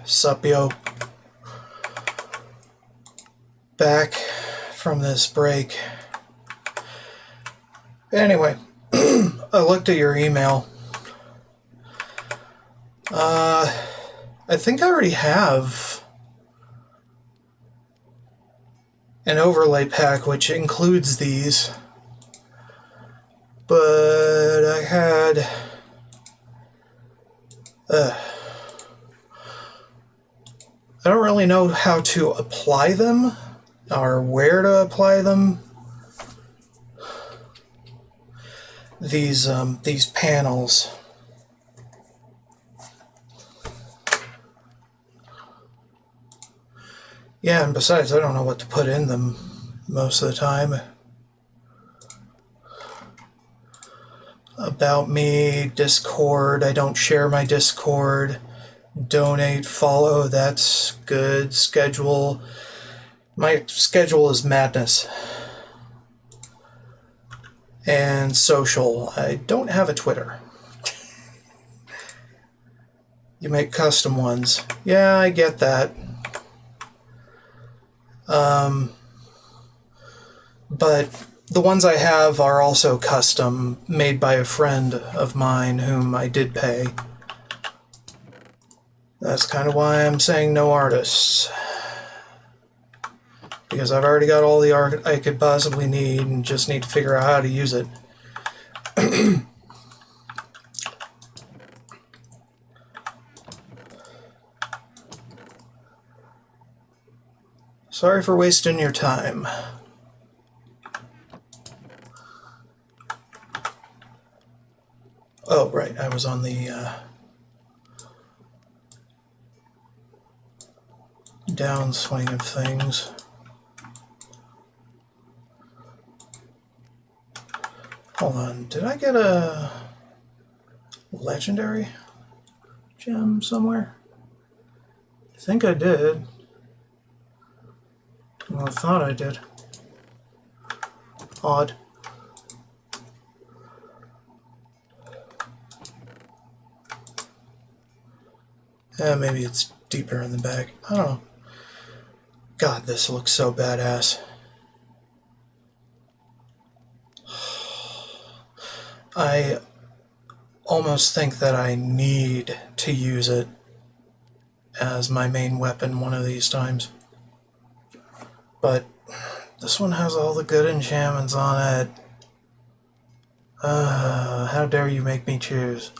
Sup, yo. Back from this break. Anyway, I looked at your email. I think I already have an overlay pack which includes these, but I had I don't really know how to apply them or where to apply them. These panels. Yeah, and besides, I don't know what to put in them most of the time. About me, Discord, I don't share my Discord. Donate, follow, that's good. Schedule. My schedule is madness. And social. I don't have a Twitter. You make custom ones. Yeah, I get that. But the ones I have are also custom, made by a friend of mine whom I did pay. That's kind of why I'm saying no artists. Because I've already got all the art I could possibly need and just need to figure out how to use it. Sorry for wasting your time. Oh, right, I was on the downswing of things. Hold on, did I get a legendary gem somewhere? I think I did. Well, I thought I did. Odd. Maybe it's deeper in the bag. I don't know. God, this looks so badass. I almost think that I need to use it as my main weapon one of these times. But this one has all the good enchantments on it. How dare you make me choose?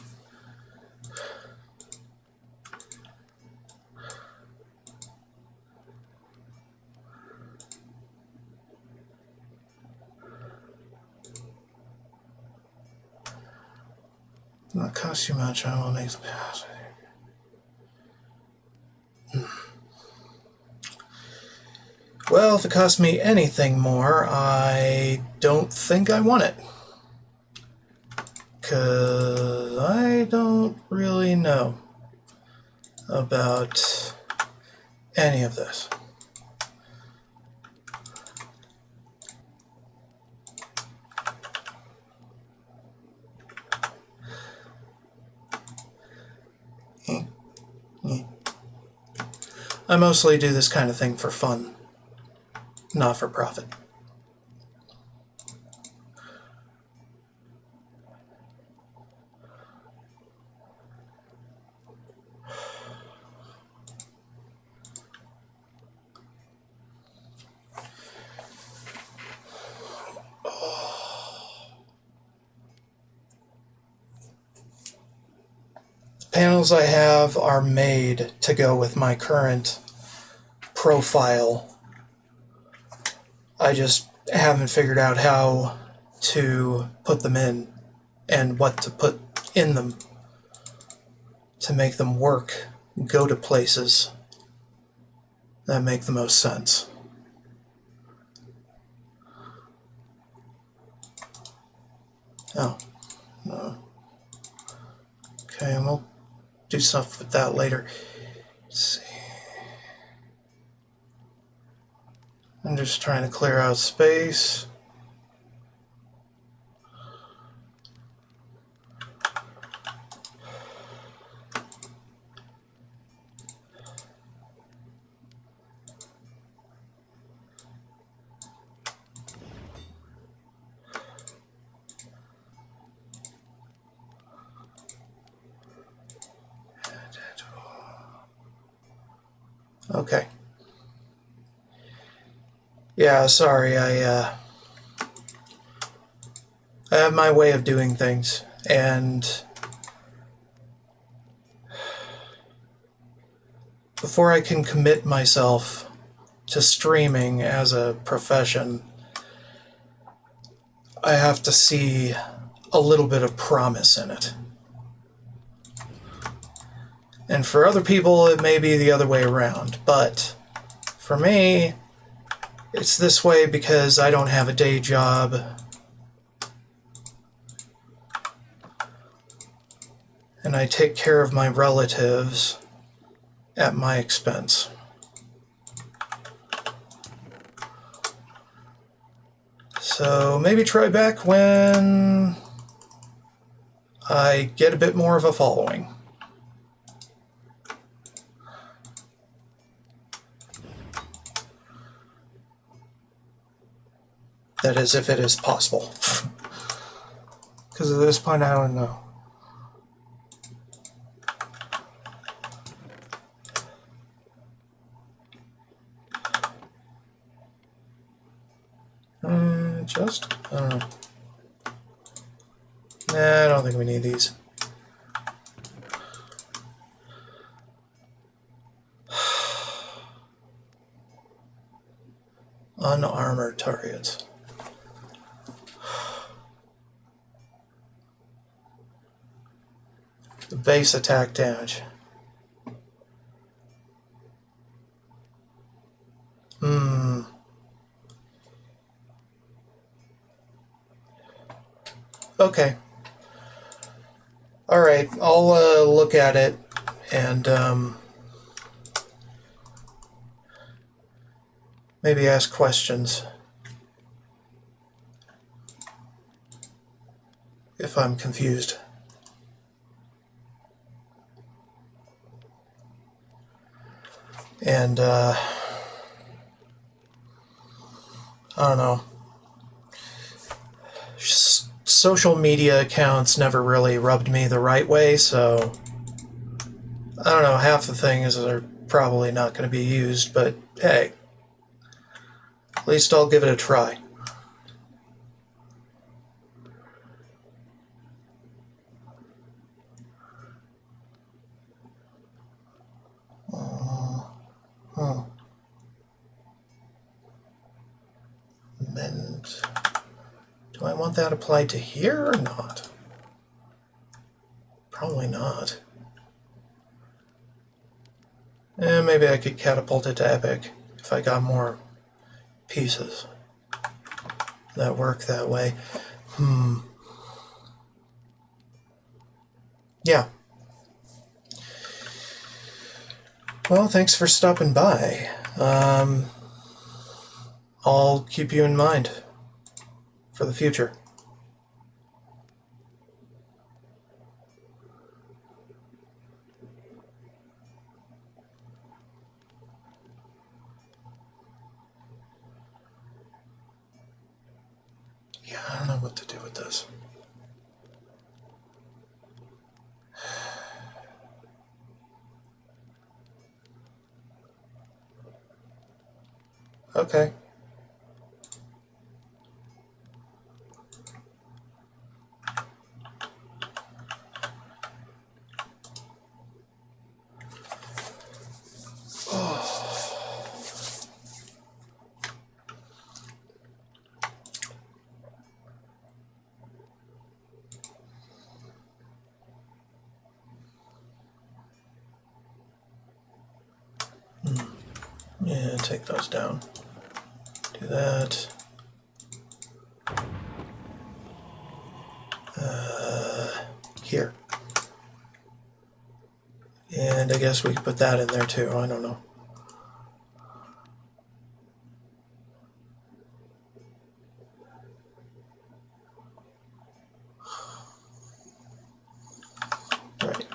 Not cost you much, I will make the pass. Well, if it costs me anything more, I don't think I want it. 'Cause I don't really know about any of this. I mostly do this kind of thing for fun, not for profit. The panels I have are made to go with my current profile. I just haven't figured out how to put them in and what to put in them to make them work, go to places that make the most sense. Oh. Okay, and we'll do stuff with that later. Let's see. I'm just trying to clear out space. Okay. Yeah, sorry, I have my way of doing things, and before I can commit myself to streaming as a profession, I have to see a little bit of promise in it. And for other people, it may be the other way around, but for me, it's this way because I don't have a day job, and I take care of my relatives at my expense. So maybe try back when I get a bit more of a following. That is, if it is possible. Because at this point, I don't know. I don't know. Nah, I don't think we need these. Unarmored targets. The base attack damage. Okay. Alright, I'll look at it and maybe ask questions if I'm confused. And I don't know. Social media accounts never really rubbed me the right way, so I don't know, half the things are probably not going to be used, but hey, at least I'll give it a try. And do I want that applied to here or not? Probably not. Maybe I could catapult it to Epic if I got more pieces that work that way. Yeah. Well, thanks for stopping by. I'll keep you in mind for the future. Yeah, I don't know what to do with this. Okay. Yeah, take those down. Do that. Here. And I guess we could put that in there too. I don't know. Right.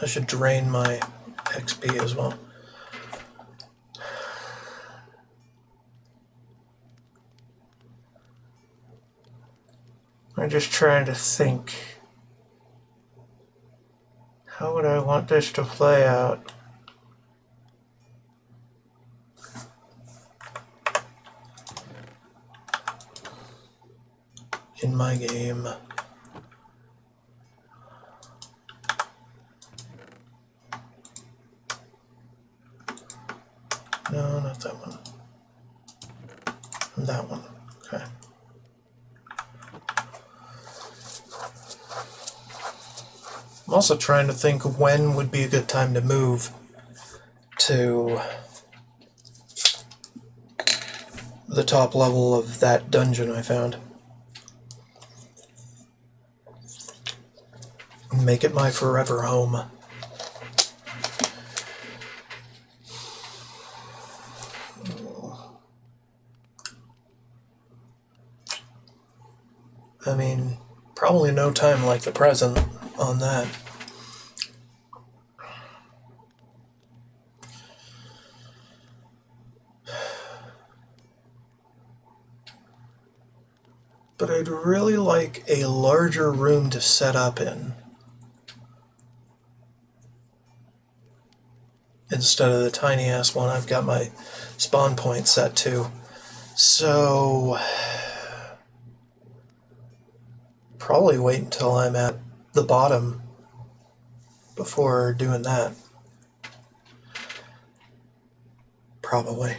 I should drain my XP as well. I'm just trying to think. How would I want this to play out? in my game. No, not that one. That one. Okay. I'm also trying to think of when would be a good time to move to the top level of that dungeon I found. Make it my forever home. I mean, probably no time like the present on that. But I'd really like a larger room to set up in, instead of the tiny ass one I've got my spawn point set to. So probably wait until I'm at the bottom before doing that. Probably.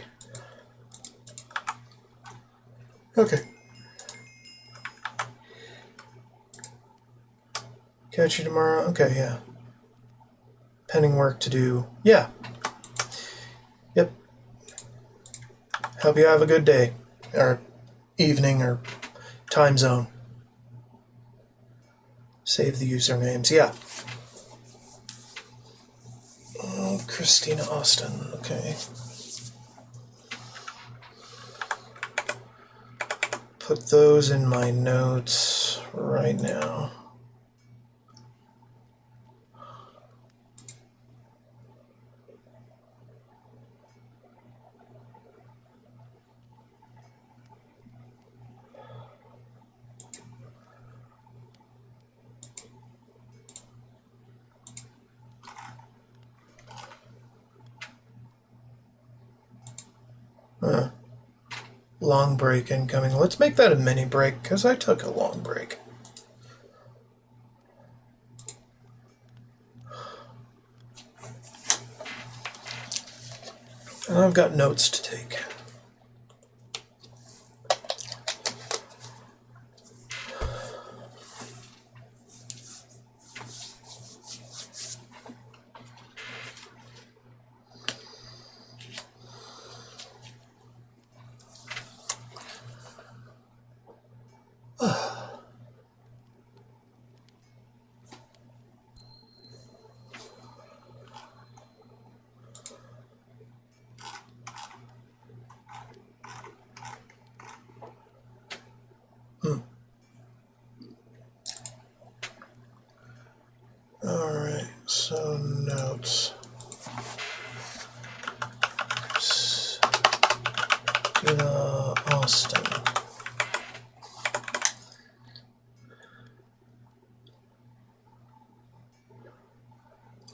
Okay. Catch you tomorrow? Okay, yeah. Pending work to do. Yeah. Yep. Hope you have a good day. Or evening, or time zone. Save the usernames. Yeah. Oh, Christina Austin. Okay. Put those in my notes right now. Long break incoming. Let's make that a mini break, because I took a long break. And I've got notes to take. Alright, so notes. Austin.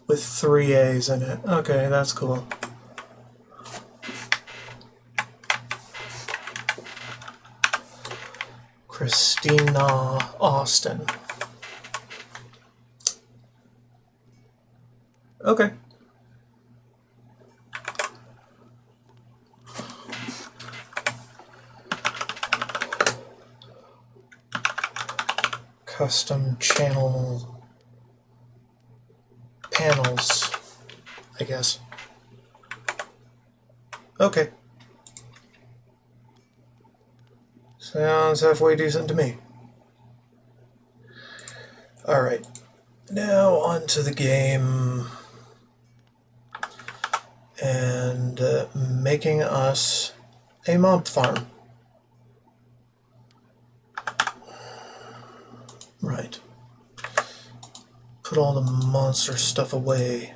With 3 A's in it. Okay, that's cool. Christina Austin. Okay. Custom channel panels, I guess. Okay. Sounds halfway decent to me. Alright. Now onto the game. And making us a mob farm. Right. Put all the monster stuff away,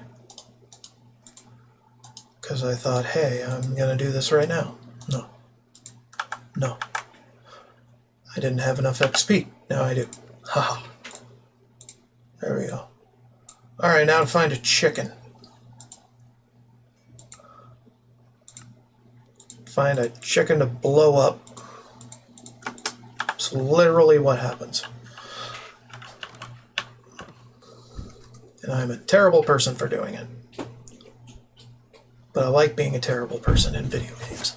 because I thought, hey, I'm gonna do this right now. No. I didn't have enough XP. Now I do. Haha. There we go. Alright, now to find a chicken. Find a chicken to blow up It's literally what happens. And I'm a terrible person for doing it. But I like being a terrible person in video games.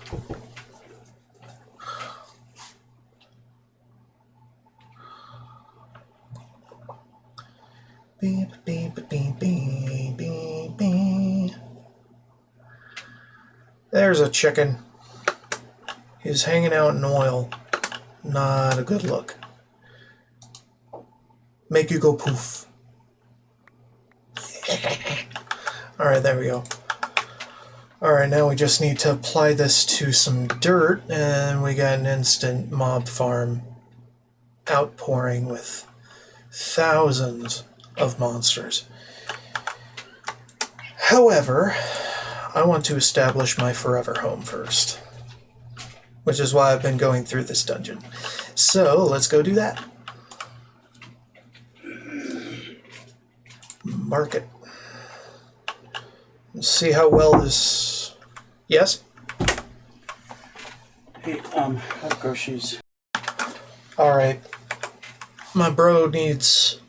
Beep, beep, beep, beep, beep, beep. There's a chicken. He's hanging out in oil. Not a good look. Make you go poof. Alright, there we go. Alright, now we just need to apply this to some dirt, and we got an instant mob farm outpouring with thousands of monsters. However, I want to establish my forever home first, which is why I've been going through this dungeon. So, let's go do that. Market. Let's see how well this... Yes? Hey, have groceries. Alright. My bro needs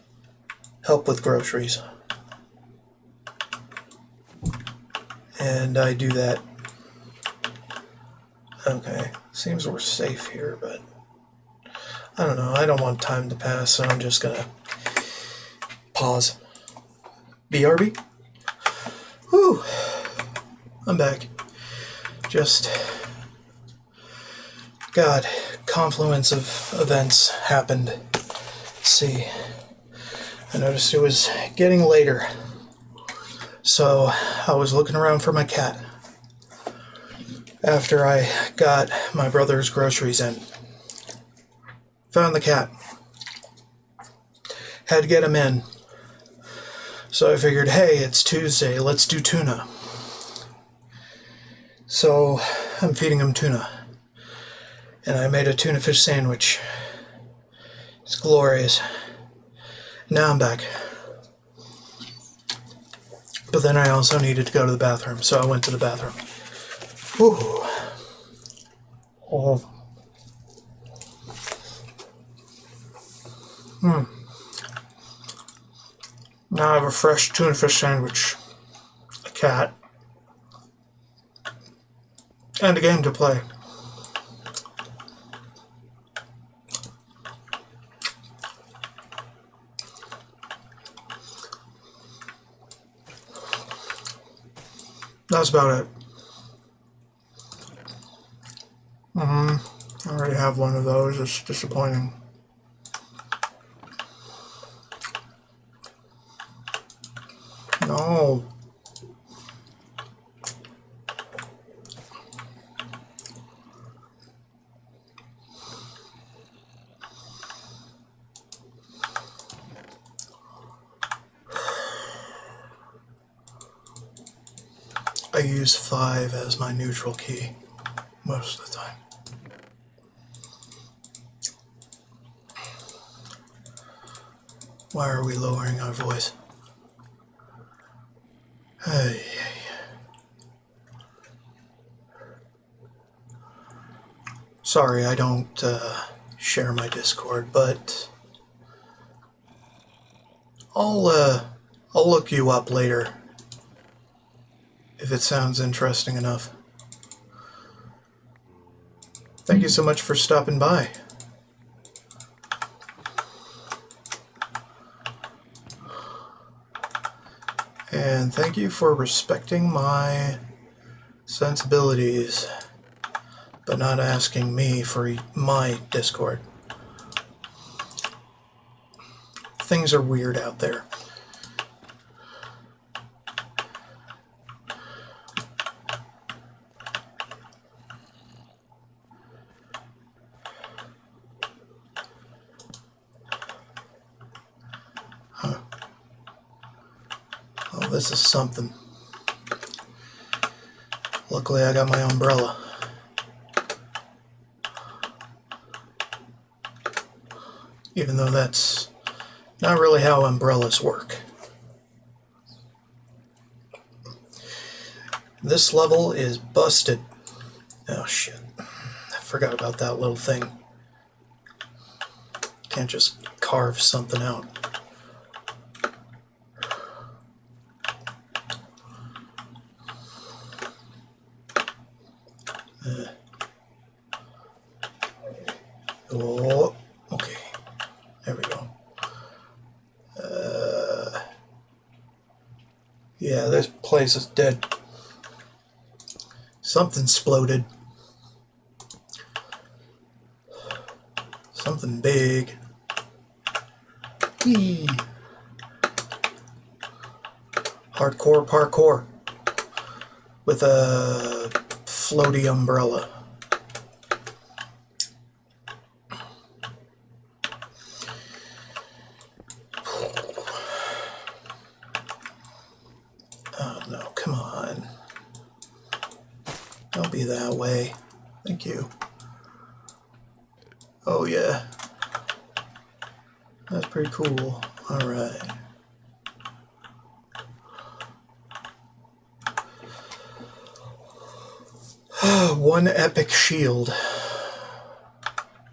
help with groceries. And I do that. Okay. Seems we're safe here, but... I don't know. I don't want time to pass, so I'm just gonna... pause. BRB? Whew. I'm back. Just... God, confluence of events happened. Let's see. I noticed it was getting later. So I was looking around for my cat. After I got my brother's groceries in. Found the cat. Had to get him in. So I figured, hey, it's Tuesday, let's do tuna. So I'm feeding him tuna. And I made a tuna fish sandwich. It's glorious. Now I'm back. But then I also needed to go to the bathroom, so I went to the bathroom. Whew. Oh. Now I have a fresh tuna fish sandwich, a cat, and a game to play. That's about it. I already have one of those. It's disappointing. No. I use 5 as my neutral key most of the time. Why are we lowering our voice? Hey. Sorry, I don't share my Discord, but I'll look you up later if it sounds interesting enough. Thank you so much for stopping by. And thank you for respecting my sensibilities, but not asking me for my Discord. Things are weird out there. Oh, this is something. Luckily, I got my umbrella. Even though that's not really how umbrellas work. This level is busted. Oh shit. I forgot about that little thing. Can't just carve something out. Oh, okay. There we go. Yeah, this place is dead. Something exploded. Something big. Whee! Hardcore parkour with a floaty umbrella. Oh no, come on. Don't be that way. Thank you. Oh yeah. That's pretty cool. Alright. One epic shield.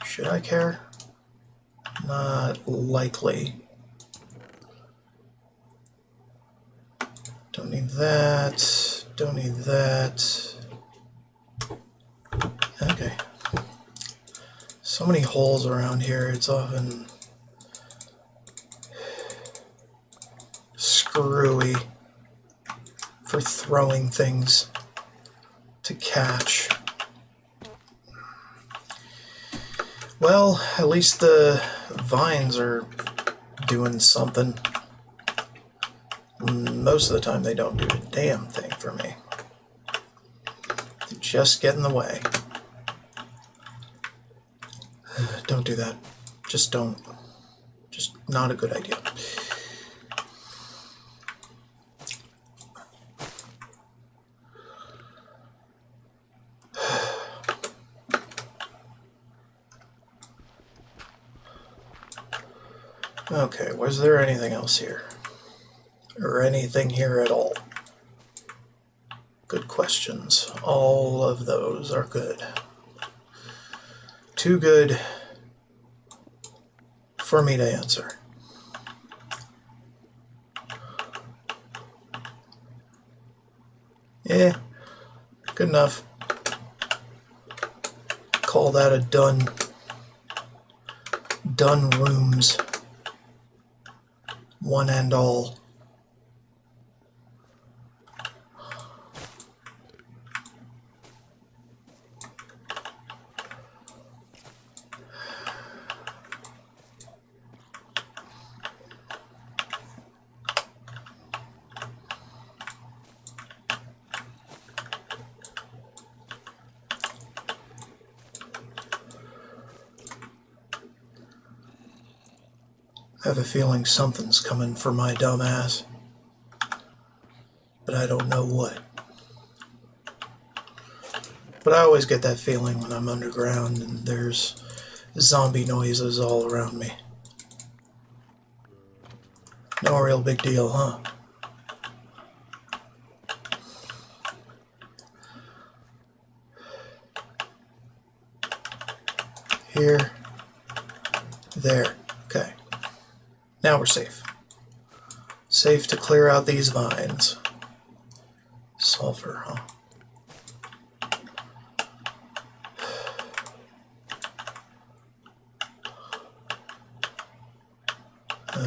Should I care? Not likely. Don't need that. Don't need that. Okay. So many holes around here, it's often screwy for throwing things to catch. Well, at least the vines are doing something. Most of the time they don't do a damn thing for me. They just get in the way. Don't do that. Just don't. Just not a good idea. Okay, was there anything else here? Or anything here at all? Good questions. All of those are good. Too good for me to answer. Yeah, good enough. Call that a done rooms. One and all. I have a feeling something's coming for my dumb ass, but I don't know what. But I always get that feeling when I'm underground and there's zombie noises all around me. No real big deal, huh? Here. There. Okay. Now we're safe. Safe to clear out these vines. Sulfur, huh?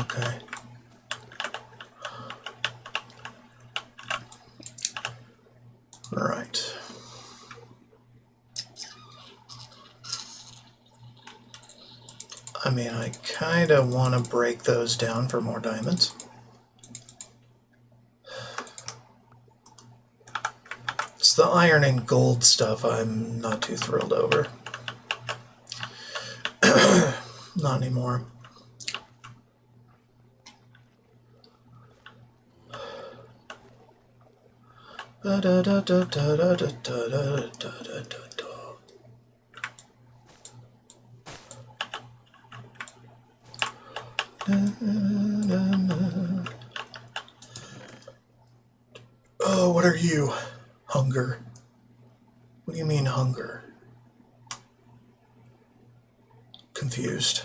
Okay. Right. I mean, I kind of want to break those down for more diamonds. It's the iron and gold stuff I'm not too thrilled over. Not anymore. Oh, what are you? Hunger. What do you mean, hunger? Confused.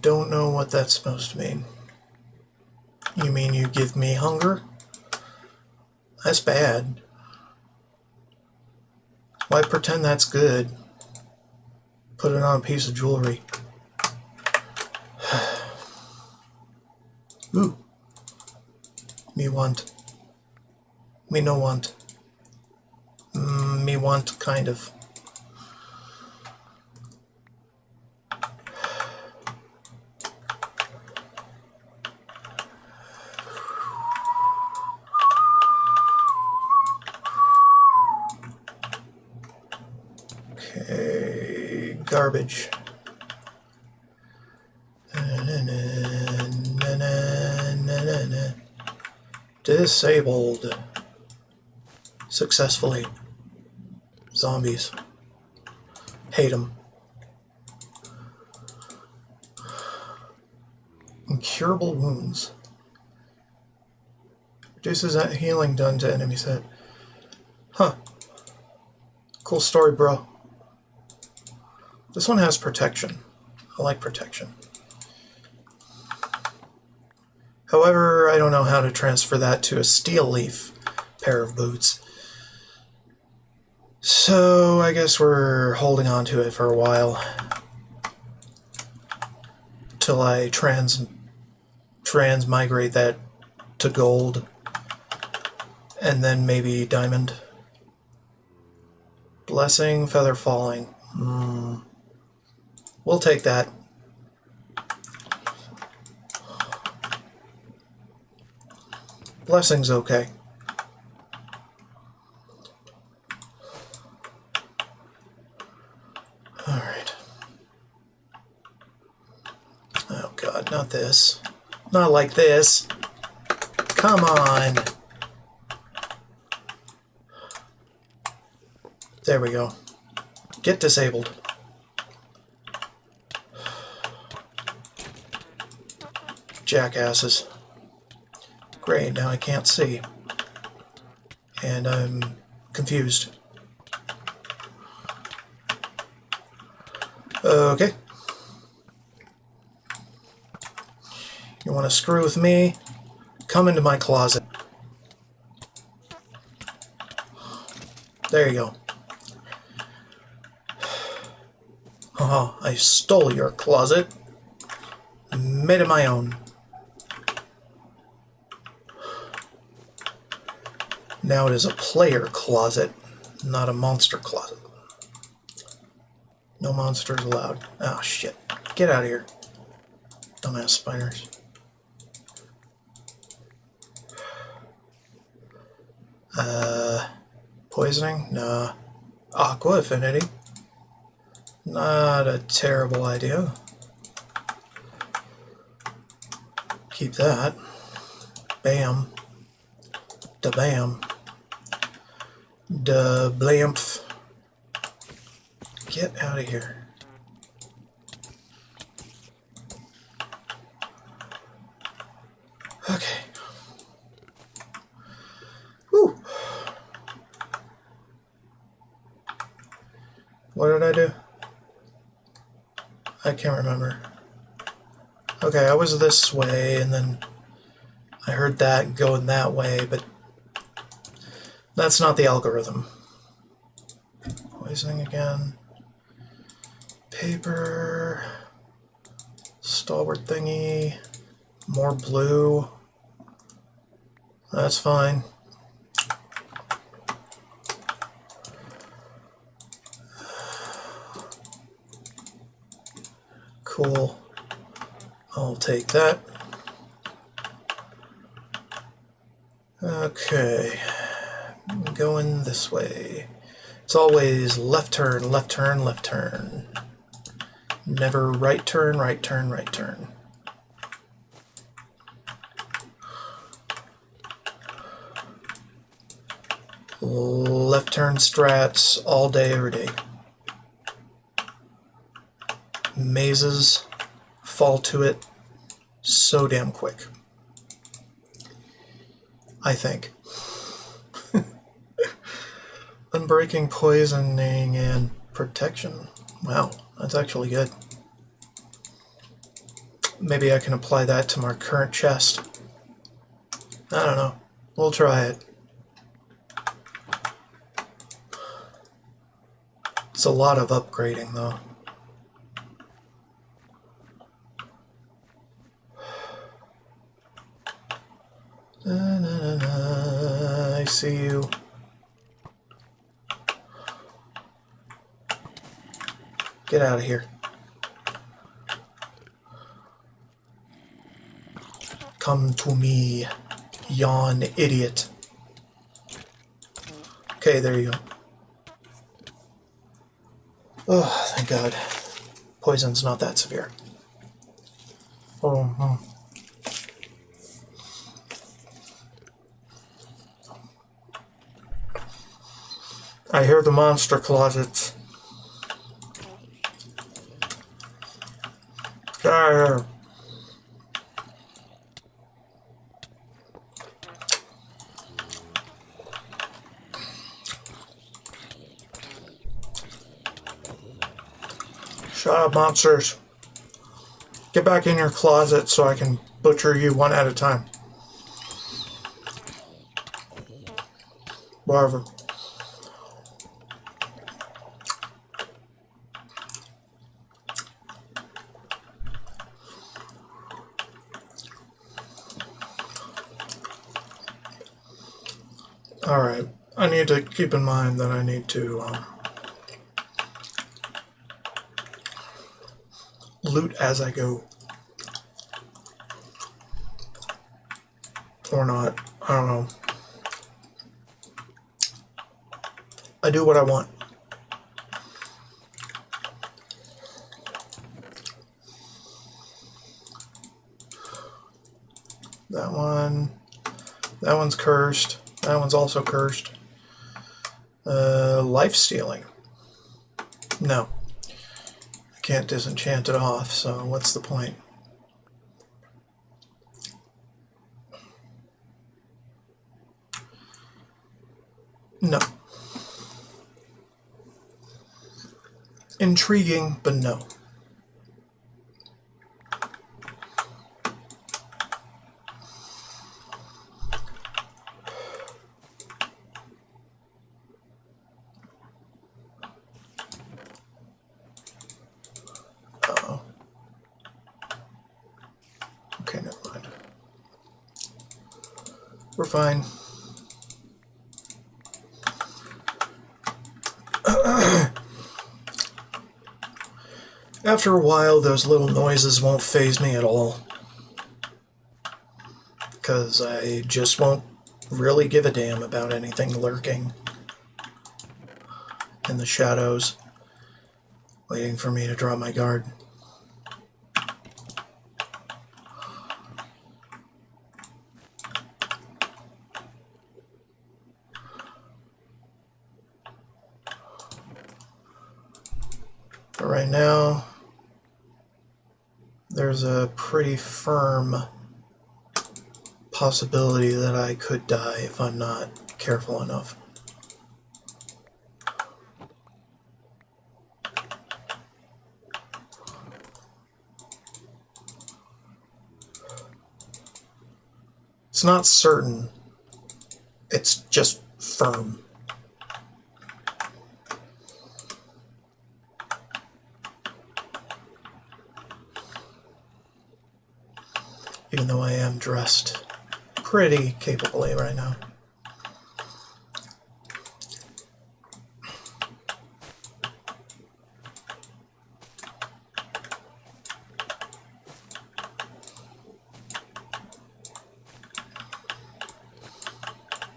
don't know what that's supposed to mean. You mean you give me hunger? That's bad. Why pretend that's good? Put it on a piece of jewelry. Ooh. Me want. Me no want. Me want, kind of. Okay, garbage. Disabled. Successfully. Zombies. Hate them. Incurable wounds. Reduces that healing done to enemies hit. Huh. Cool story, bro. This one has protection. I like protection. However, I don't know how to transfer that to a steel leaf pair of boots. So I guess we're holding on to it for a while. Till I transmigrate that to gold. And then maybe diamond. Blessing, feather falling. We'll take that. Blessing's okay. Alright. Oh god, not this. Not like this. Come on. There we go. Get disabled. Jackasses. Great, now I can't see. And I'm confused. Okay. You want to screw with me? Come into my closet. There you go. Oh, I stole your closet. Made it my own. Now it is a player closet, not a monster closet. No monsters allowed. Oh, shit. Get out of here. Dumbass spiders. Poisoning? Nah. Aqua affinity? Not a terrible idea. Keep that. Bam. Da bam. Da blamph. Get out of here. Okay. Whew. What did I do? I can't remember. Okay, I was this way, and then I heard that going that way, but that's not the algorithm. Poisoning again. Paper. Stalwart thingy. More blue. That's fine. Cool. I'll take that. Okay. I'm going this way. It's always left turn, left turn, left turn. Never right turn, right turn, right turn. Left turn strats all day, every day. Mazes fall to it so damn quick. I think. Unbreaking, poisoning, and protection. Wow, that's actually good. Maybe I can apply that to my current chest. I don't know. We'll try it. It's a lot of upgrading, though. Na, na, na, na. I see you. Get out of here. Come to me, yawn idiot. Okay, there you go. Oh, thank God. Poison's not that severe. Oh, I hear the monster closets. There. Shut up, monsters. Get back in your closet so I can butcher you one at a time. Whatever. Alright, I need to keep in mind that I need to loot as I go. Or not. I don't know. I do what I want. That one's cursed. That one's also cursed. Life stealing. No. I can't disenchant it off, so what's the point? No. Intriguing, but no. Uh-oh. Okay, never mind. We're fine. After a while, those little noises won't faze me at all. Because I just won't really give a damn about anything lurking in the shadows, waiting for me to draw my guard. But right now, there's a pretty firm possibility that I could die if I'm not careful enough. It's not certain, it's just firm. Even though I am dressed pretty capably right now.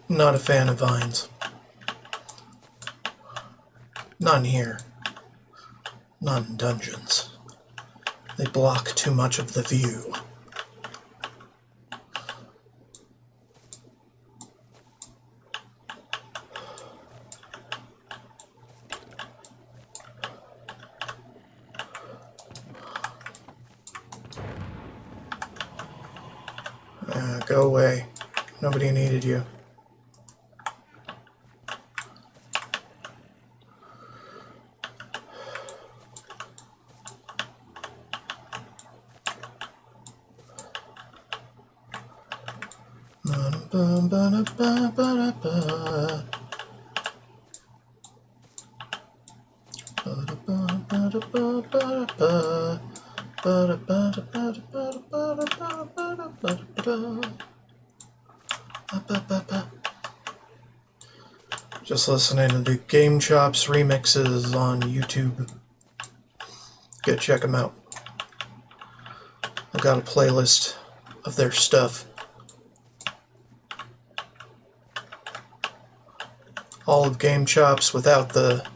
Not a fan of vines. None here. Not in dungeons. They block too much of the view. Go away. Nobody needed you. Just listening to Game Chops remixes on YouTube. Go check them out. I've got a playlist of their stuff. All of Game Chops without the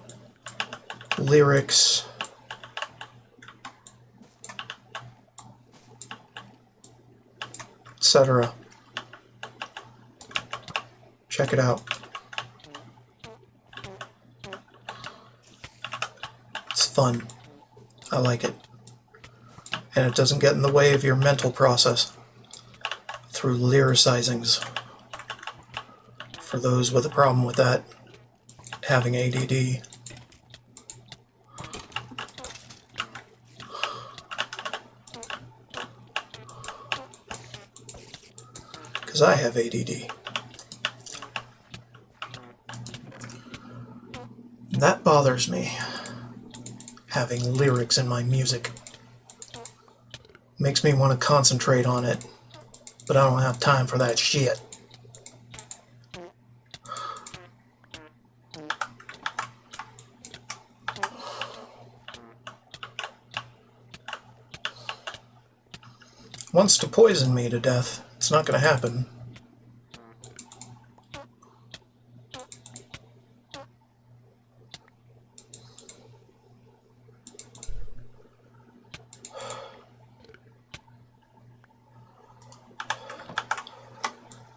lyrics. Etc. Check it out. It's fun. I like it. And it doesn't get in the way of your mental process through lyricizings. For those with a problem with that, having ADD. Because I have ADD. That bothers me, having lyrics in my music. Makes me want to concentrate on it, but I don't have time for that shit. Wants to poison me to death. It's not going to happen.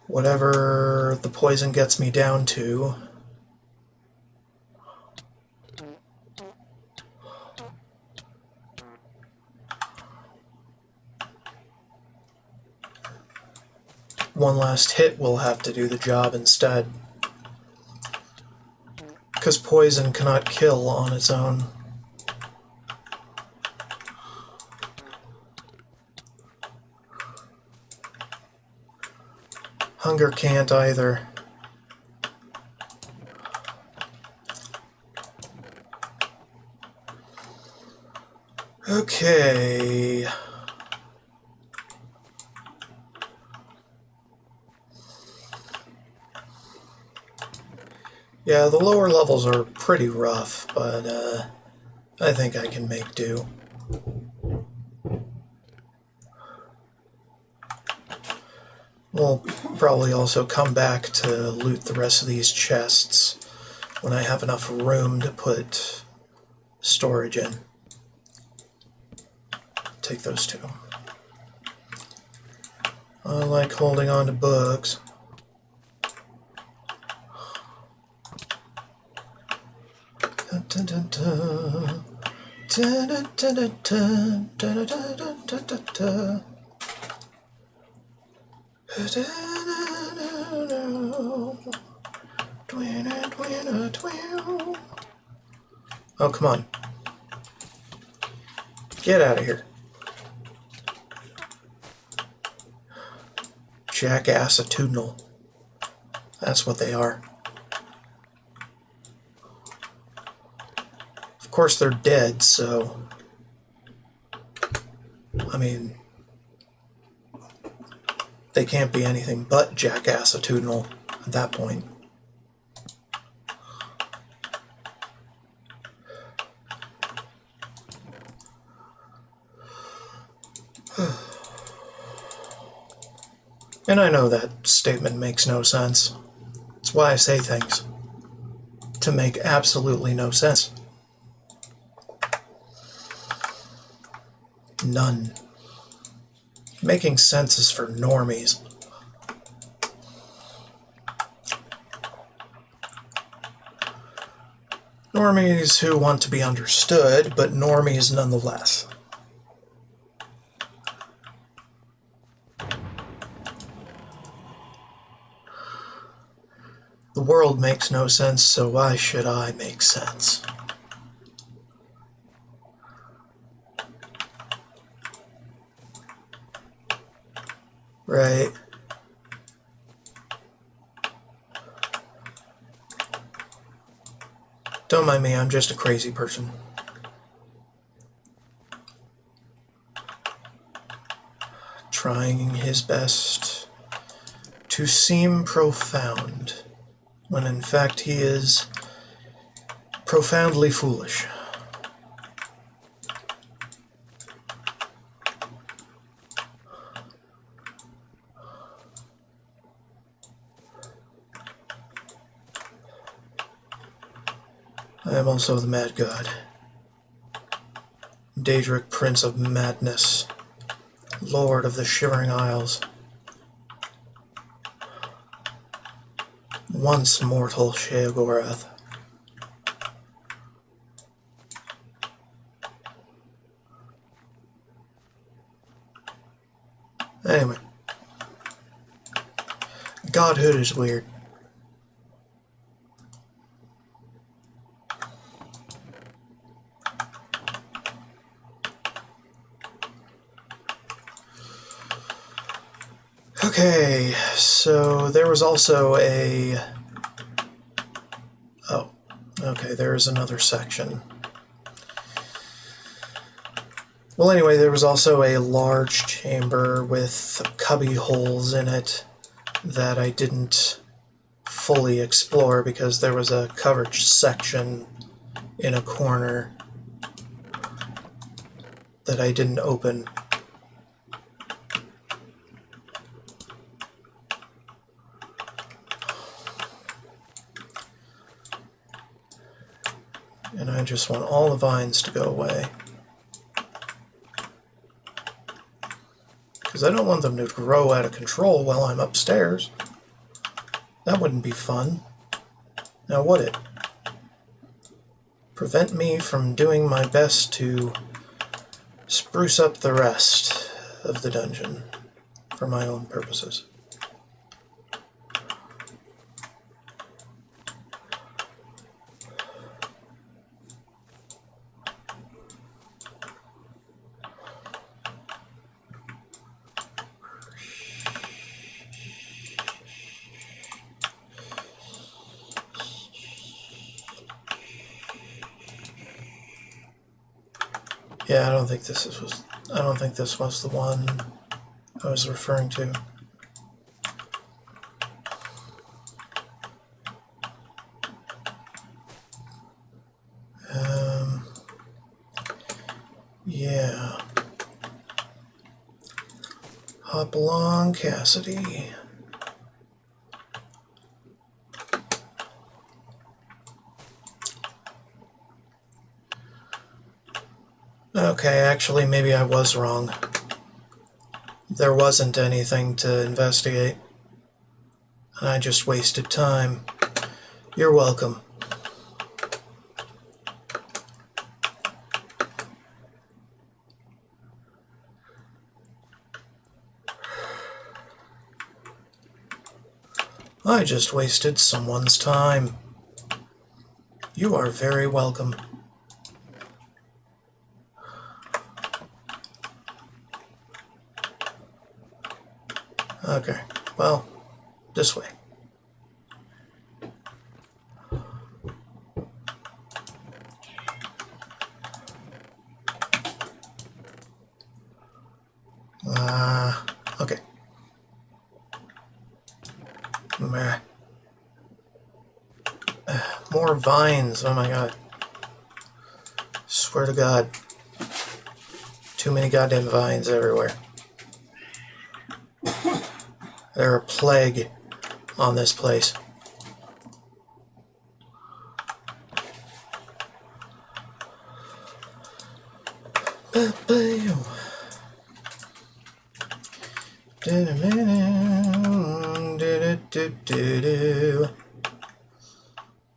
Whatever the poison gets me down to. One last hit will have to do the job instead. Because poison cannot kill on its own. Hunger can't either. Okay. Yeah, the lower levels are pretty rough, but I think I can make do. We'll probably also come back to loot the rest of these chests when I have enough room to put storage in. Take those two. I like holding on to books. Dun, dun, dun. Dun, dun, dun, dun, dun, dun, dun, dun, dun, dun. Oh, come on. Get out of here. Jackass-attitudinal. That's what they are. Of course they're dead, so... I mean... they can't be anything but jackass-attitudinal at that point. And I know that statement makes no sense. That's why I say things. To make absolutely no sense. None. Making sense is for normies. Normies who want to be understood, but normies nonetheless. The world makes no sense, so why should I make sense? Right? Don't mind me, I'm just a crazy person. Trying his best to seem profound, when in fact he is profoundly foolish. I am also the Mad God, Daedric Prince of Madness, Lord of the Shivering Isles, once mortal Sheogorath. Anyway, godhood is weird. Okay, so there was also a... Oh, okay, there is another section. Well, anyway, there was also a large chamber with cubby holes in it that I didn't fully explore because there was a covered section in a corner that I didn't open. And I just want all the vines to go away. Because I don't want them to grow out of control while I'm upstairs. That wouldn't be fun. Now would it? Prevent me from doing my best to spruce up the rest of the dungeon for my own purposes. Yeah, I don't think this was the one I was referring to. Yeah. Hop along, Cassidy. Okay, actually, maybe I was wrong. There wasn't anything to investigate. And I just wasted time. You're welcome. I just wasted someone's time. You are very welcome. Okay, well, this way. Okay. Meh. More vines, oh my god. Swear to God. Too many goddamn vines everywhere. They're a plague on this place.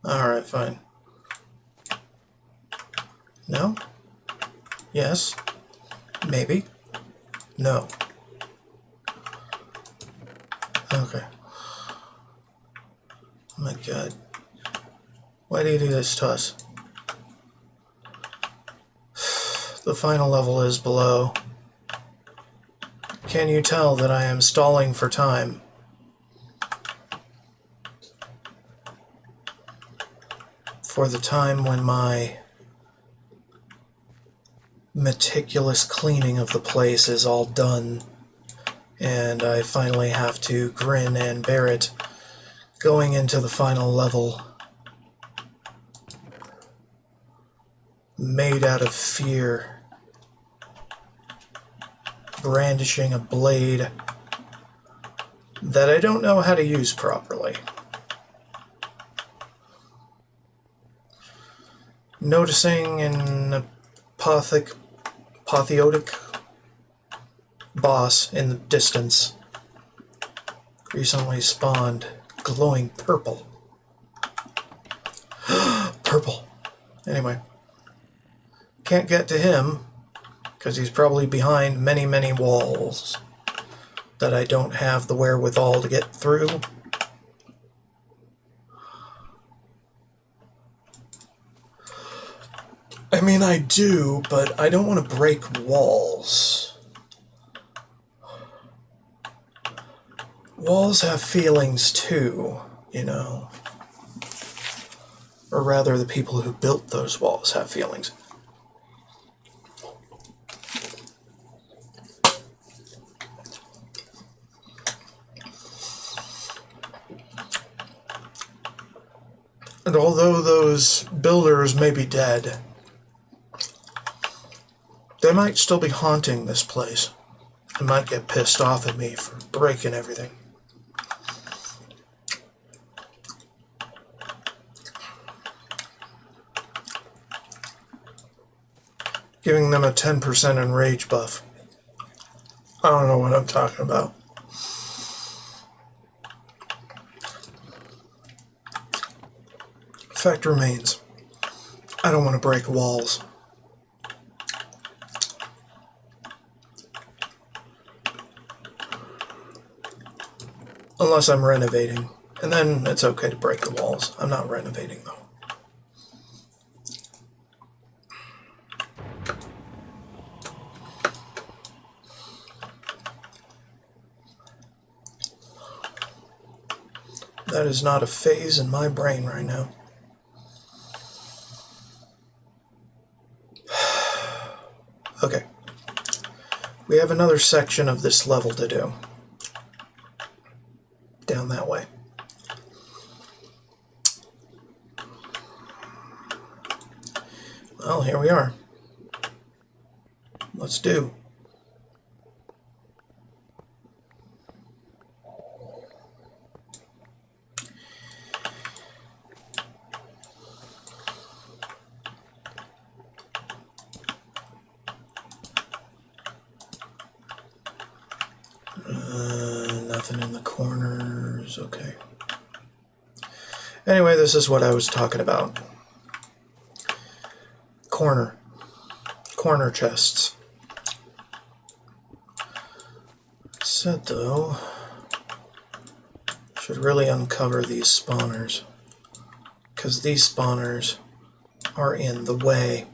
Alright, fine. No? Yes? Maybe? No. Okay. Oh my god. Why do you do this to us? The final level is below. Can you tell that I am stalling for time? for the time when my meticulous cleaning of the place is all done and I finally have to grin and bear it going into the final level, made out of fear, brandishing a blade that I don't know how to use properly. Noticing an apotheotic boss in the distance recently spawned glowing purple. Purple. Anyway, can't get to him because he's probably behind many, many walls that I don't have the wherewithal to get through. I mean, I do, but I don't want to break walls. Walls have feelings too, you know. Or rather, the people who built those walls have feelings. And although those builders may be dead, they might still be haunting this place. They might get pissed off at me for breaking everything. Giving them a 10% enrage buff. I don't know what I'm talking about. Fact remains, I don't want to break walls. Unless I'm renovating. And then it's okay to break the walls. I'm not renovating though. That is not a phase in my brain right now. Okay. We have another section of this level to do. Down that way. Well, here we are. Let's do. Nothing in the corners. Okay. Anyway, this is what I was talking about. Corner chests. Said though, should really uncover these spawners, because these spawners are in the way.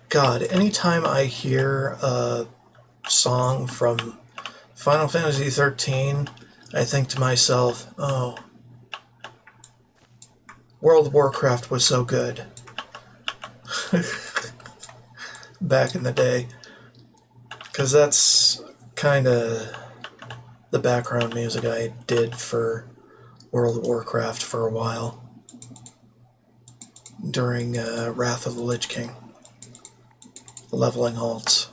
God, anytime I hear a song from Final Fantasy 13, I think to myself, oh, World of Warcraft was so good. Back in the day. Because that's kind of the background music I did for World of Warcraft for a while. During Wrath of the Lich King. Leveling halts.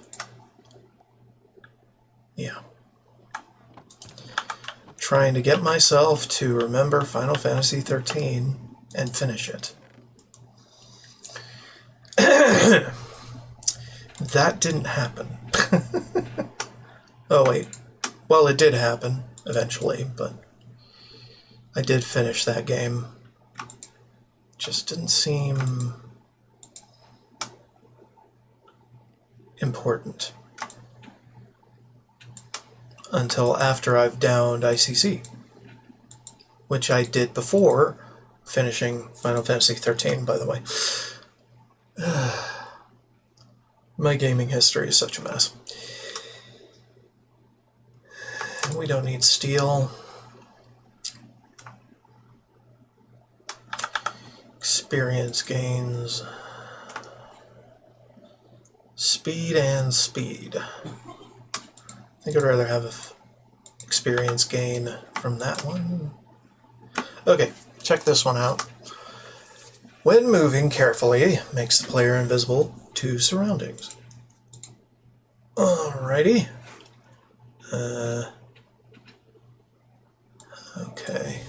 Yeah. Trying to get myself to remember Final Fantasy 13 and finish it. That didn't happen. Oh wait. Well, it did happen eventually, but I did finish that game. Just didn't seem important until after I've downed ICC, which I did before finishing Final Fantasy 13, by the way. My gaming history is such a mess. We don't need steel. Experience gains. Speed and speed. I think I'd rather have experience gain from that one. Okay, check this one out. When moving carefully, makes the player invisible to surroundings. Alrighty. Okay.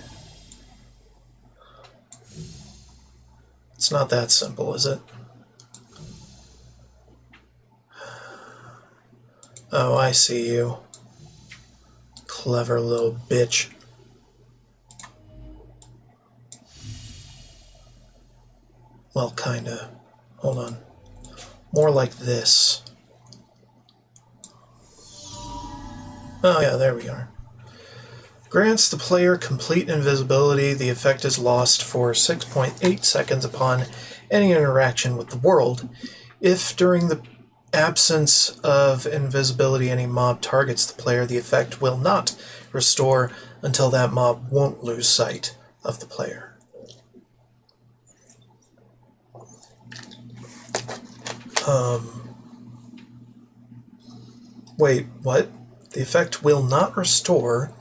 It's not that simple, is it? Oh, I see you. Clever little bitch. Well, kinda. Hold on. More like this. Oh yeah, there we are. Grants the player complete invisibility. The effect is lost for 6.8 seconds upon any interaction with the world. If during the absence of invisibility any mob targets the player, the effect will not restore until that mob won't lose sight of the player. Wait, what? The effect will not restore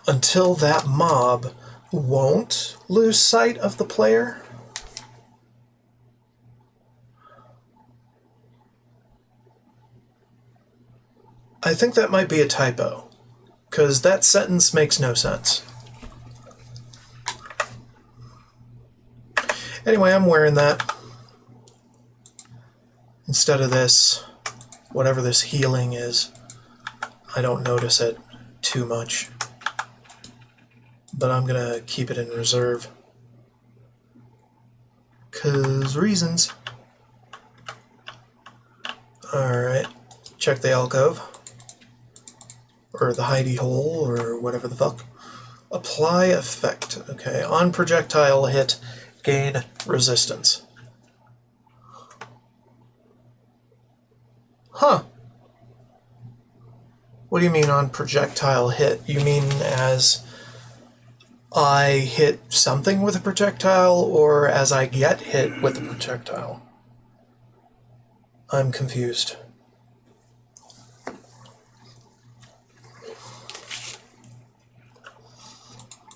until that mob won't lose sight of the player? I think that might be a typo, because that sentence makes no sense. Anyway, I'm wearing that instead of this, whatever this healing is. I don't notice it too much, but I'm gonna keep it in reserve, 'cause reasons. Alright, check the alcove, or the hidey hole, or whatever the fuck. Apply effect. Okay, on projectile hit, gain resistance. Huh. What do you mean on projectile hit? You mean as I hit something with a projectile, or as I get hit with a projectile? I'm confused.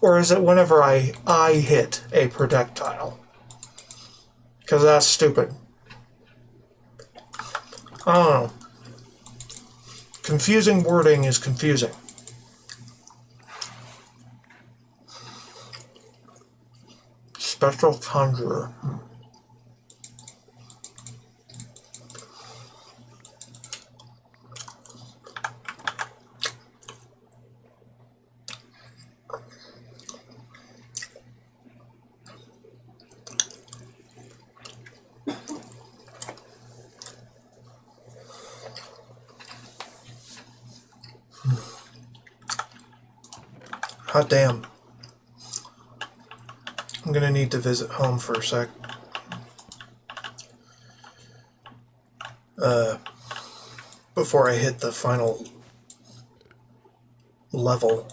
Or is it whenever I hit a projectile? Because that's stupid. I don't know. Confusing wording is confusing. Special conjurer. Hot damn. I'm gonna need to visit home for a sec. Before I hit the final level.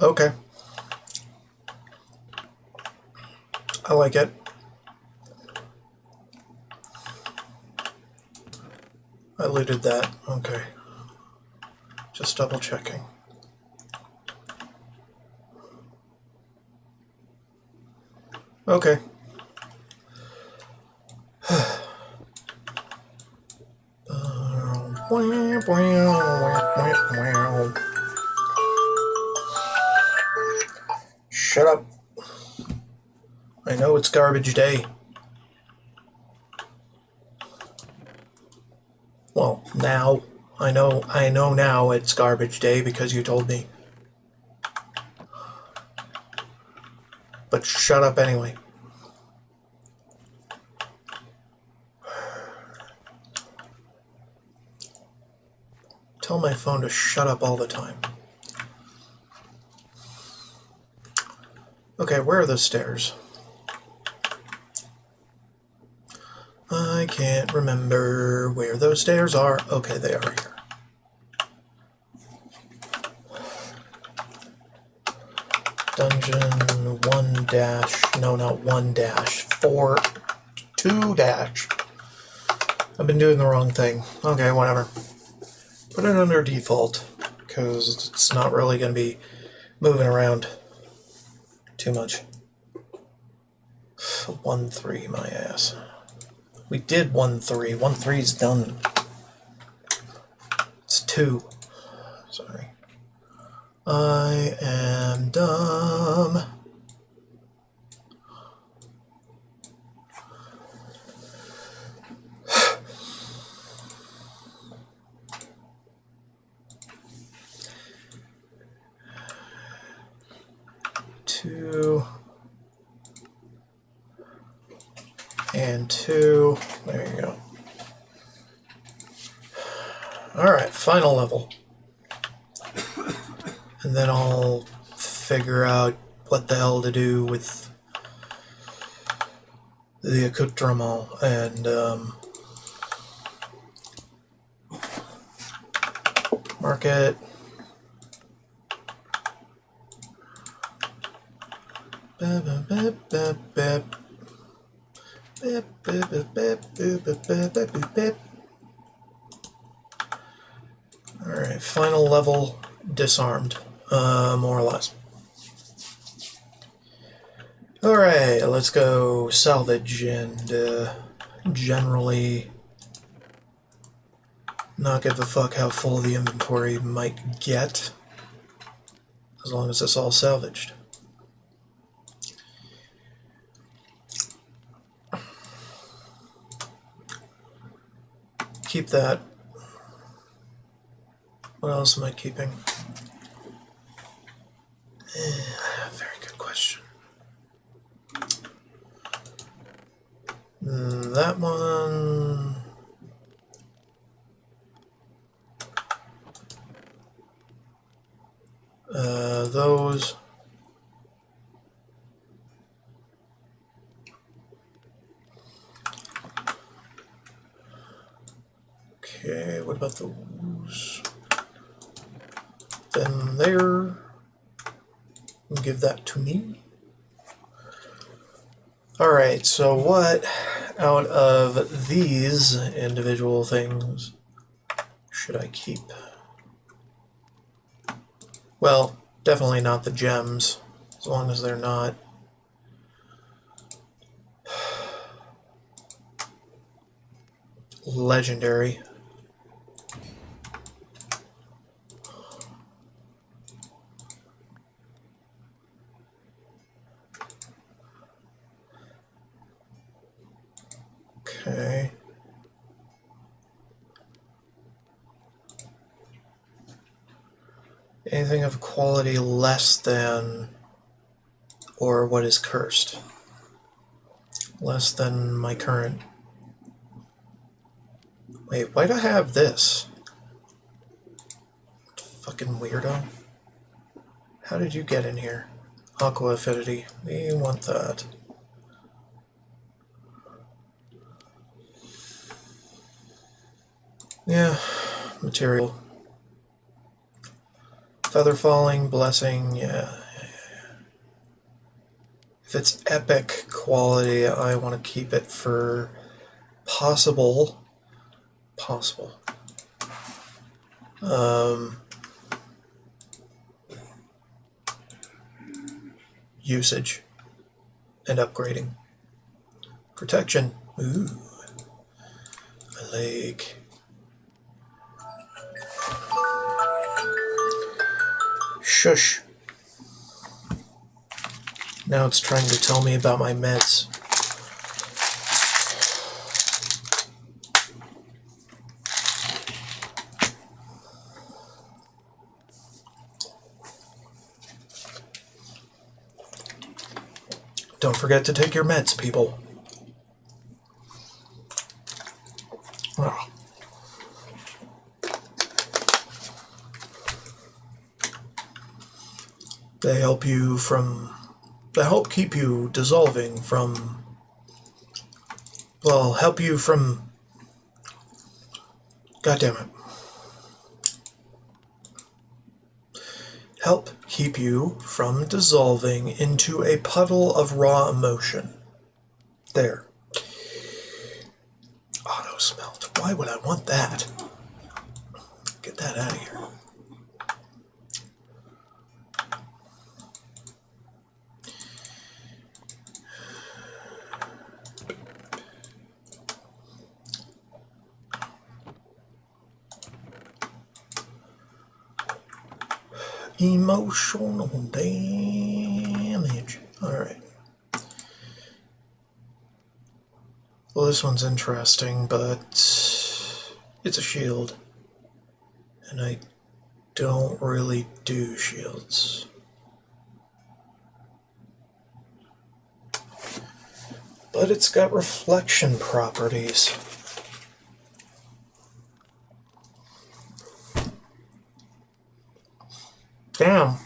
Okay. I like it. I looted that. Okay. Just double checking. Okay. Shut up. I know it's garbage day. Well, now. I know now it's garbage day because you told me. but shut up anyway. Tell my phone to shut up all the time. Okay, where are those stairs? I can't remember where those stairs are. Okay, they are here. Dungeon 1 dash, no, not 1 dash, 4, 2 dash. I've been doing the wrong thing. Okay, whatever. Put it under default, because it's not really going to be moving around too much. 1-3, my ass. We did 1-3. 1-3's done. It's 2. Sorry. I am dumb. Two and 2. There you go. Alright, final level. And then I'll figure out what the hell to do with the accoutrement and market. Alright, final level disarmed, more or less. Alright, let's go salvage and generally not give a fuck how full the inventory might get, as long as it's all salvaged. Keep that. What else am I keeping? Very good question. That one. Those. Okay, what about those? Then there. Give that to me. Alright, so what out of these individual things should I keep? Well, definitely not the gems, as long as they're not legendary. Okay. Anything of quality less than, or what is cursed? Less than my current. Wait, why'd I have this? Fucking weirdo. How did you get in here? Aqua affinity. We want that. Yeah, material. Feather falling, blessing, yeah. If it's epic quality, I want to keep it for possible usage and upgrading. Protection. Ooh. I like. Shush. Now it's trying to tell me about my meds. Don't forget to take your meds, people. Oh. They help keep you dissolving from, well, help you from, God damn it. Help keep you from dissolving into a puddle of raw emotion. There. Auto smelt. Why would I want that? Get that out of here. Emotional damage. Alright. Well, this one's interesting, but it's a shield. And I don't really do shields. But it's got reflection properties. Damn.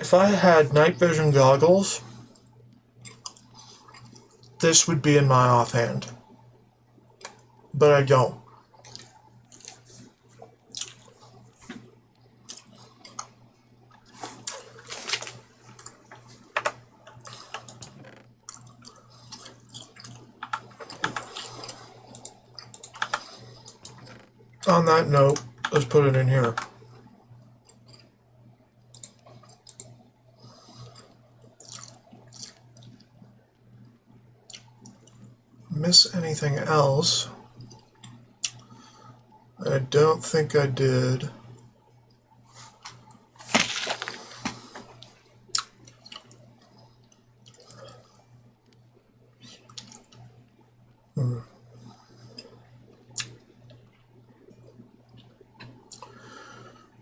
If I had night vision goggles, this would be in my offhand. But I don't. On that note, let's put it in here. Miss anything else? I don't think I did.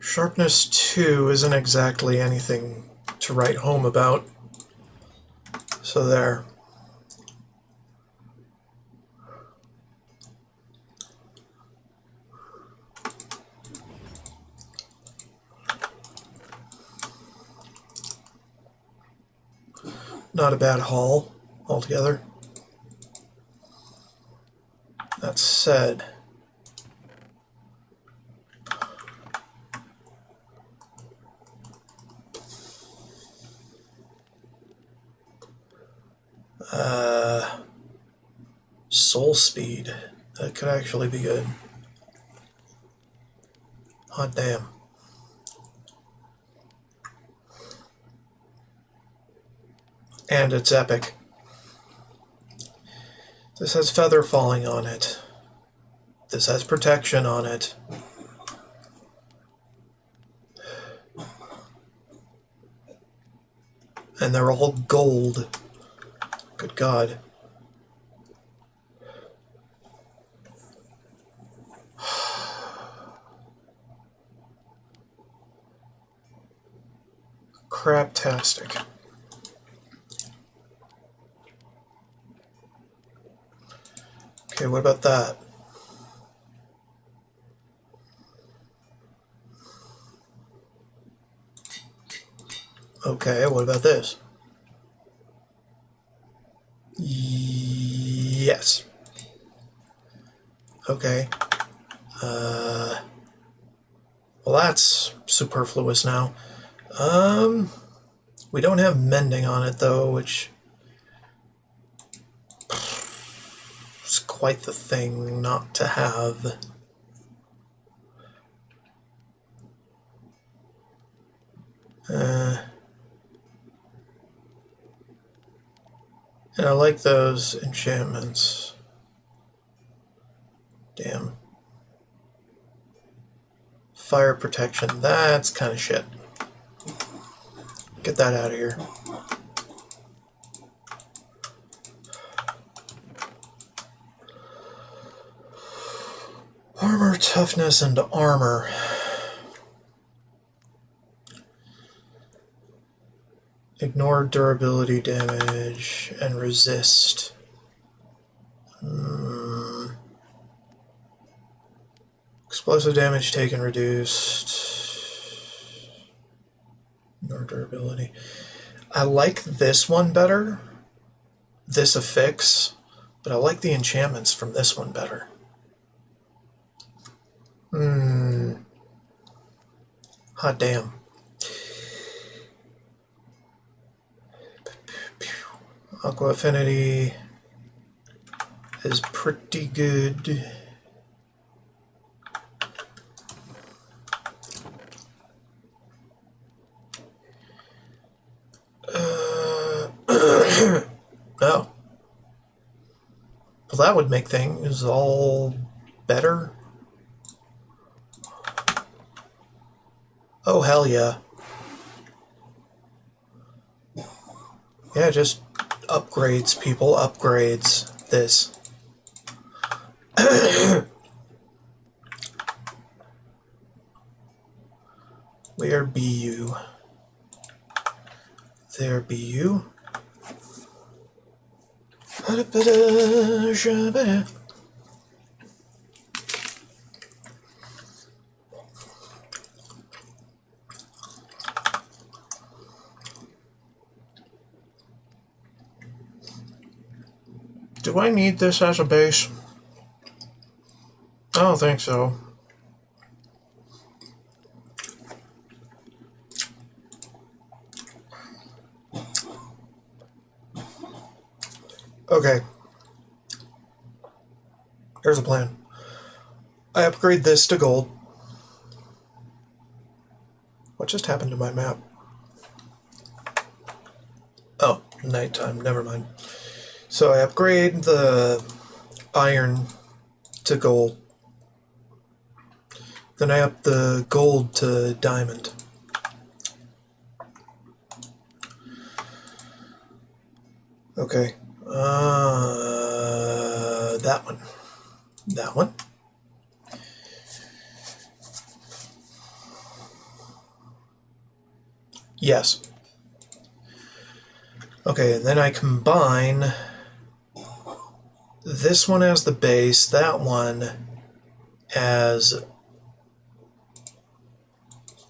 Sharpness 2 isn't exactly anything to write home about. So there. Not a bad haul altogether. That said, soul speed. That could actually be good. Hot damn. And it's epic. This has feather falling on it. This has protection on it. And they're all gold. Good God. Craptastic. Okay, what about that? Okay, what about this? Yes. Okay. Well, that's superfluous now. We don't have mending on it, though, which is quite the thing not to have. And I like those enchantments. Damn. Fire protection, that's kind of shit. Get that out of here. Armor, toughness, and armor. Ignore durability damage and resist. Explosive damage taken reduced. Ignore durability. I like this one better, this affix, but I like the enchantments from this one better. Hot damn. Aqua Affinity is pretty good. Oh. Well, that would make things all better. Oh, hell yeah. Yeah, just upgrades, people. Upgrades this. Where be you? There be you. Do I need this as a base? I don't think so. Okay. Here's a plan. I upgrade this to gold. What just happened to my map? Oh, nighttime. Never mind. So I upgrade the iron to gold. Then I up the gold to diamond. Okay. That one. That one. Yes. Okay, and then I combine this one as the base, that one as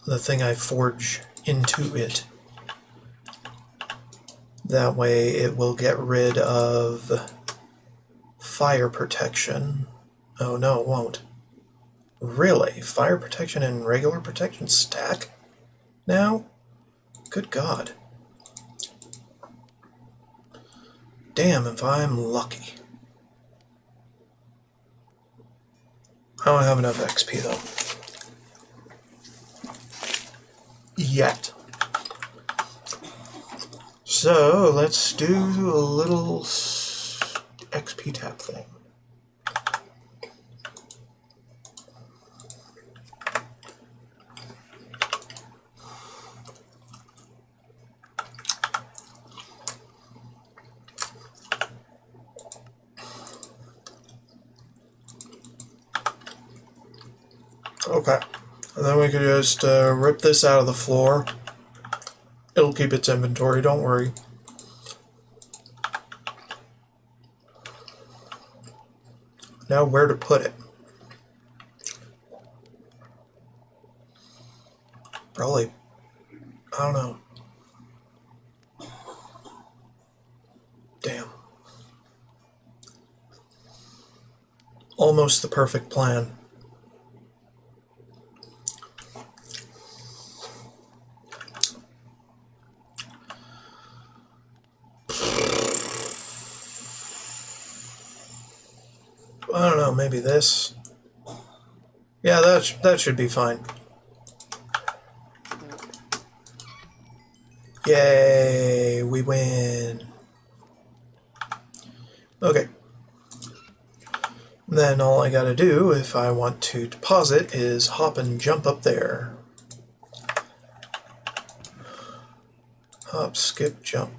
the thing I forge into it. That way it will get rid of fire protection. Oh no, it won't. Really? Fire protection and regular protection stack now? Good God. Damn if I'm lucky. I don't have enough XP though. Yet. So let's do a little XP tap thing. Okay, and then we can just rip this out of the floor. It'll keep its inventory, don't worry. Now where to put it? Probably, I don't know. Damn. Almost the perfect plan. I don't know, maybe this. Yeah, that should be fine. Yay, we win. Okay. Then all I gotta do if I want to deposit is hop and jump up there. Hop, skip, jump.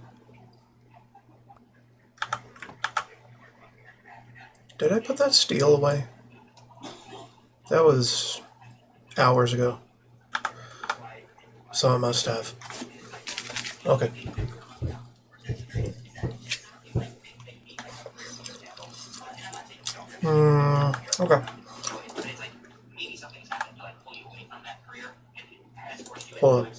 Did I put that steel away? That was hours ago. So I must have. Okay. Okay. Hold on.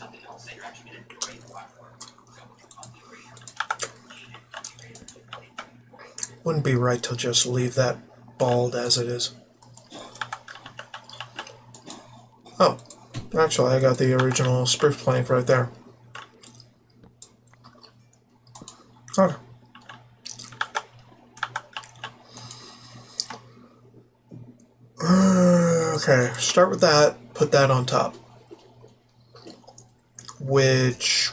Wouldn't be right to just leave that bald as it is. Oh, actually, I got the original spruce plank right there. Okay. Okay, start with that, put that on top. Which...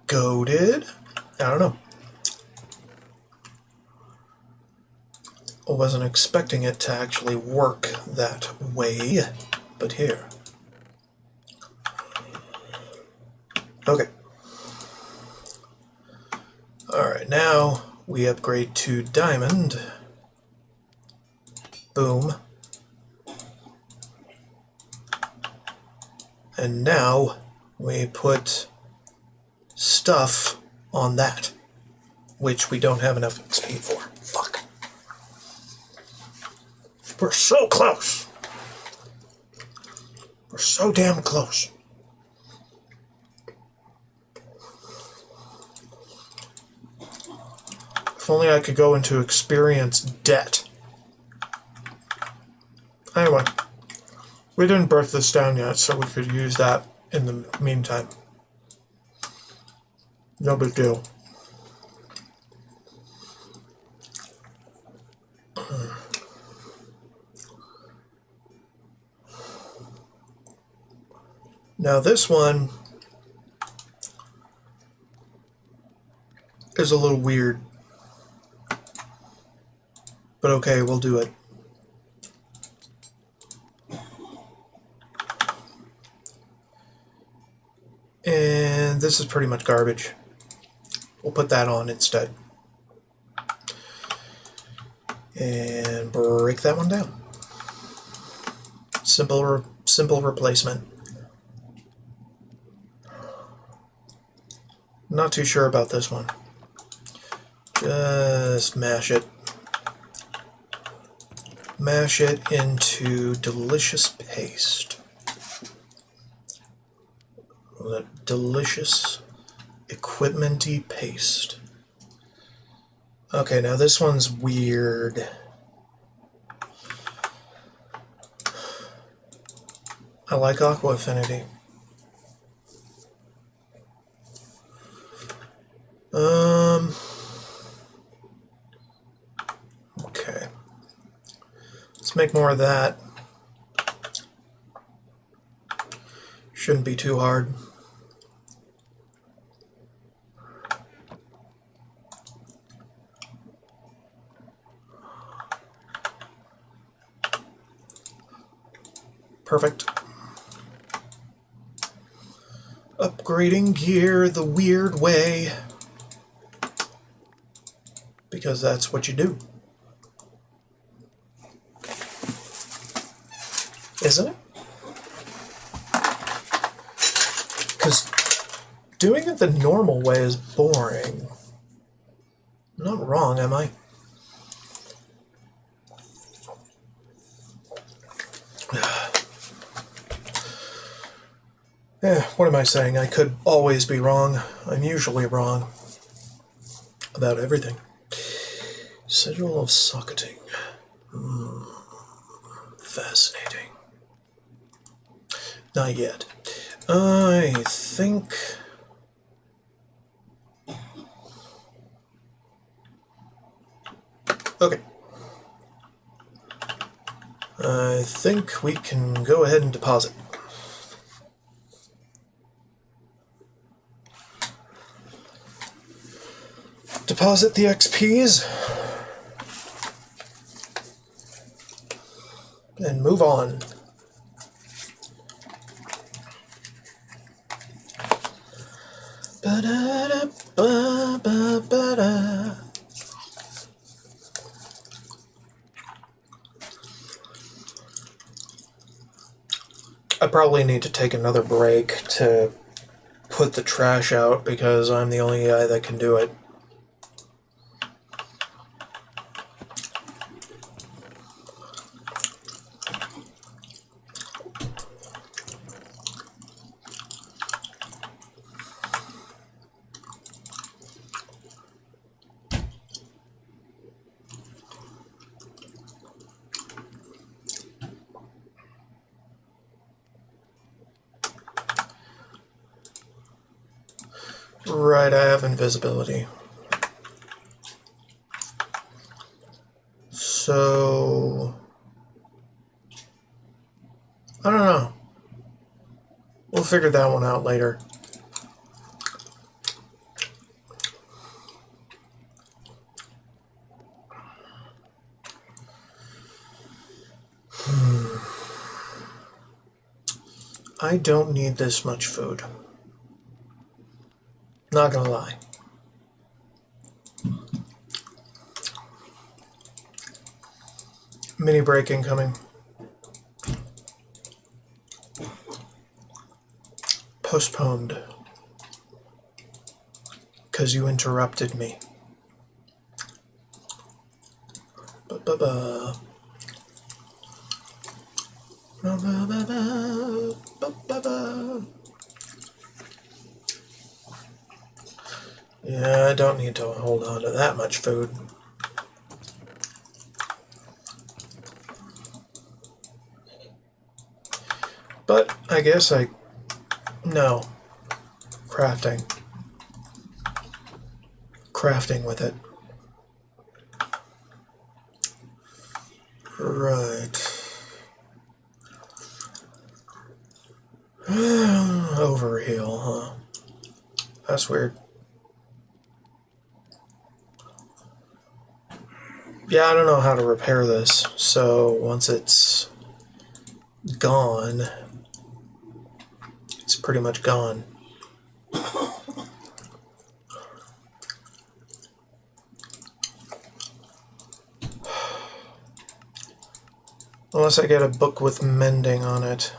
goated? I don't know. I wasn't expecting it to actually work that way, but here. Okay. Alright, now we upgrade to diamond. Boom. And now we put stuff on that, which we don't have enough XP for. Fuck. We're so close. We're so damn close. If only I could go into experience debt. Anyway, we didn't break this down yet, so we could use that in the meantime. No big deal. Now this one is a little weird. But okay, we'll do it. And this is pretty much garbage. We'll put that on instead. And break that one down. Simple replacement. Not too sure about this one. Just mash it. Mash it into delicious paste. That delicious equipment-y paste. Okay, now this one's weird. I like Aqua Affinity. Okay. Let's make more of that. Shouldn't be too hard. Perfect. Upgrading gear the weird way. Because that's what you do. Isn't it? Because doing it the normal way is boring. I'm not wrong, am I? What am I saying? I could always be wrong. I'm usually wrong. About everything. Schedule of socketing. Fascinating. Not yet. I think... Okay. I think we can go ahead and deposit. Deposit the XPs. And move on. Ba-da-da-ba-ba-ba-da. I probably need to take another break to put the trash out because I'm the only guy that can do it. Right, I have invisibility. So... I don't know. We'll figure that one out later. I don't need this much food. Not gonna lie. Mini break incoming. Postponed. Because you interrupted me. Ba-ba-ba. Ba-ba-ba-ba. Ba-ba-ba. Yeah, I don't need to hold on to that much food. But I guess no. Crafting. Crafting with it. Right. Overheal, huh? That's weird. Yeah, I don't know how to repair this, so once it's gone, it's pretty much gone. Unless I get a book with mending on it.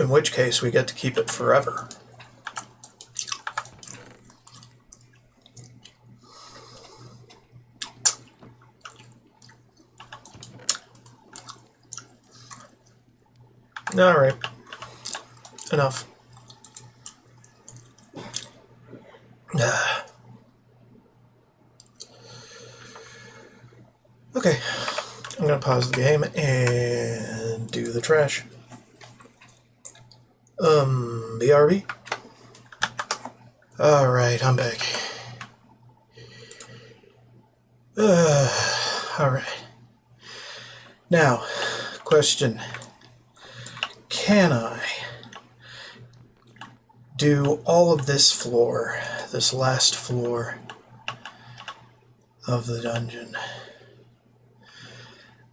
In which case, we get to keep it forever. Alright. Enough. Okay. I'm gonna pause the game and do the trash. BRB? Alright, I'm back. Alright. Now, question. Can I do all of this floor, this last floor of the dungeon?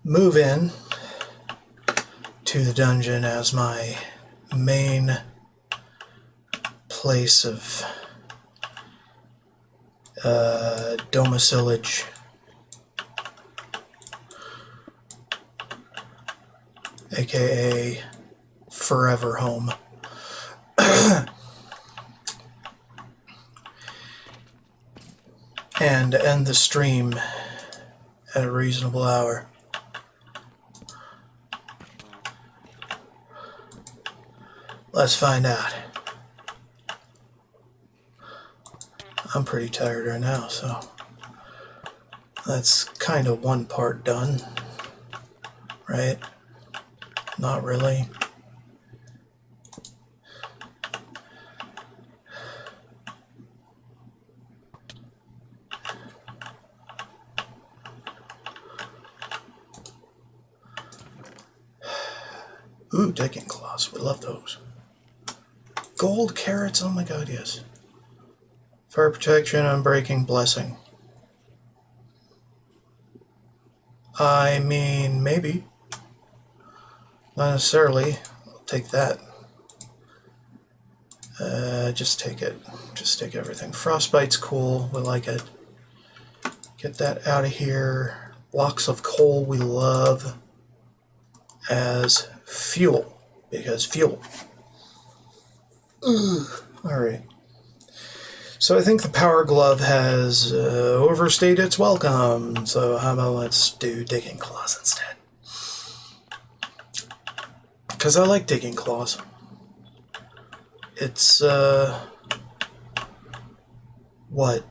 Move in to the dungeon as my main place of domicilage. AKA forever home. And end the stream at a reasonable hour. Let's find out. I'm pretty tired right now, so that's kind of one part done, right? Not really. Ooh, decking claws. We love those. Gold carrots. Oh my god, yes. Fire protection, unbreaking, blessing. I mean, maybe. Not necessarily. I'll take that. Just take it. Just take everything. Frostbite's cool. We like it. Get that out of here. Blocks of coal we love as fuel. Because fuel. Alright. So I think the Power Glove has overstayed its welcome. So how about let's do Digging Claws instead. Because I like Digging Claws. It's, what?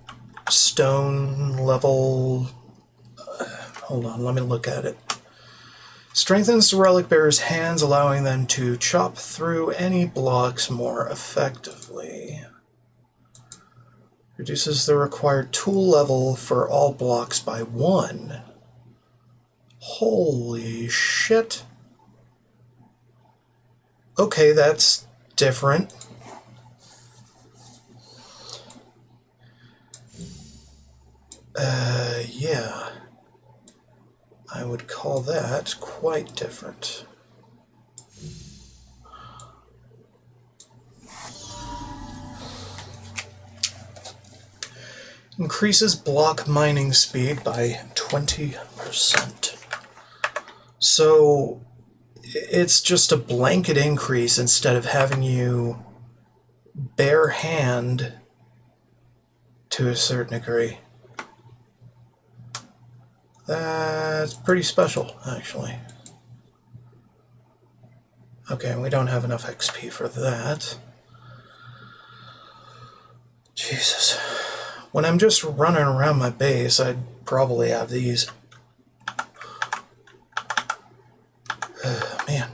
Stone level... hold on, let me look at it. Strengthens the relic bearer's hands, allowing them to chop through any blocks more effectively. Reduces the required tool level for all blocks by 1. Holy shit. Okay, that's different. Yeah. I would call that quite different. Increases block mining speed by 20%. So it's just a blanket increase instead of having you bare hand to a certain degree. That's pretty special, actually. Okay, we don't have enough XP for that. Jesus. When I'm just running around my base, I'd probably have these. Man.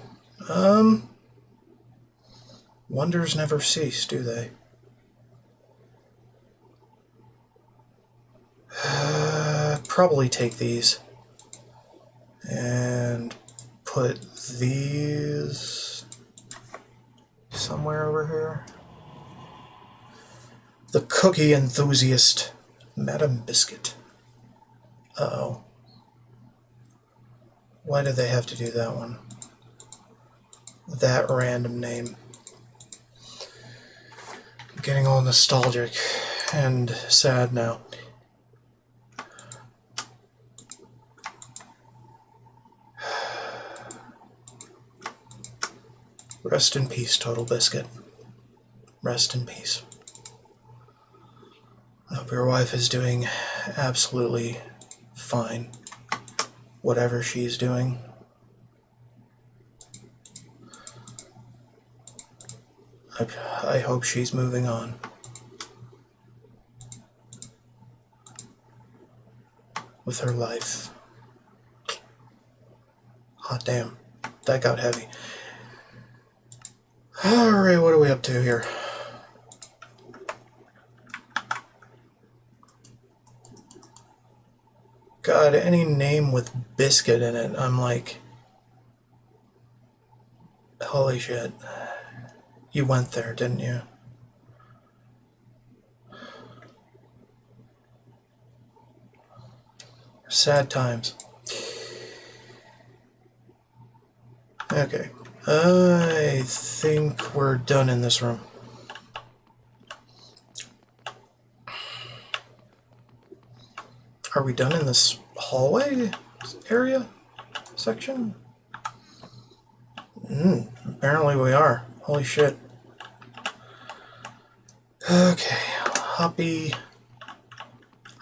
Wonders never cease, do they? Probably take these. And put these somewhere over here. The cookie enthusiast, Madam Biscuit. Uh-oh. Why did they have to do that one? That random name. I'm getting all nostalgic and sad now. Rest in peace, Total Biscuit. Rest in peace. I hope your wife is doing absolutely fine, whatever she's doing. I hope she's moving on. With her life. Hot damn, that got heavy. Alright, what are we up to here? God, any name with biscuit in it, I'm like, holy shit. You went there, didn't you? Sad times. Okay. I think we're done in this room. Are we done in this hallway area section? Apparently we are. Holy shit. Okay. Hoppy.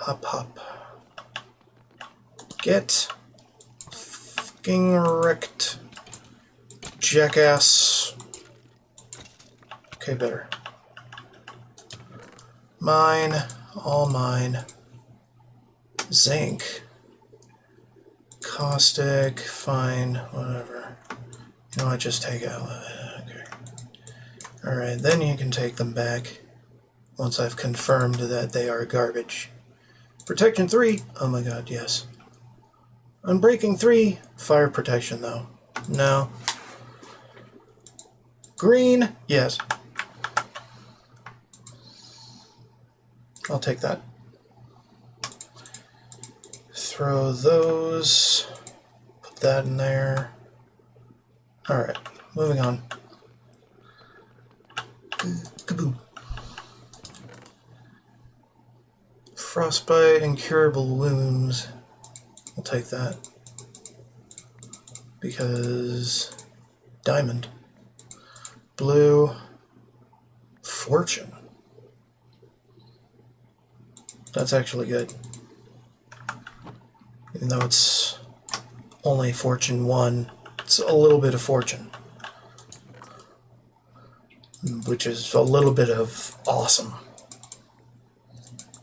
Hop hop. Get fucking wrecked. Jackass. Okay, better. Mine. All mine. Zinc. Caustic. Fine. Whatever. You know what? Just take out of it. Okay. Alright, then you can take them back. Once I've confirmed that they are garbage. Protection 3. Oh my god, yes. Unbreaking 3. Fire protection, though. No. Green. Yes. I'll take that. Throw those. Put that in there. Alright, moving on. Kaboom. Frostbite, incurable wounds. I'll take that. Because diamond. Blue. Fortune. That's actually good. Even though it's only Fortune 1, it's a little bit of fortune. Which is a little bit of awesome.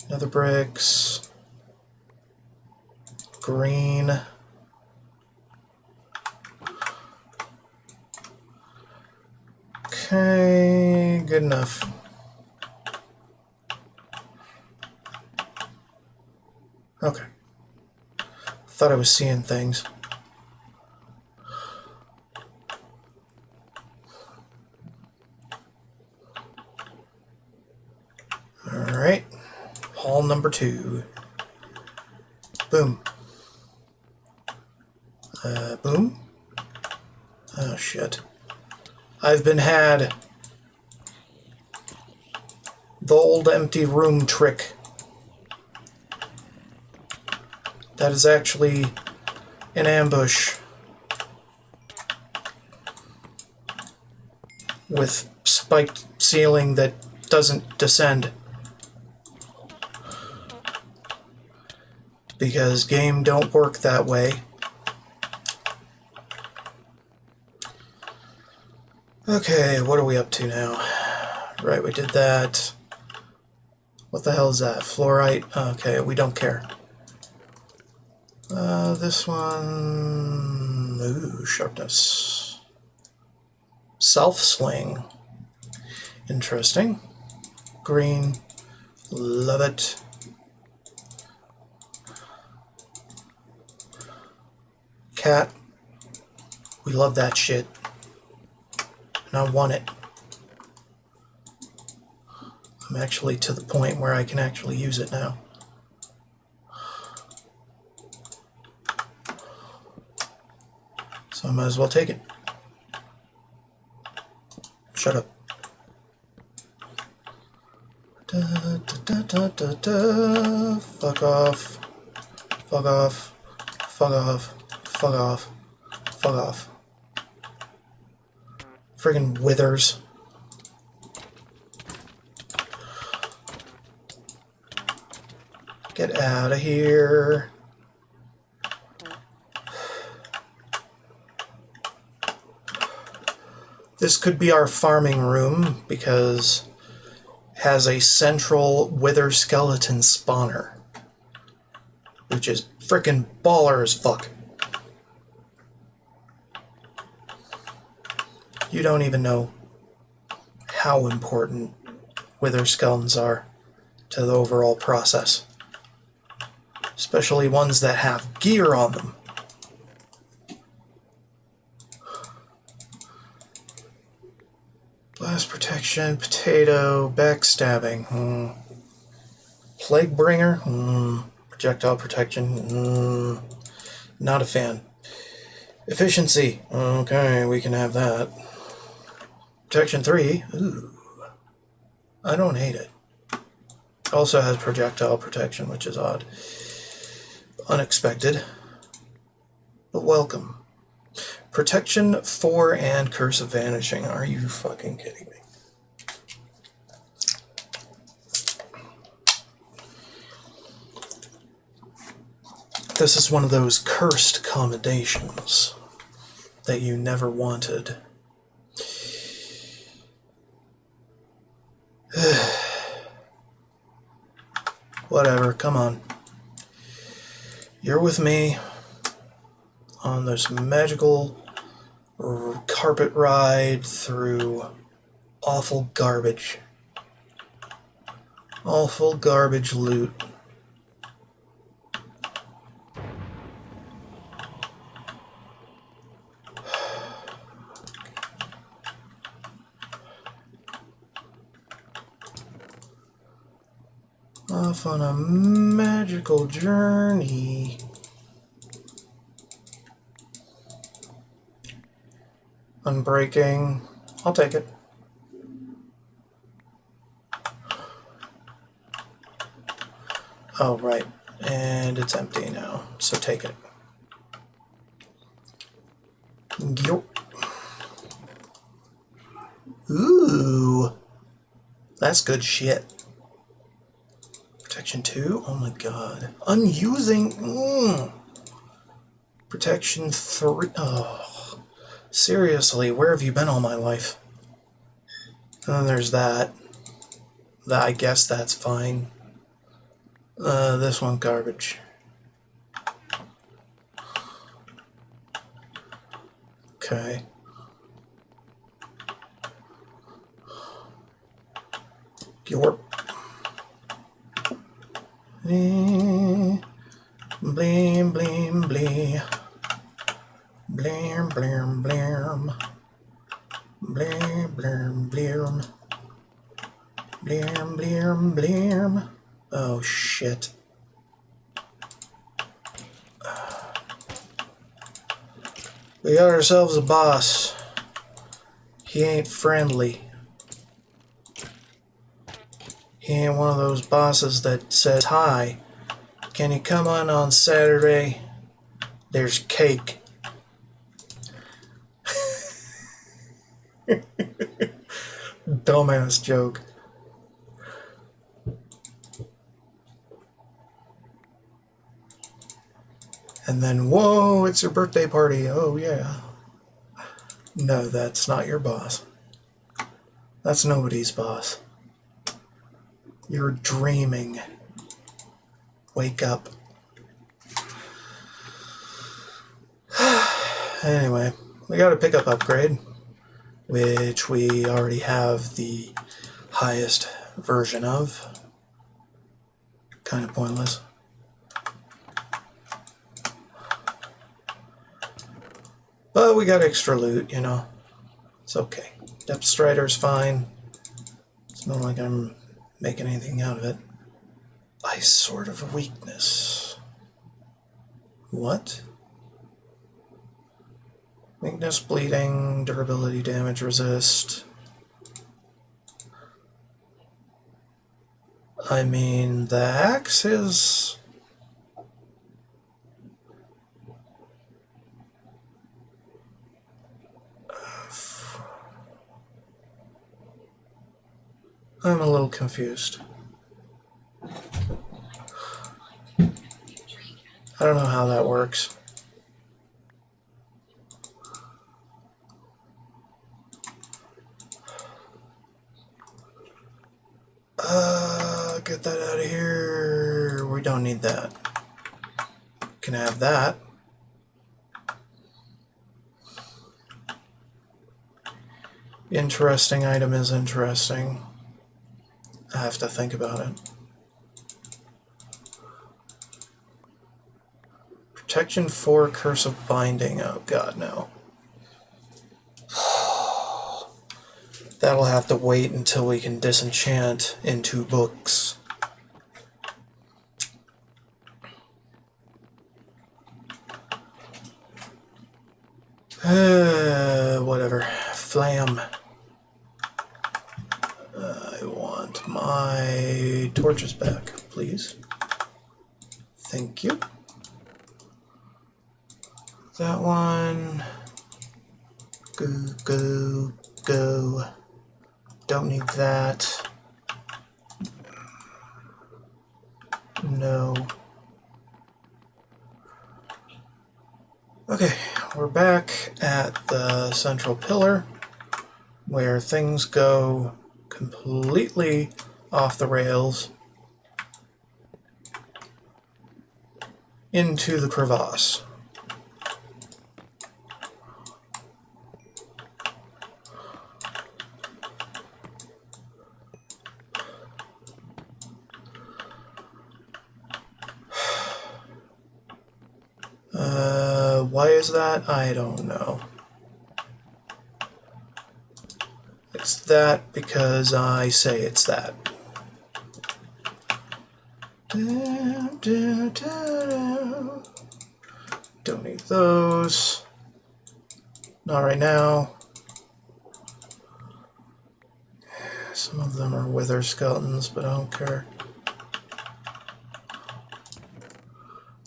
Nether bricks. Green. good enough. Okay. Thought I was seeing things. Alright. Hall number 2. Boom. Boom. Oh, shit. I've been had the old empty room trick. That is actually an ambush with spiked ceiling that doesn't descend. Because game don't work that way. Okay, what are we up to now? Right, we did that. What the hell is that? Fluorite? Okay, we don't care. This one... Ooh, sharpness. Self-sling. Interesting. Green. Love it. Cat. We love that shit. And I want it. I'm actually to the point where I can actually use it now. So I might as well take it. Shut up. Da, da, da, da, da. Fuck off. Fuck off. Fuck off. Fuck off. Fuck off. Friggin' withers. Get out of here. This could be our farming room because it has a central wither skeleton spawner, which is frickin' baller as fuck. You don't even know how important wither skeletons are to the overall process. Especially ones that have gear on them. Blast protection, potato, backstabbing. Plague bringer, projectile protection, not a fan. Efficiency, okay, we can have that. Protection 3, ooh, I don't hate it. Also has projectile protection, which is odd. Unexpected, but welcome. Protection 4 and Curse of Vanishing. Are you fucking kidding me? This is one of those cursed commendations that you never wanted. Whatever, come on. You're with me on this magical carpet ride through awful garbage. Awful garbage loot. Off on a magical journey. Unbreaking. I'll take it. Oh, right. And it's empty now, so take it. Yo. Ooh. That's good shit. Protection 2? Oh my god. Unusing. Protection 3. Oh. Seriously, where have you been all my life? And then there's that. I guess that's fine. This one garbage. Okay. Yorp. Blim, blim, blim. Blim, blim, blim. Blim, blim, blim. Blim, blim, blim. Oh, shit. We got ourselves a boss. He ain't friendly. He ain't one of those bosses that says, "Hi, can you come on Saturday? There's cake." Dumbass joke. And then, whoa, it's your birthday party. Oh, yeah. No, that's not your boss. That's nobody's boss. You're dreaming. Wake up. Anyway, we got a pickup upgrade, which we already have the highest version of. Kind of pointless. But we got extra loot, you know. It's okay. Depth Strider's fine. It's not like I'm making anything out of it. Ice Sword of Weakness. What? Weakness, bleeding, durability, damage, resist. I mean, the axe is... I'm a little confused. I don't know how that works. Get that out of here. We don't need that. Can have that. Interesting item is interesting. I have to think about it. Protection 4, Curse of Binding. Oh god, no. That'll have to wait until we can disenchant into books. Whatever. Flam. I want my torches back, please. Thank you. That one. Go, go, go. Don't need that. No. Okay, we're back at the central pillar where things go completely off the rails into the crevasse. Why is that? I don't know. It's that because I say it's that. Don't need those. Not right now. Some of them are wither skeletons, but I don't care.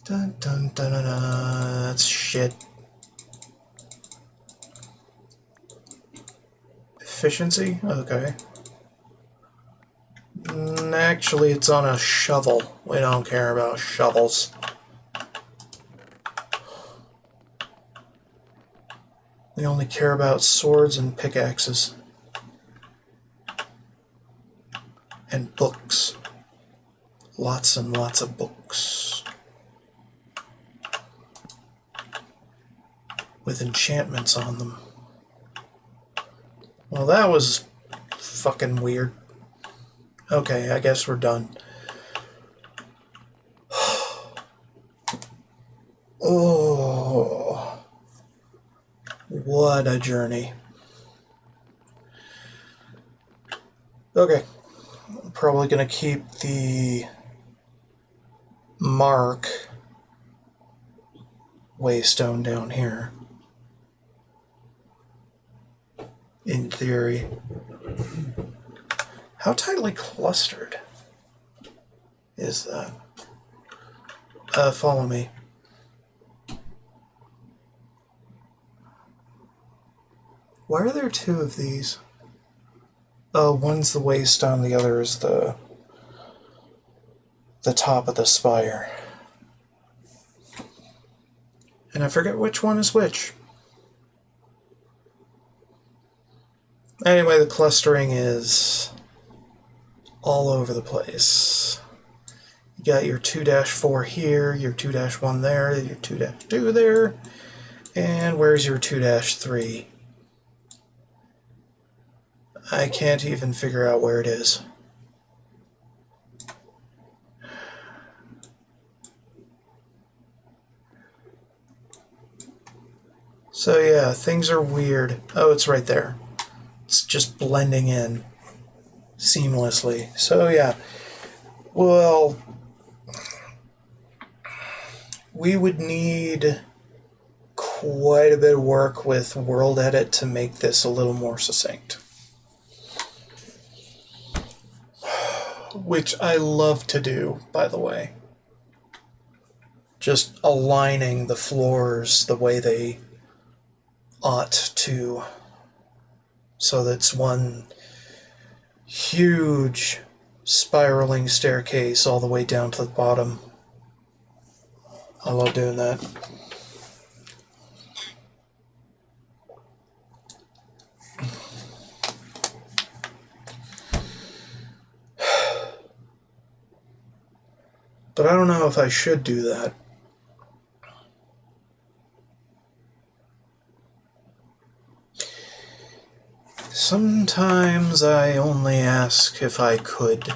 Dun dun dun dun dun. That's shit. Efficiency? Okay. Actually, it's on a shovel. We don't care about shovels. We only care about swords and pickaxes. And books. Lots and lots of books. With enchantments on them. Well, that was fucking weird. Okay, I guess we're done. Oh, what a journey. Okay, I'm probably going to keep the mark waystone down here. In theory. How tightly clustered is that? Follow me. Why are there two of these? Oh, one's the waystone, the other is the top of the spire. And I forget which one is which. Anyway, the clustering is all over the place. You got your 2-4 here, your 2-1 there, your 2-2 there, and where's your 2-3? I can't even figure out where it is. So yeah, things are weird. Oh, it's right there. It's just blending in seamlessly. So yeah, well, we would need quite a bit of work with World Edit to make this a little more succinct. Which I love to do, by the way. Just aligning the floors the way they ought to, so that it's one huge spiraling staircase all the way down to the bottom. I love doing that. But I don't know if I should do that. Sometimes I only ask if I could,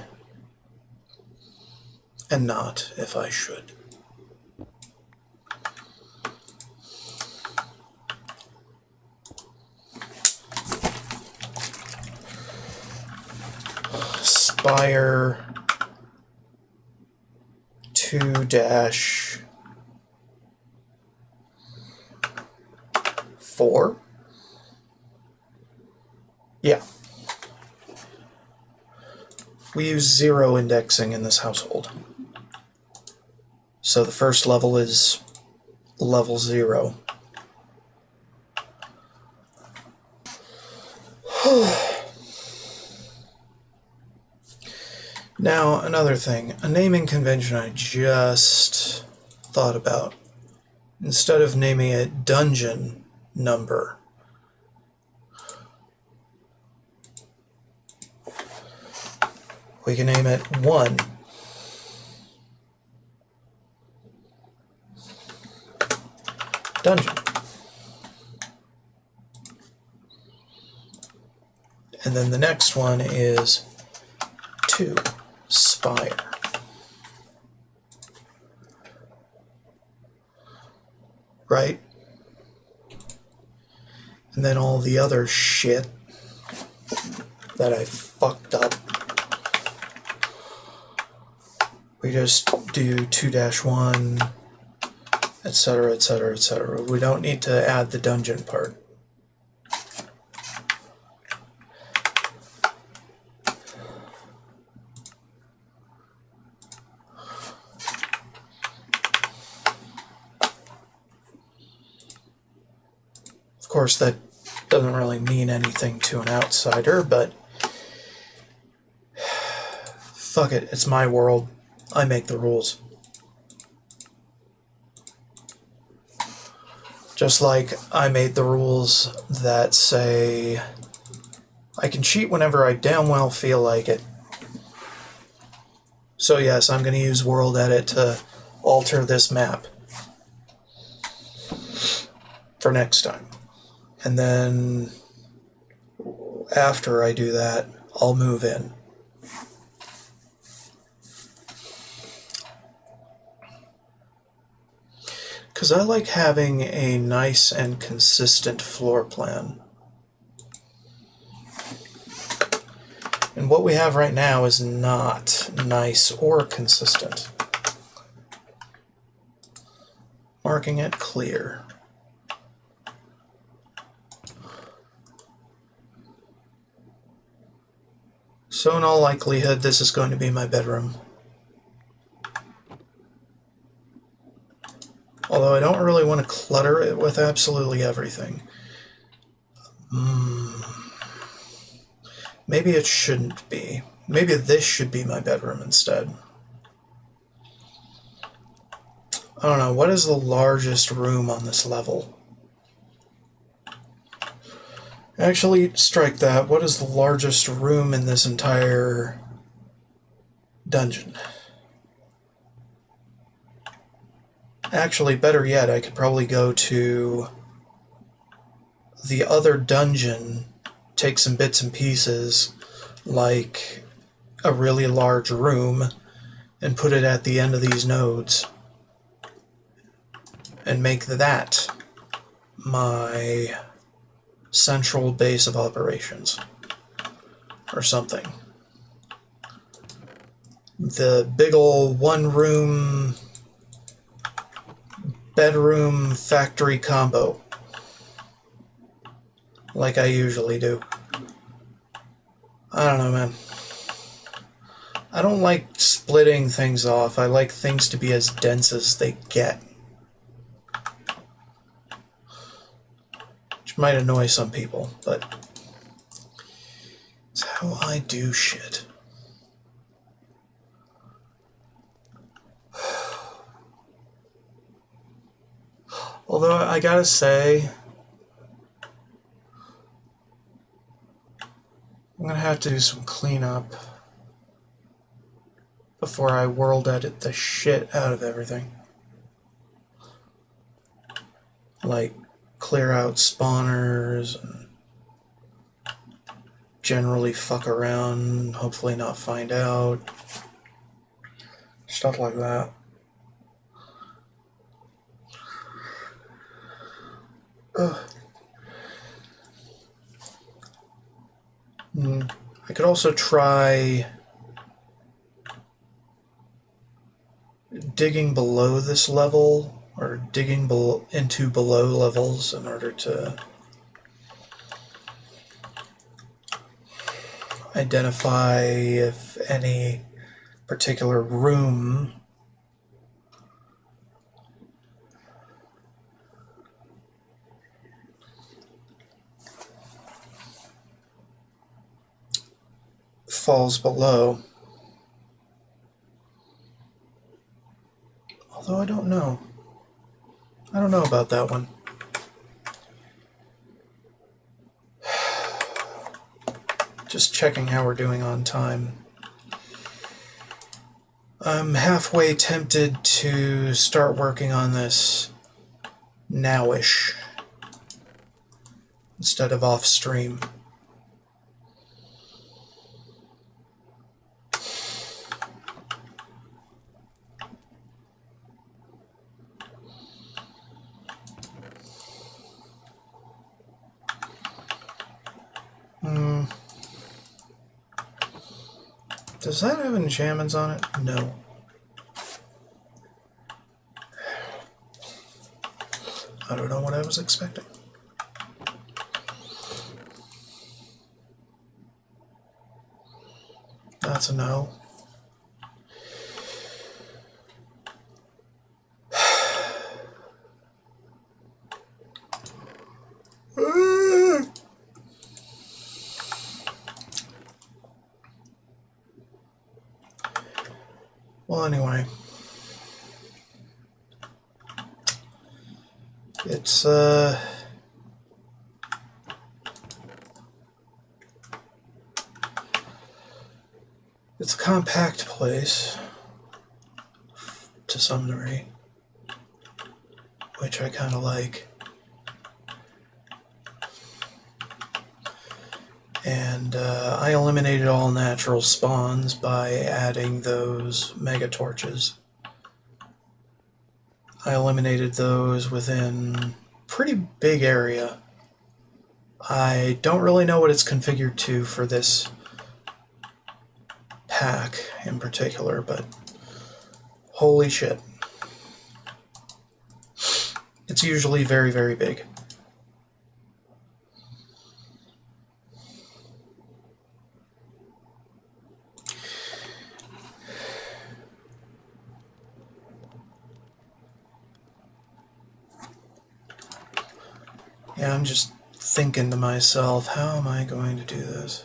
and not if I should. Spire 2-4. Yeah. We use 0 indexing in this household. So the first level is level 0. Now, another thing. A naming convention I just thought about. Instead of naming it dungeon number, we can name it 1. Dungeon. And then the next one is 2. Spire. Right? And then all the other shit that I fucked up, we just do 2-1, etc., etc., etc. We don't need to add the dungeon part. Of course, that doesn't really mean anything to an outsider, but fuck it, it's my world. I make the rules. Just like I made the rules that say I can cheat whenever I damn well feel like it. So yes, I'm going to use World Edit to alter this map for next time. And then after I do that, I'll move in. because I like having a nice and consistent floor plan. And what we have right now is not nice or consistent. Marking it clear. So in all likelihood, this is going to be my bedroom. Although I don't really want to clutter it with absolutely everything. Maybe it shouldn't be. Maybe this should be my bedroom instead. I don't know, what is the largest room on this level? Actually, strike that. What is the largest room in this entire dungeon? Actually, better yet, I could probably go to the other dungeon, take some bits and pieces, like a really large room, and put it at the end of these nodes, and make that my central base of operations, or something. The big ol' one-room bedroom factory combo, like I usually do. I don't know, man. I don't like splitting things off. I like things to be as dense as they get. Which might annoy some people, but it's how I do shit. Although I gotta say, I'm gonna have to do some cleanup before I world edit the shit out of everything. Like, clear out spawners, and generally fuck around, hopefully not find out. Stuff like that. Ugh. I could also try digging below this level, or digging into below levels in order to identify if any particular room falls below. Although I don't know. I don't know about that one. Just checking how we're doing on time. I'm halfway tempted to start working on this nowish instead of off stream. Does that have enchantments on it? No. I don't know what I was expecting. That's a no. Well, anyway. It's a compact place to some degree, which I kind of like. And I eliminated all natural spawns by adding those mega torches. I eliminated those within pretty big area. I don't really know what it's configured to for this pack in particular, but holy shit. It's usually very, very big. Yeah, I'm just thinking to myself, how am I going to do this?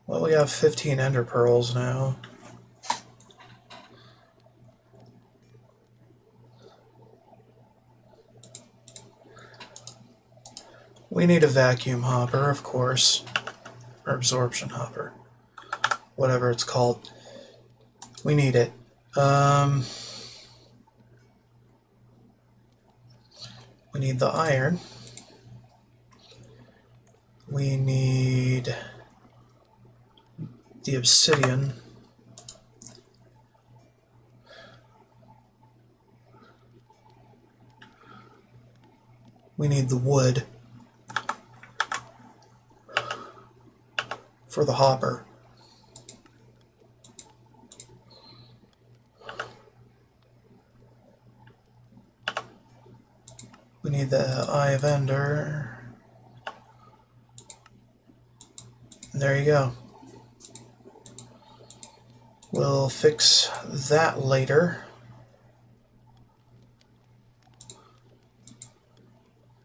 Well, we have 15 ender pearls now. We need a vacuum hopper, of course, or absorption hopper, whatever it's called. We need it. We need the iron. We need the obsidian. We need the wood for the hopper. We need the Eye of Ender. There you go. We'll fix that later.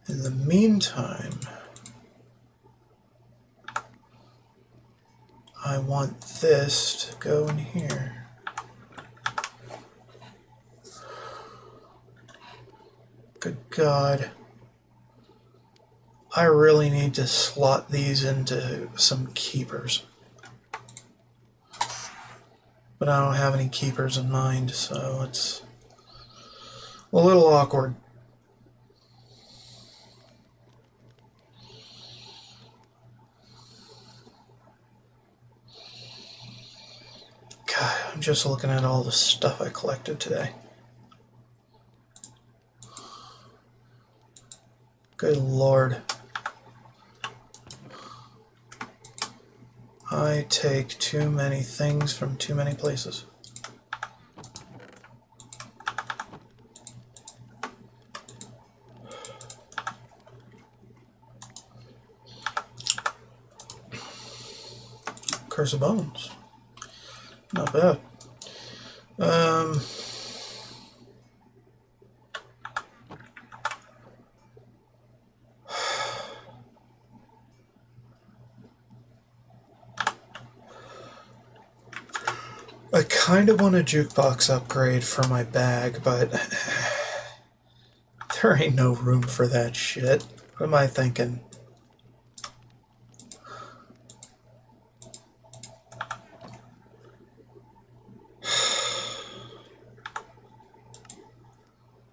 In the meantime, I want this to go in here. Good God. I really need to slot these into some keepers. But I don't have any keepers in mind, so it's a little awkward. God, I'm just looking at all the stuff I collected today. Good Lord. I take too many things from too many places. Curse of Bones. Not bad. I kind of want a jukebox upgrade for my bag, but there ain't no room for that shit. What am I thinking?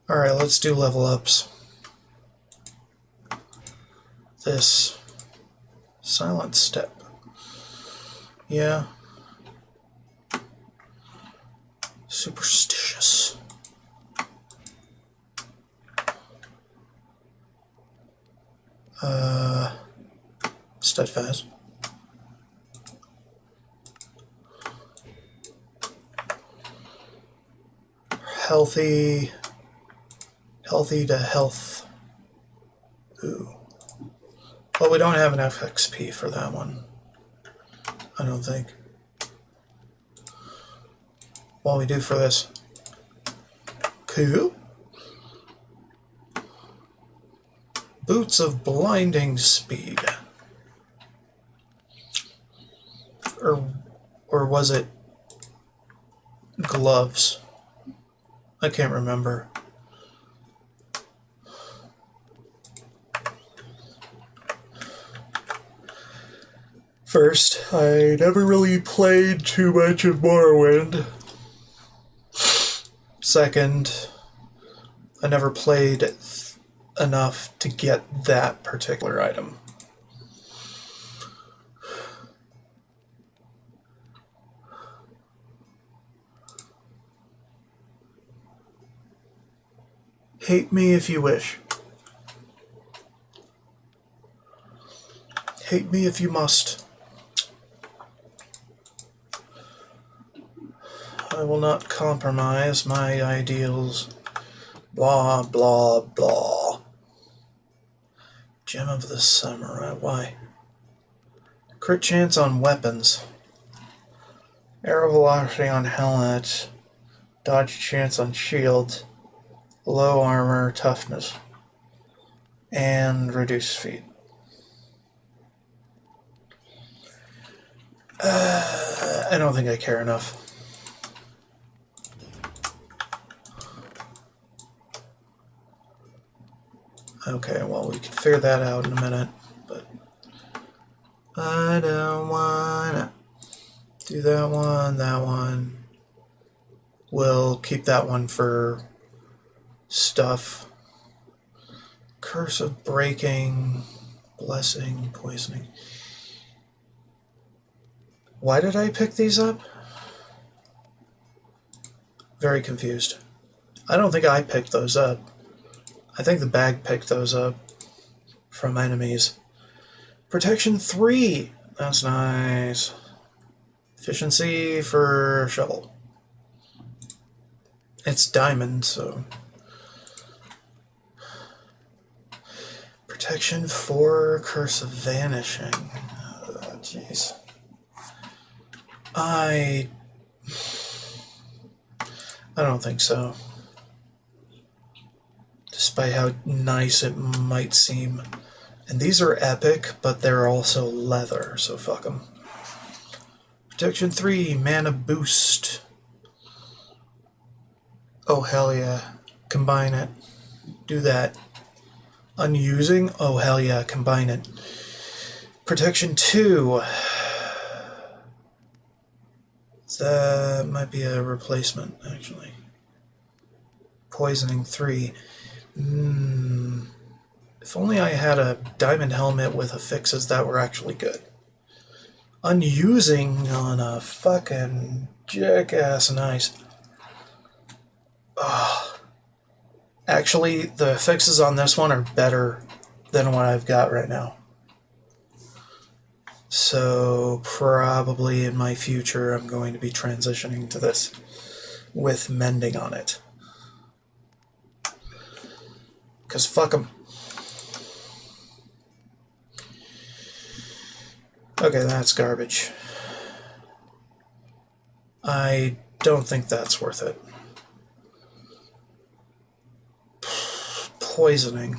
Alright, let's do level ups. This silent step. Yeah. Superstitious. Steadfast. Healthy to health. Ooh. Well, we don't have enough XP for that one. I don't think. Well, we do for this. Cool. Boots of blinding speed. Or was it gloves? I can't remember. First, I never really played too much of Morrowind. Second, I never played enough to get that particular item. Hate me if you wish. Hate me if you must. I will not compromise my ideals. Blah, blah, blah. Gem of the Samurai. Why? Crit chance on weapons. Arrow velocity on helmet. Dodge chance on shield. Low armor, toughness. And reduced speed. I don't think I care enough. Okay, well, we can figure that out in a minute, but I don't wanna do that one, that one. We'll keep that one for stuff. Curse of Breaking, Blessing, Poisoning. Why did I pick these up? Very confused. I don't think I picked those up. I think the bag picked those up from enemies. Protection 3. That's nice. Efficiency for shovel. It's diamond, so. Protection 4. Curse of Vanishing. Oh, jeez. I don't think so. Despite how nice it might seem. And these are epic, but they're also leather, so fuck them. Protection 3, mana boost. Oh, hell yeah. Combine it. Do that. Unusing? Oh, hell yeah. Combine it. Protection 2. That might be a replacement, actually. Poisoning 3. If only I had a diamond helmet with affixes that were actually good. Unusing on a fucking jackass nice. Actually, the affixes on this one are better than what I've got right now. So probably in my future I'm going to be transitioning to this with mending on it. Because fuck them. Okay, that's garbage. I don't think that's worth it. Poisoning.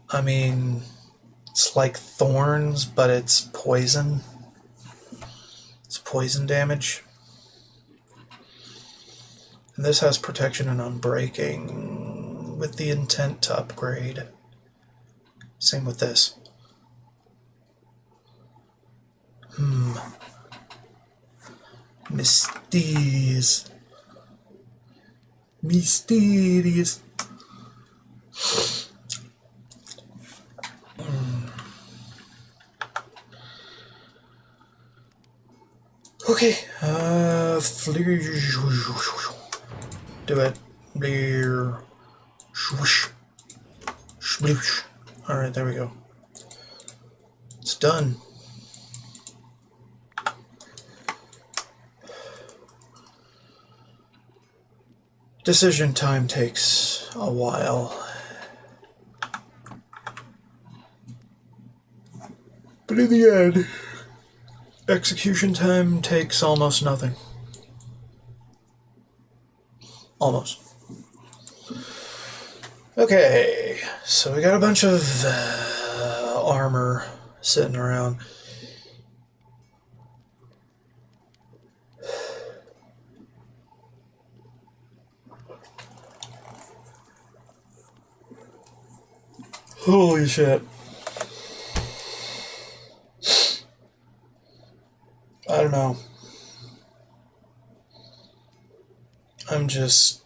I mean, it's like thorns, but it's poison. It's poison damage. And this has protection and unbreaking with the intent to upgrade. Same with this. Mysterious. Mysterious. Okay. Do it. Blear. Swoosh. Sploosh. Alright, there we go. It's done. Decision time takes a while. But in the end, execution time takes almost nothing. Almost. Okay, so we got a bunch of armor sitting around. Holy shit. I don't know. I'm just...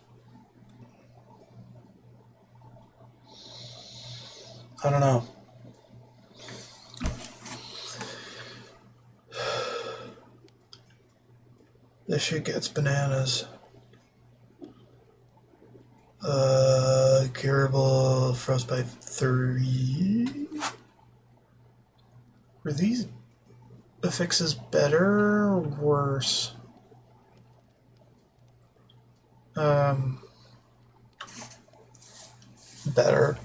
I don't know. This shit gets bananas. Curable frostbite 3. Were these affixes better or worse? Better.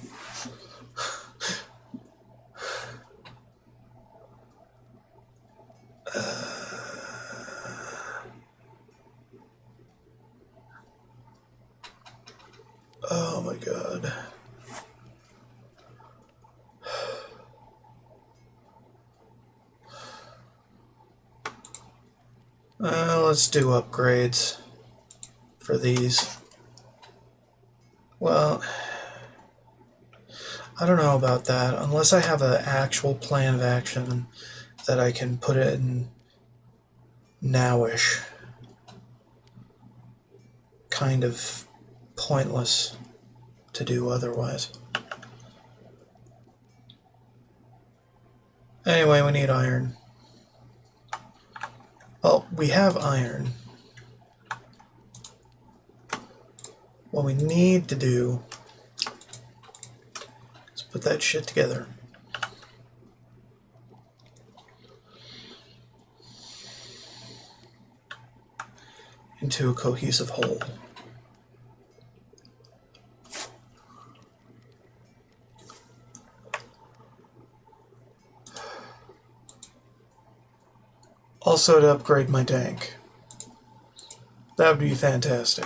Oh my god. Let's do upgrades for these. Well, I don't know about that. Unless I have an actual plan of action that I can put it in nowish. Kind of pointless to do otherwise. Anyway, we need iron. Well, we have iron. What we need to do is put that shit together. Into a cohesive whole. Also to upgrade my tank. That would be fantastic.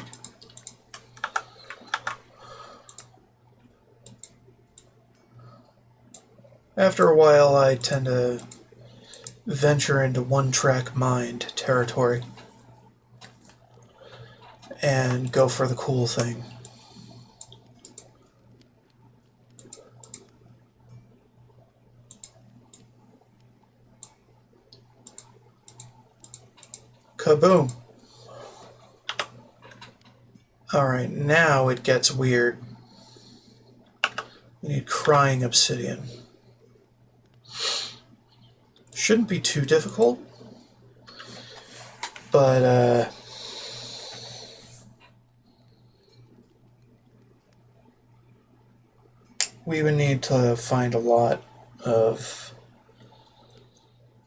After a while, I tend to venture into one-track mind territory and go for the cool thing. Kaboom! Alright, now it gets weird. We need crying obsidian. Shouldn't be too difficult, but we would need to find a lot of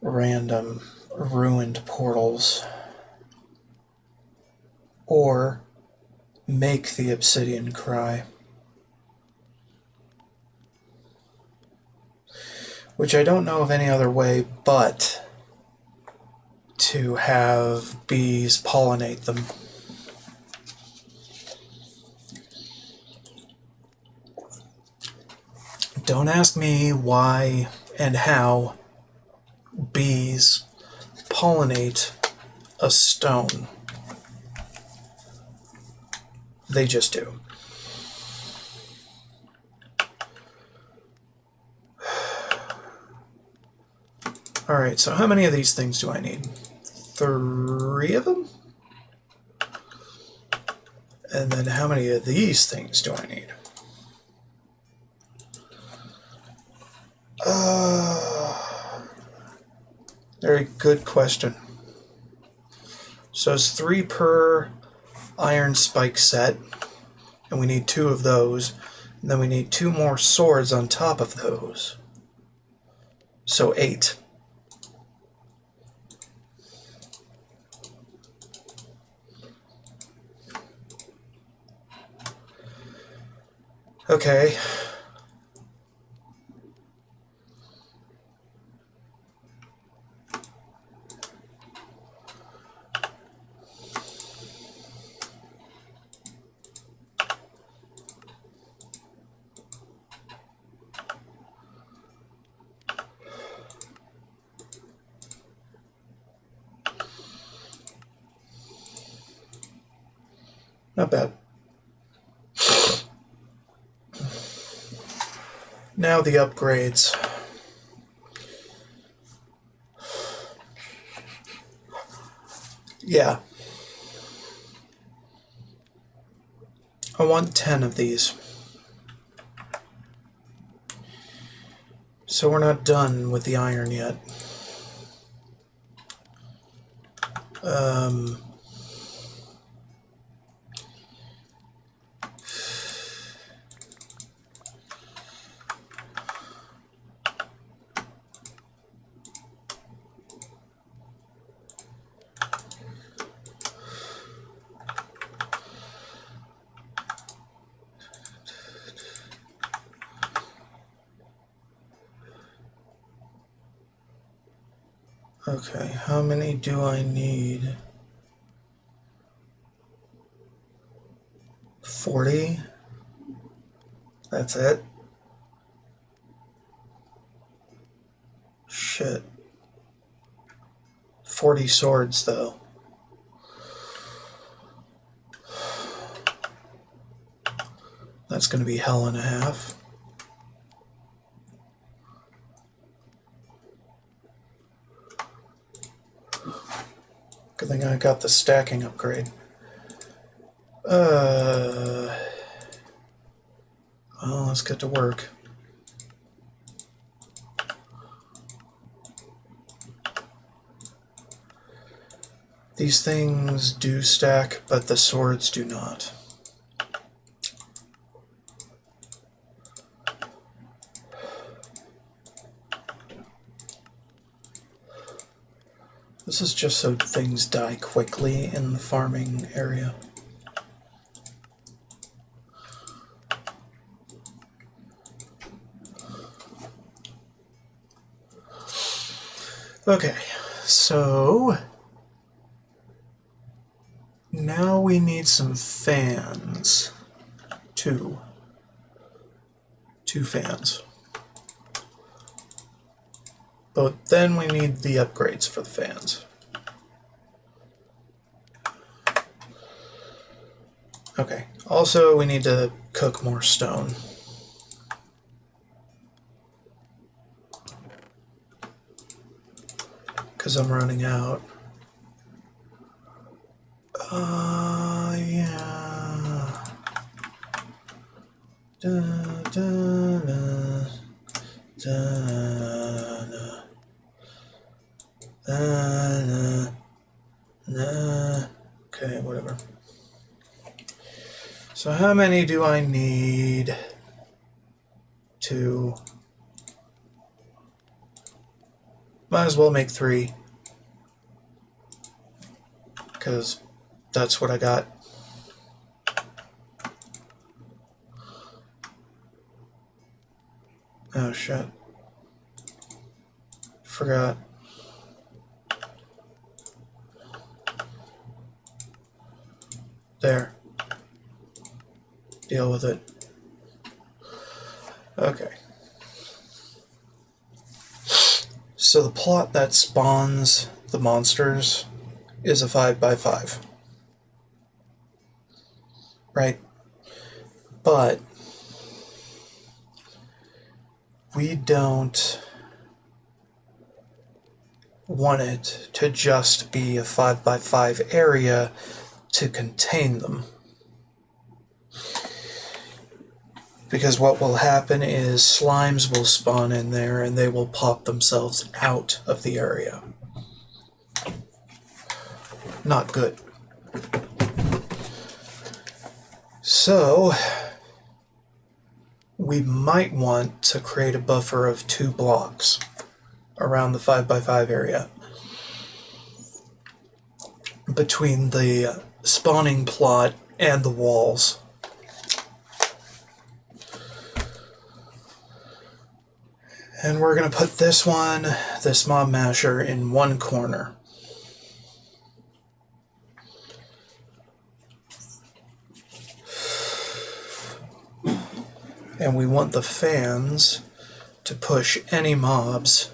random ruined portals or make the obsidian cry. Which I don't know of any other way but to have bees pollinate them. Don't ask me why and how bees pollinate a stone. They just do. Alright, so how many of these things do I need? 3 of them? And then how many of these things do I need? Very good question. So it's 3 per iron spike set, and we need 2 of those, and then we need 2 more swords on top of those. So 8. Okay. Not bad. Now the upgrades. Yeah. I want 10 of these. So we're not done with the iron yet. Okay, how many do I need? 40? That's it? Shit. 40 swords, though. That's going to be hell and a half. Good thing I got the stacking upgrade. Well, let's get to work. These things do stack, but the swords do not. This is just so things die quickly in the farming area. Okay, so now we need some fans. Two fans. But then we need the upgrades for the fans. Okay, also we need to cook more stone. Because I'm running out. Yeah. Da, da, da, da, da, da. Okay, whatever. So how many do I need to... Might as well make 3. Because that's what I got. Oh shit. Forgot. There. Deal with it. Okay. So the plot that spawns the monsters is a 5x5. Right? But we don't want it to just be a 5x5 area to contain them. Because what will happen is slimes will spawn in there and they will pop themselves out of the area. Not good. So, we might want to create a buffer of 2 blocks around the 5x5 area between the spawning plot and the walls. And we're going to put this mob masher, in one corner. And we want the fans to push any mobs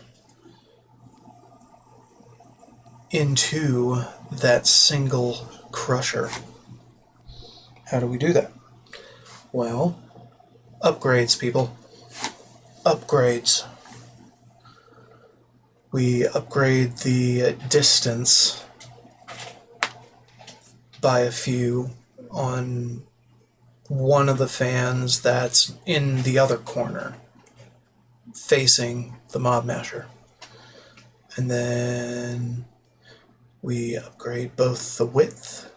into that single crusher. How do we do that? Well, upgrades, people. Upgrades. We upgrade the distance by a few on one of the fans that's in the other corner, facing the mob masher. And then we upgrade both the width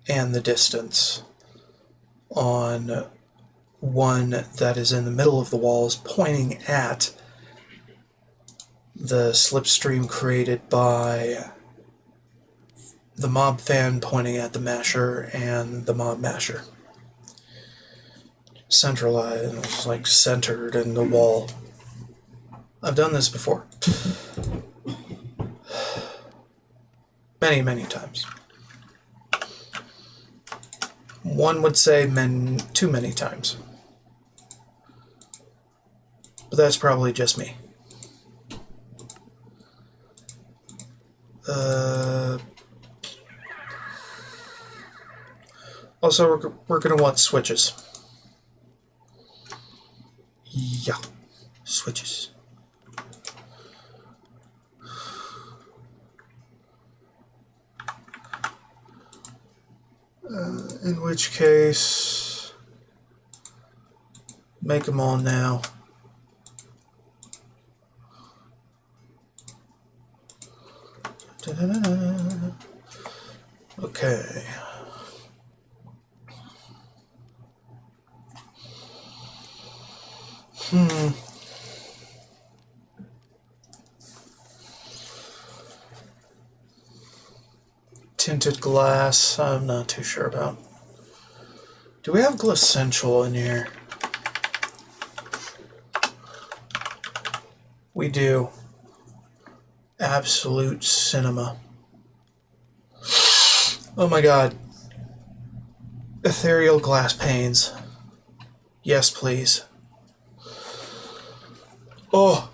and the distance on one that is in the middle of the walls, pointing at the slipstream created by the mob fan pointing at the masher and the mob masher. Centralized, like centered in the wall. I've done this before. Many, many times. One would say too many times. But that's probably just me. Also, we're going to want switches. Yeah, switches. In which case, make them all now. Da-da-da-da. Okay. Tinted glass, I'm not too sure about. Do we have Glacential in here? We do. Absolute cinema. Oh my god. Ethereal glass panes. Yes, please. Oh!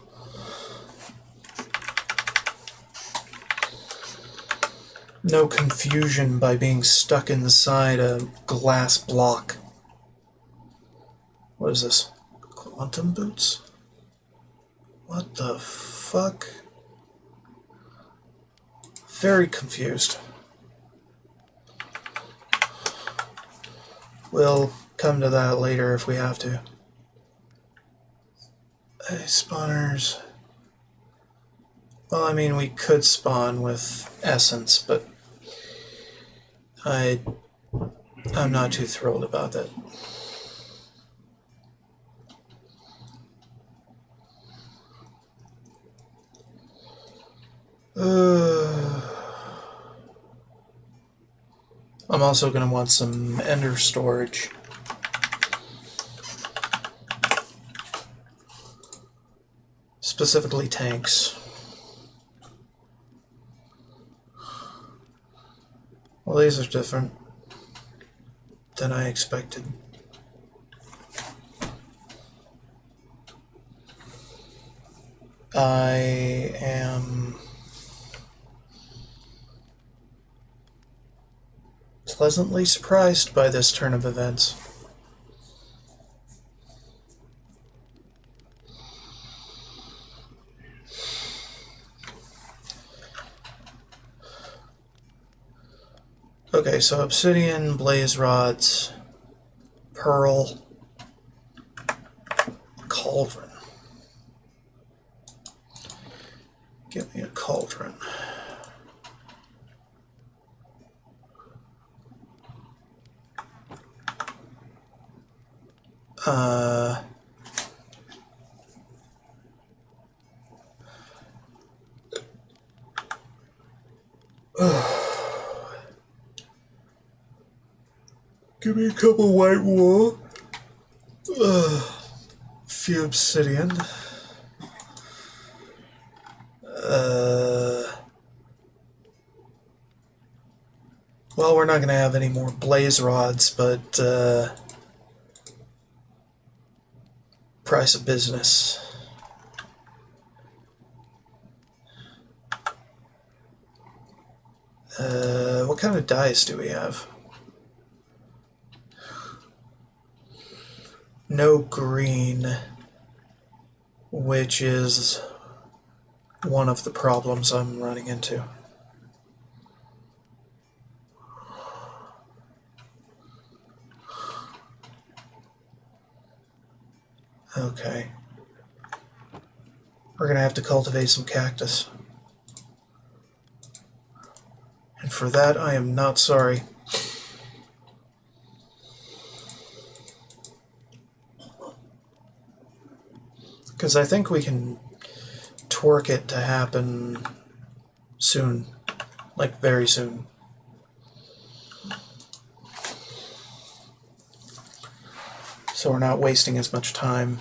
No confusion by being stuck inside a glass block. What is this? Quantum boots? What the fuck? Very confused. We'll come to that later if we have to. Spawners. Well, I mean, we could spawn with essence, but I'm not too thrilled about that. I'm also going to want some ender storage. Specifically tanks. Well, these are different than I expected. I am pleasantly surprised by this turn of events. Okay, so obsidian, blaze rods, pearl, cauldron. Give me a cauldron. Give me a couple white wool. Few obsidian. Well, we're not going to have any more blaze rods, but price of business. What kind of dyes do we have? No green, which is one of the problems I'm running into. Okay. We're going to have to cultivate some cactus. And for that, I am not sorry. Because I think we can twerk it to happen soon. Like, very soon. So we're not wasting as much time.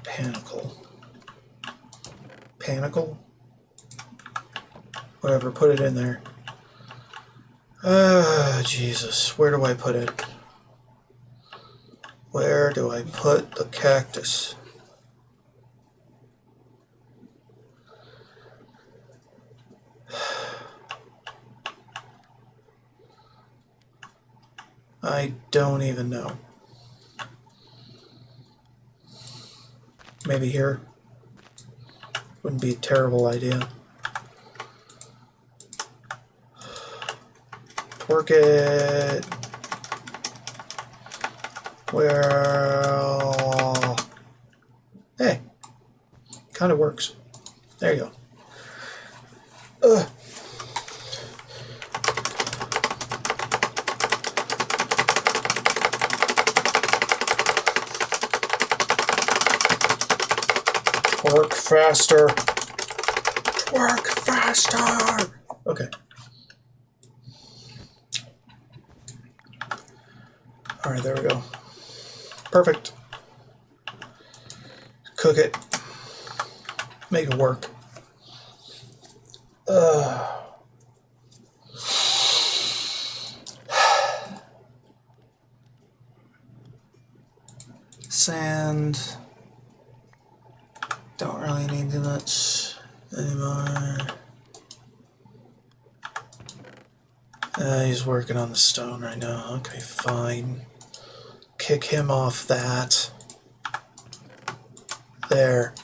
Panicle. Panicle? Whatever, put it in there. Jesus. Where do I put it? Where do I put the cactus? I don't even know. Maybe here? Wouldn't be a terrible idea. Work it. Well, hey, kind of works. There you go. Work faster. Work faster. Okay. All right, there we go. Perfect. Cook it. Make it work. Sand. Don't really need too much anymore. He's working on the stone right now. Okay, fine. Kick him off that. There.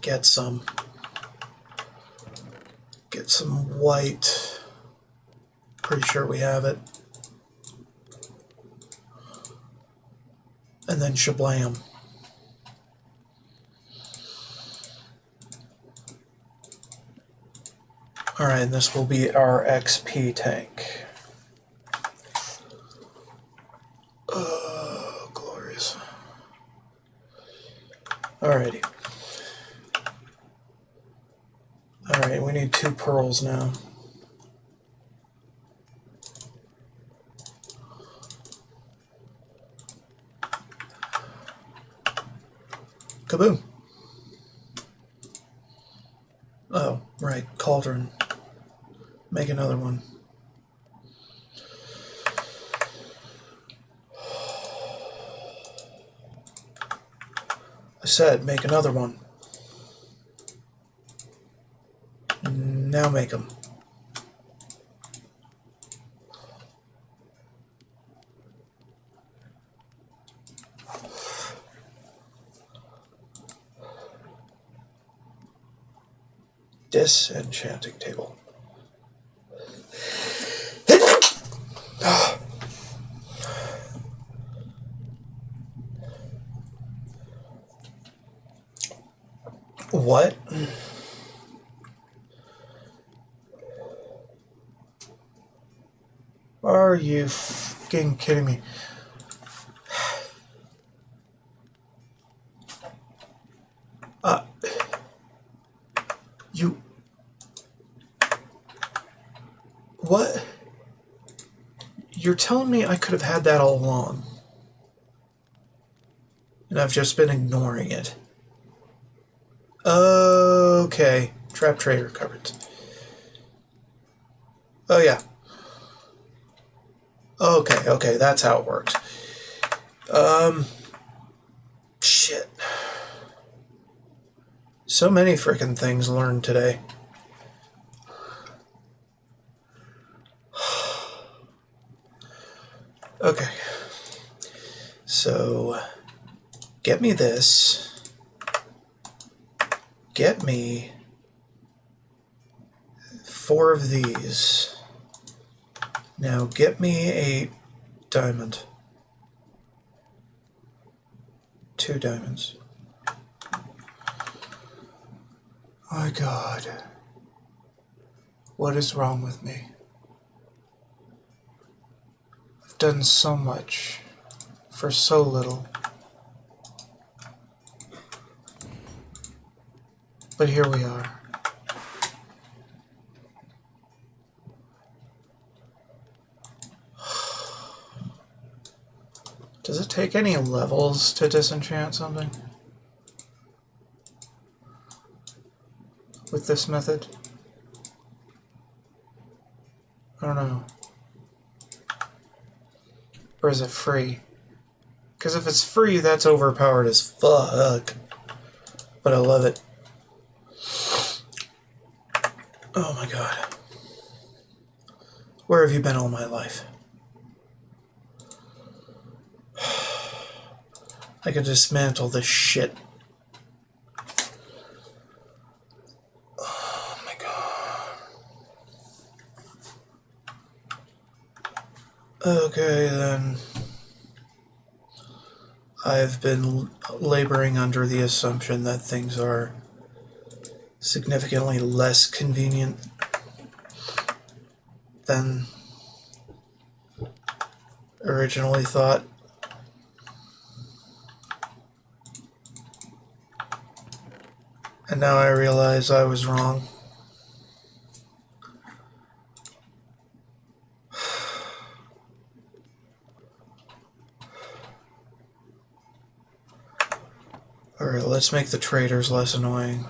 Get some. Get some white. Pretty sure we have it. And then shablam. Alright, and this will be our XP tank. Oh, glorious. Alrighty. Alright, we need 2 pearls now. Kaboom! Oh, right, cauldron. Make another one. I said, make another one. Now make them. Disenchanting table. What? Are you fucking kidding me? You... What? You're telling me I could have had that all along. And I've just been ignoring it. Okay. Trap trader covered. Oh, yeah. Okay, that's how it works. Shit. So many frickin' things learned today. Okay. So, get me this. Get me 4 of these. Now get me a diamond. 2 diamonds. My God. What is wrong with me? I've done so much for so little. But here we are. Does it take any levels to disenchant something? With this method? I don't know. Or is it free? Because if it's free, that's overpowered as fuck. But I love it. Oh my god. Where have you been all my life? I can dismantle this shit. Oh my god. Okay then. I've been laboring under the assumption that things are significantly less convenient than originally thought. And now I realize I was wrong. Alright, let's make the traders less annoying.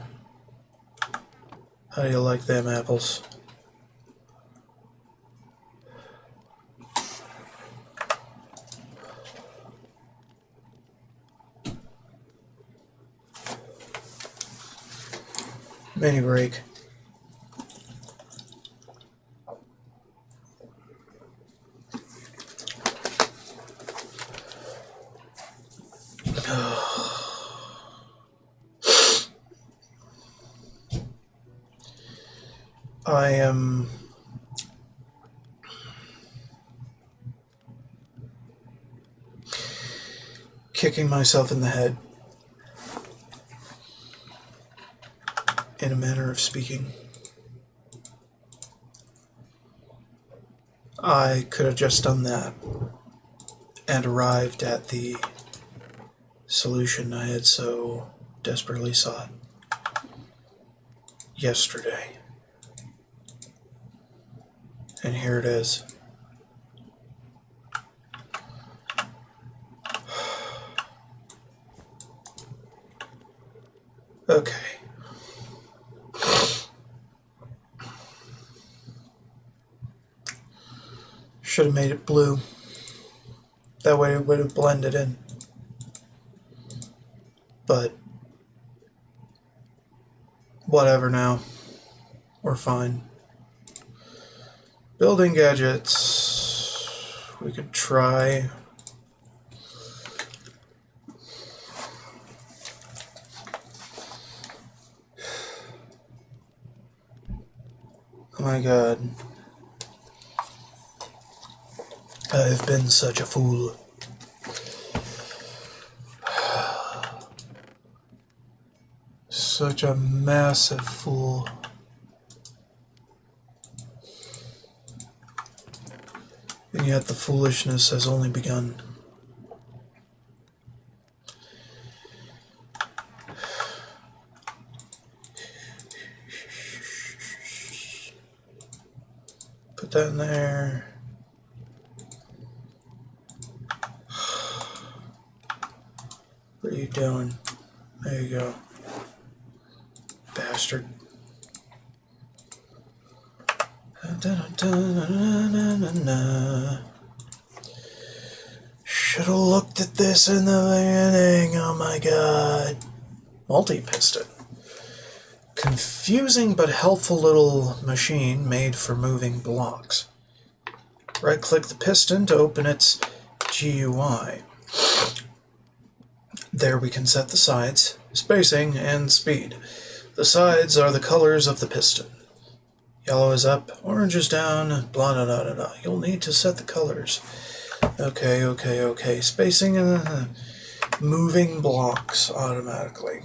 How do you like them apples? Mini break. I am kicking myself in the head, in a manner of speaking. I could have just done that and arrived at the solution I had so desperately sought yesterday. And here it is. Okay. Should have made it blue. That way it would have blended in. But whatever now. We're fine. Building gadgets. We could try. Oh my god. I've been such a fool. Such a massive fool. And yet the foolishness has only begun. Put that in there. What are you doing? There you go. Bastard. Should have looked at this in the beginning. Oh my god. Multi-piston. Confusing but helpful little machine made for moving blocks. Right-click the piston to open its GUI. There we can set the sides, spacing, and speed. The sides are the colors of the piston. Yellow is up, orange is down, blah blah blah blah. You'll need to set the colors. Okay. Spacing and moving blocks automatically.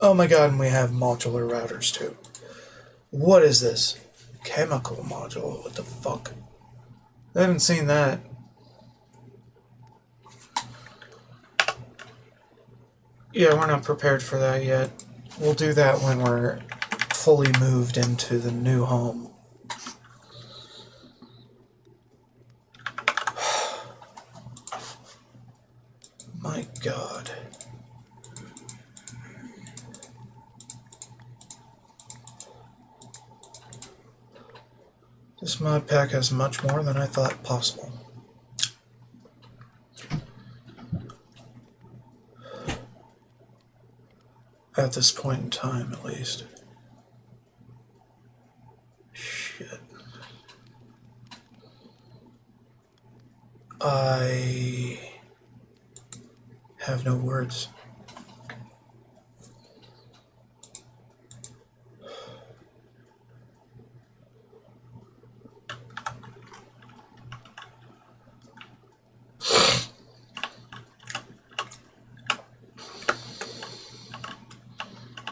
Oh my god, and we have modular routers too. What is this? Chemical module, what the fuck? I haven't seen that. Yeah, we're not prepared for that yet. We'll do that when we're fully moved into the new home. My God. This mod pack has much more than I thought possible. At this point in time, at least. Shit. I have no words.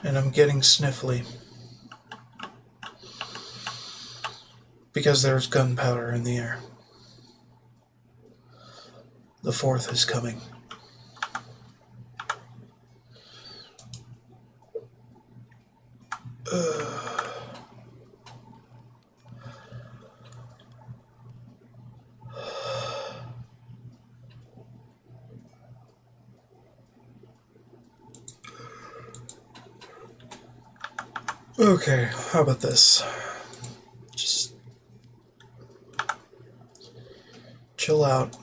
And I'm getting sniffly. Because there's gunpowder in the air. The fourth is coming. Okay, how about this? Just chill out.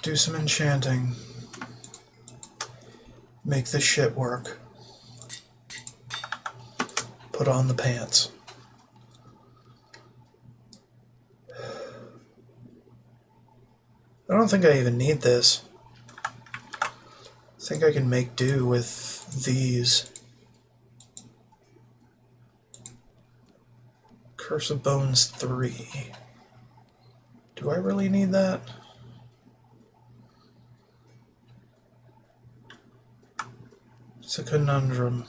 Do some enchanting. Make this shit work. Put on the pants. I don't think I even need this. I think I can make do with these. Curse of Bones 3. Do I really need that? It's a conundrum.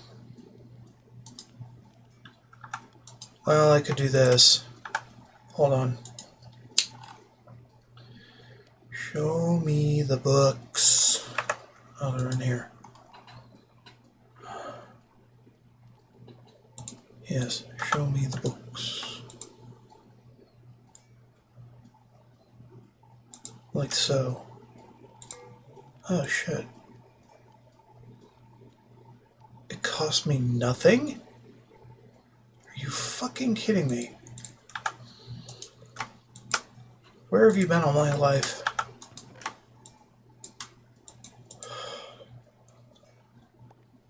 Well, I could do this. Hold on. Show me the books. Oh, they're in here. Yes, show me the books. Like so. Oh, shit. It cost me nothing? Are you fucking kidding me? Where have you been all my life?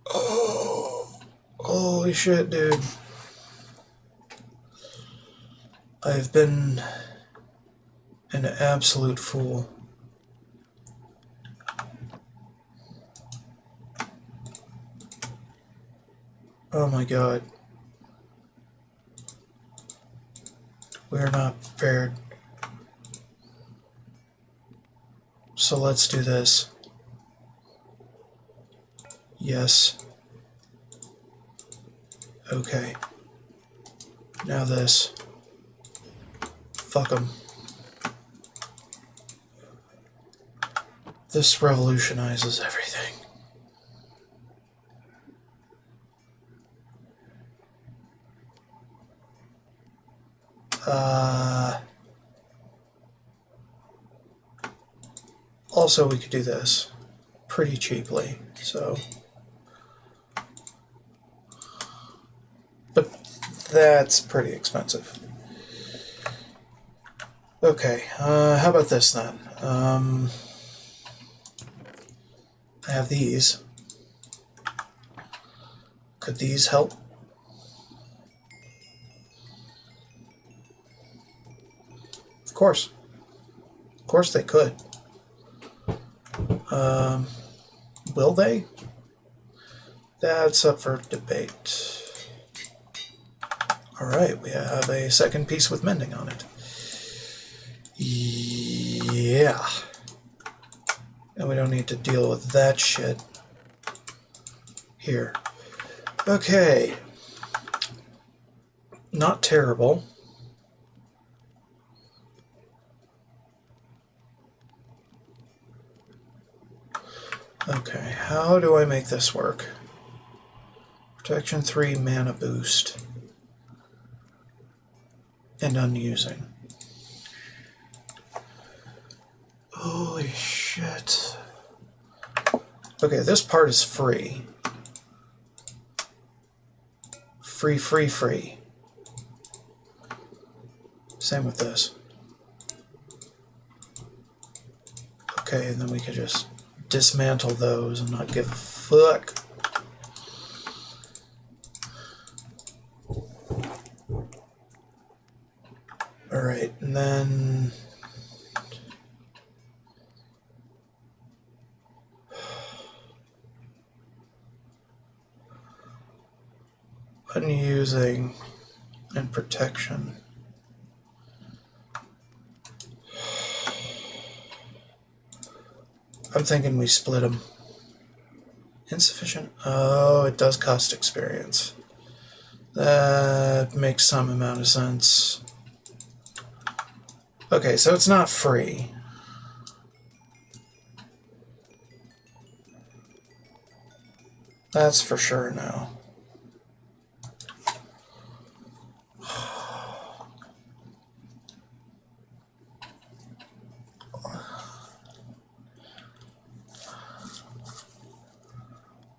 Oh, holy shit, dude. I've been an absolute fool. Oh my God. We're not prepared. So let's do this. Yes. Okay. Now this. Fuck 'em. This revolutionizes everything. Also, we could do this pretty cheaply, so. But that's pretty expensive. Okay, how about this then? I have these. Could these help? Of course. Of course they could. Will they? That's up for debate. Alright, we have a second piece with mending on it. Yeah. And we don't need to deal with that shit here. Okay. Not terrible. Okay, how do I make this work? Protection 3, mana boost. And unusing. Holy shit. Okay, this part is free. Free. Same with this. Okay, and then we could just dismantle those and not give a fuck. Alright, and then... unusing and protection. I'm thinking we split them. Insufficient? Oh, it does cost experience. That makes some amount of sense. Okay, so it's not free. That's for sure now.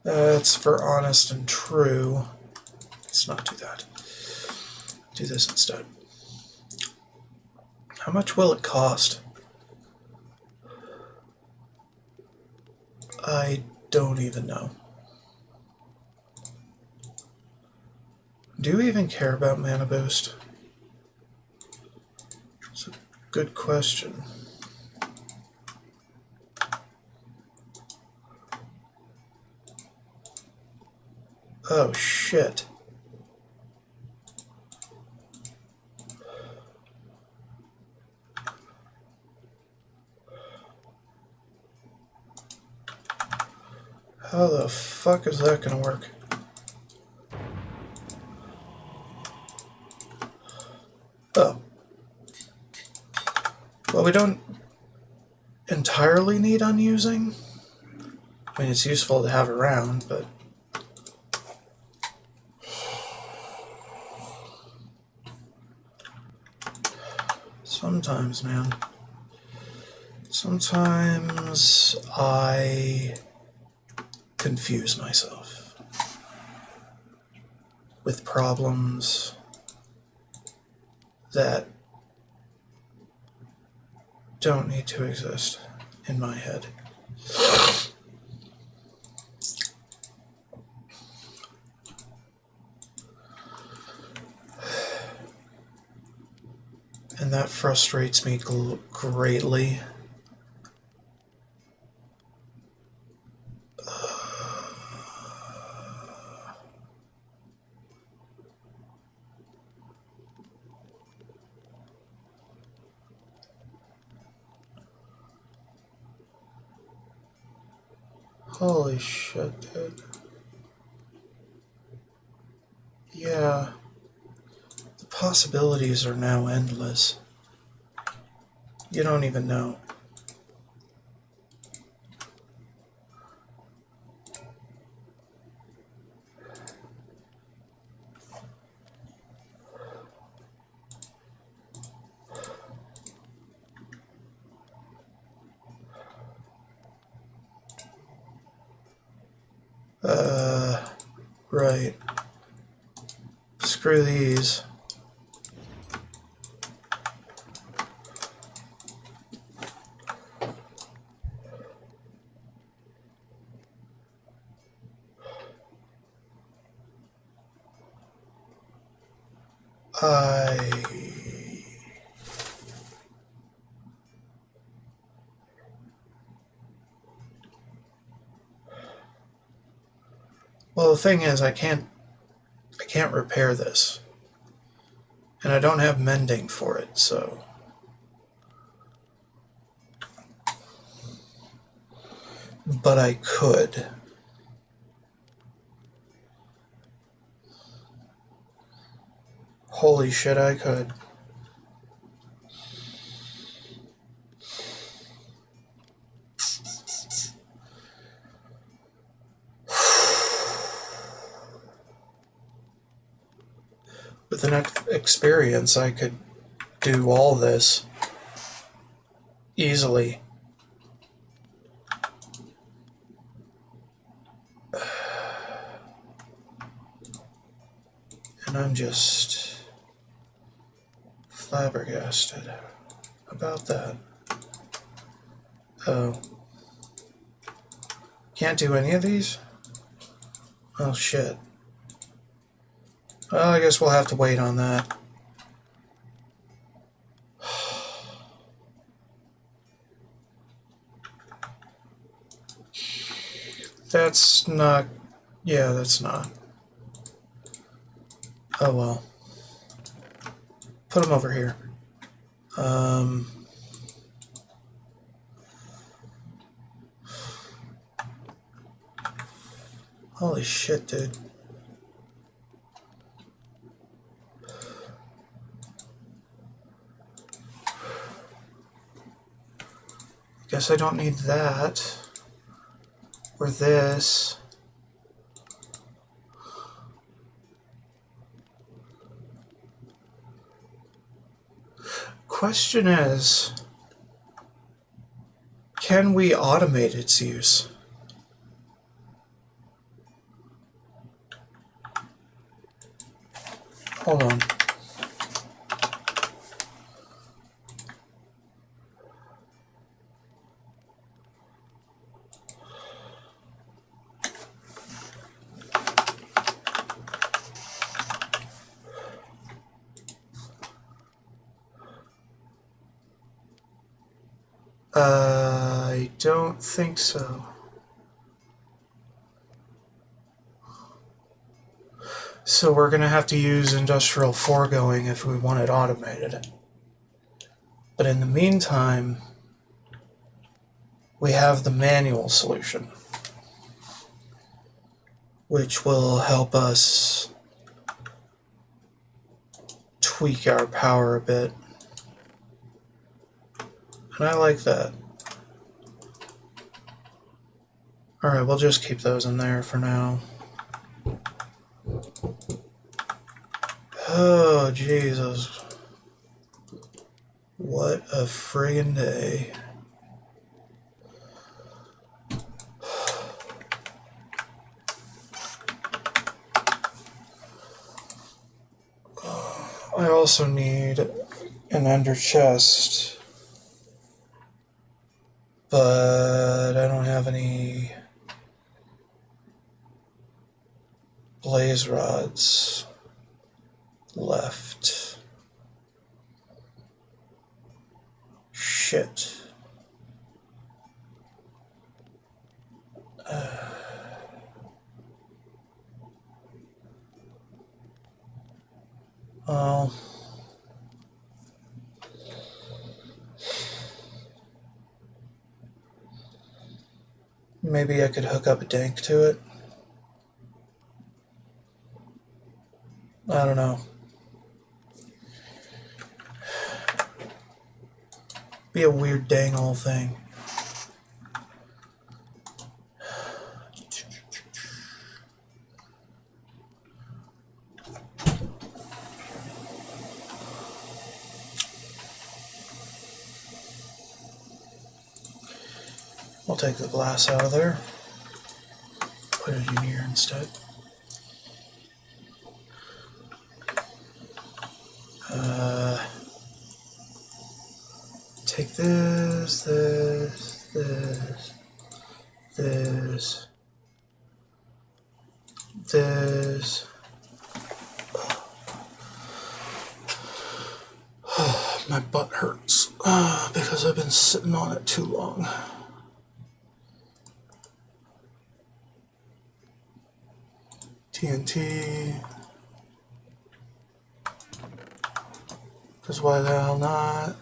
That's for honest and true. Let's not do that. Do this instead. How much will it cost? I don't even know. Do you even care about mana boost? It's a good question. Oh shit. How the fuck is that gonna work? Oh. Well, we don't entirely need unusing. I mean, it's useful to have around, but... sometimes, man. Sometimes I confuse myself with problems that don't need to exist in my head. And that frustrates me greatly. Holy shit, dude. Yeah. The possibilities are now endless. You don't even know. Right. Screw these. Well, the thing is, I can't repair this. And I don't have mending for it, so... But I could. Holy shit, I could. With enough experience, I could do all this easily. And I'm just flabbergasted about that. Oh. Can't do any of these? Oh shit. Well, I guess we'll have to wait on that. That's not... Yeah, that's not. Oh well. Put them over here. Holy shit, dude. Guess I don't need that. Or this. Question is, can we automate its use? Hold on. I don't think so. So we're going to have to use industrial foregoing if we want it automated. But in the meantime, we have the manual solution, which will help us tweak our power a bit. And I like that. Alright, we'll just keep those in there for now. Oh, Jesus. What a friggin' day. I also need an under chest, but I don't have any blaze rods left. Shit. Well, maybe I could hook up a dank to it. I don't know. Be a weird dang old thing. We'll take the glass out of there. Put it in here instead. Take this, this. My butt hurts because I've been sitting on it too long. TNT. Because why the hell not?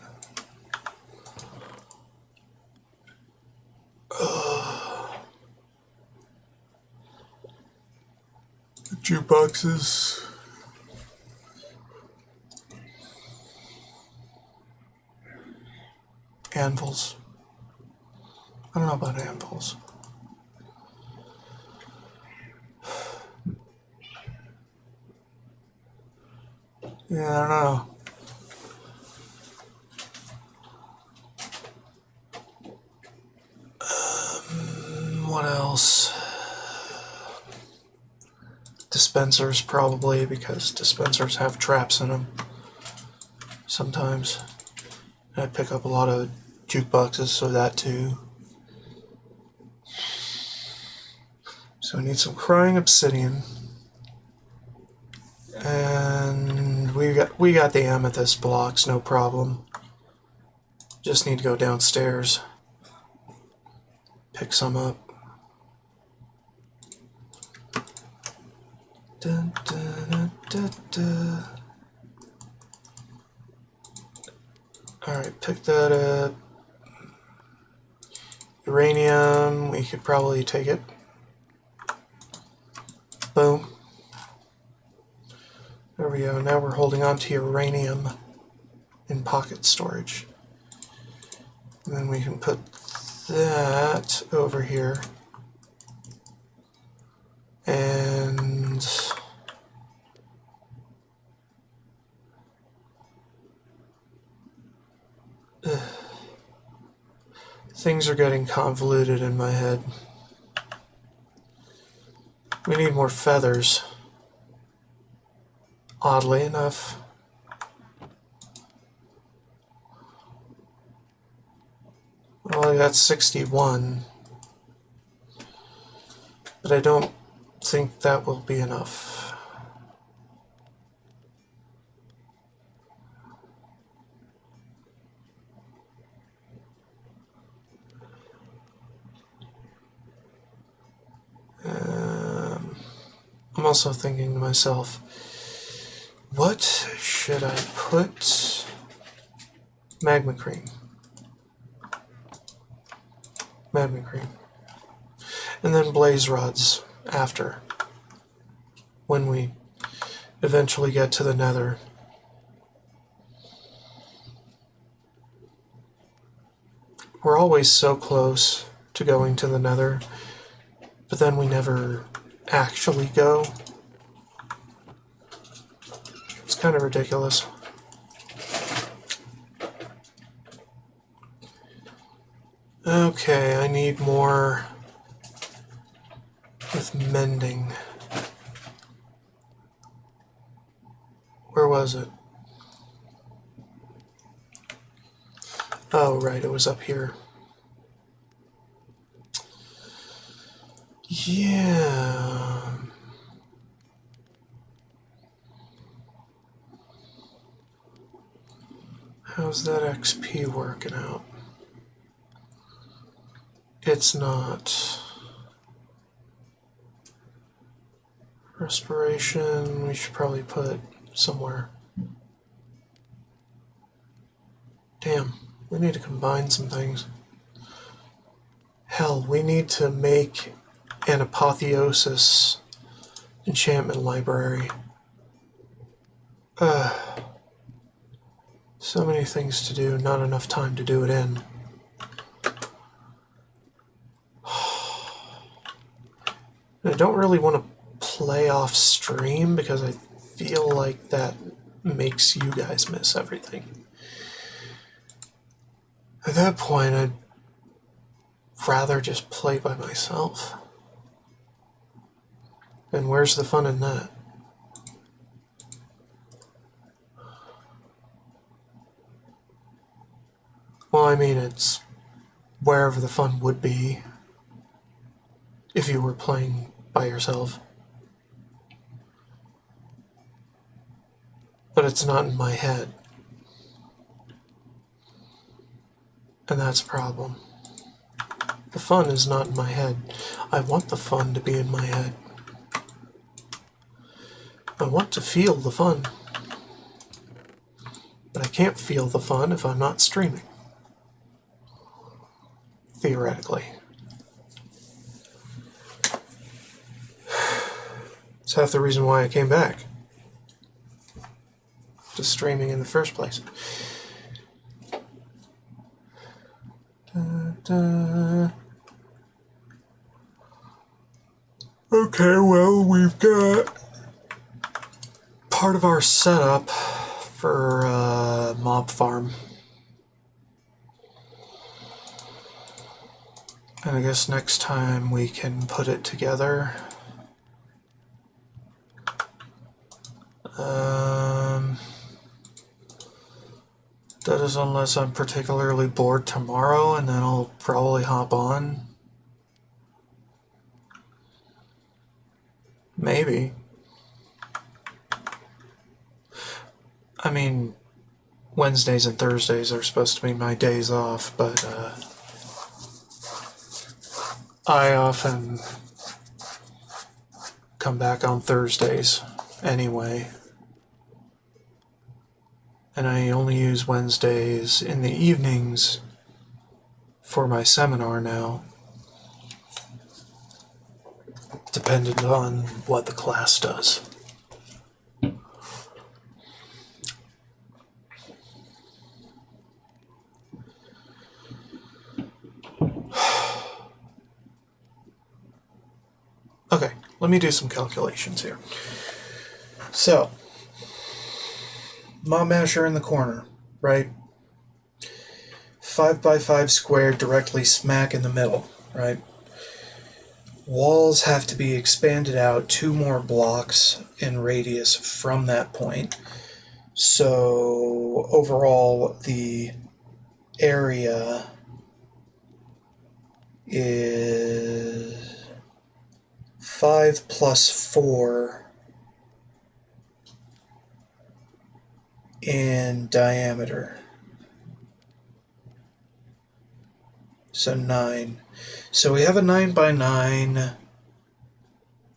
Jukeboxes. Anvils. I don't know about anvils. Yeah, I don't know. What else? dispensers probably, because dispensers have traps in them sometimes. And I pick up a lot of jukeboxes, so that too. So we need some crying obsidian. And we got the amethyst blocks, no problem. Just need to go downstairs, pick some up. Dun, dun, dun, dun. Alright, pick that up. Uranium, we could probably take it. Boom. There we go. Now we're holding on to uranium in pocket storage. And then we can put that over here. And things are getting convoluted in my head. We need more feathers. Oddly enough. Well, I got 61. But I don't think that will be enough. I'm also thinking to myself, what should I put? Magma cream. Magma cream. And then blaze rods after, when we eventually get to the nether. We're always so close to going to the nether, but then we never actually go. It's kind of ridiculous. Okay, I need more with mending. Where was it? Oh, right, it was up here. Yeah. How's that XP working out? It's not. Respiration, we should probably put somewhere. Damn, we need to combine some things. Hell, we need to make an apotheosis enchantment library. So many things to do, not enough time to do it in. I don't really want to play off stream because I feel like that makes you guys miss everything. At that point, I'd rather just play by myself. And where's the fun in that? Well, I mean, it's wherever the fun would be if you were playing by yourself. But it's not in my head. And that's a problem. The fun is not in my head. I want the fun to be in my head. I want to feel the fun. But I can't feel the fun if I'm not streaming. Theoretically. It's half the reason why I came back to streaming in the first place. Okay, well, we've got part of our setup for mob farm. And I guess next time we can put it together. That is unless I'm particularly bored tomorrow, and then I'll probably hop on. Maybe. I mean, Wednesdays and Thursdays are supposed to be my days off, but I often come back on Thursdays anyway. And I only use Wednesdays in the evenings for my seminar now, dependent on what the class does. Okay, let me do some calculations here. So, Mom Masher in the corner, right? 5 by 5 squared directly smack in the middle, right? Walls have to be expanded out 2 more blocks in radius from that point. So overall, the area is 5 plus 4 in diameter. So 9. So we have a 9 by 9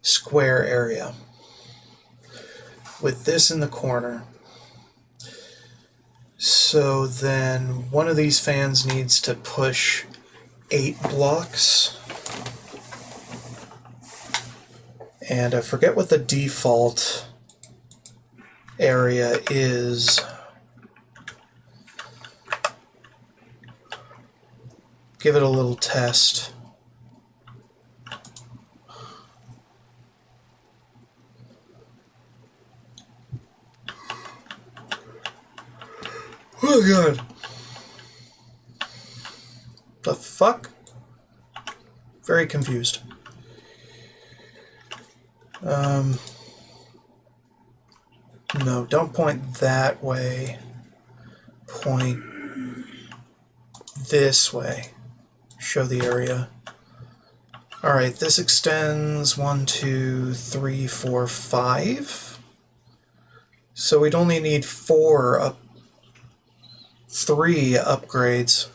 square area with this in the corner. So then one of these fans needs to push 8 blocks. And I forget what the default area is. Give it a little test. Oh god. The fuck? Very confused. No, don't point that way. Point this way. Show the area. Alright, this extends 1, 2, 3, 4, 5. So we'd only need 3 upgrades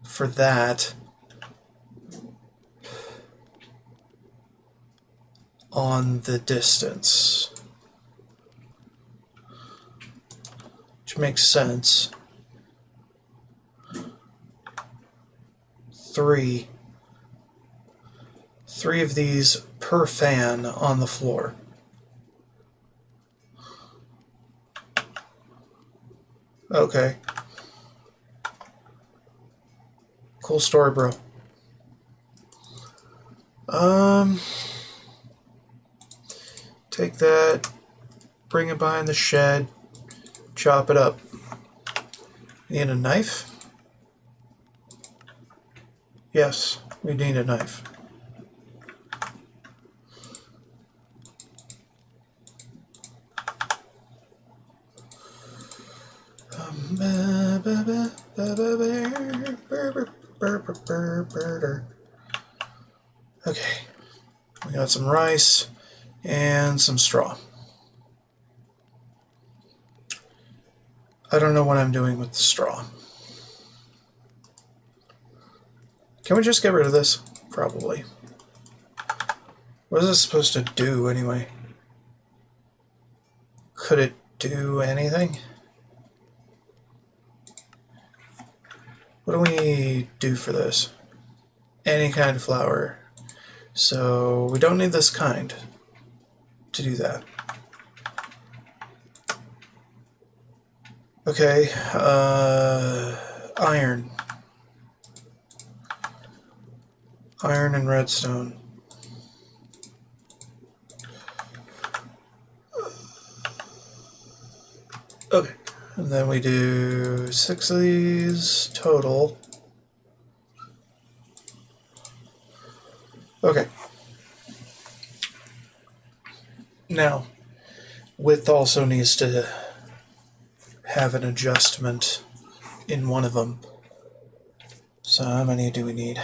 for that on the distance. Which makes sense. 3 of these per fan on the floor. Okay. Cool story, bro. Take that, bring it behind the shed, chop it up. Need a knife? Yes, we need a knife. Okay, we got some rice and some straw. I don't know what I'm doing with the straw. Can we just get rid of this? Probably. What is this supposed to do anyway? Could it do anything? What do we do for this? Any kind of flour. So we don't need this kind to do that. Okay, iron. Iron and redstone. Okay, and then we do 6 of these total. Okay. Now, width also needs to have an adjustment in one of them. So how many do we need?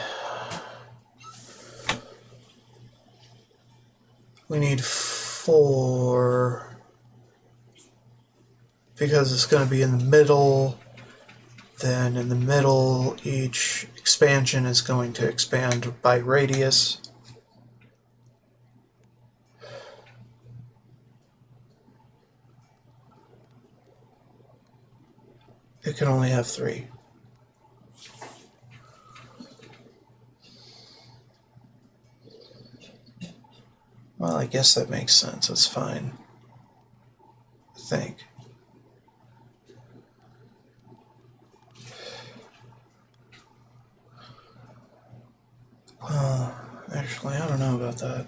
We need 4, because it's going to be in the middle. Then in the middle, each expansion is going to expand by radius. It can only have 3. Well, I guess that makes sense. That's fine. I think. Actually, I don't know about that.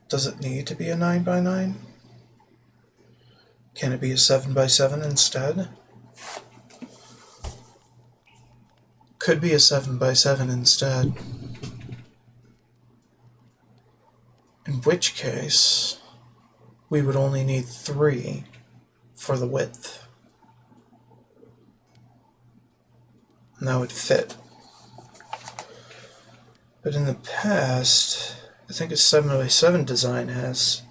Does it need to be a 9x9? Can it be a 7x7 instead? Could be a 7x7 instead. In which case, we would only need 3 for the width. And that would fit. But in the past, I think a 7x7 design has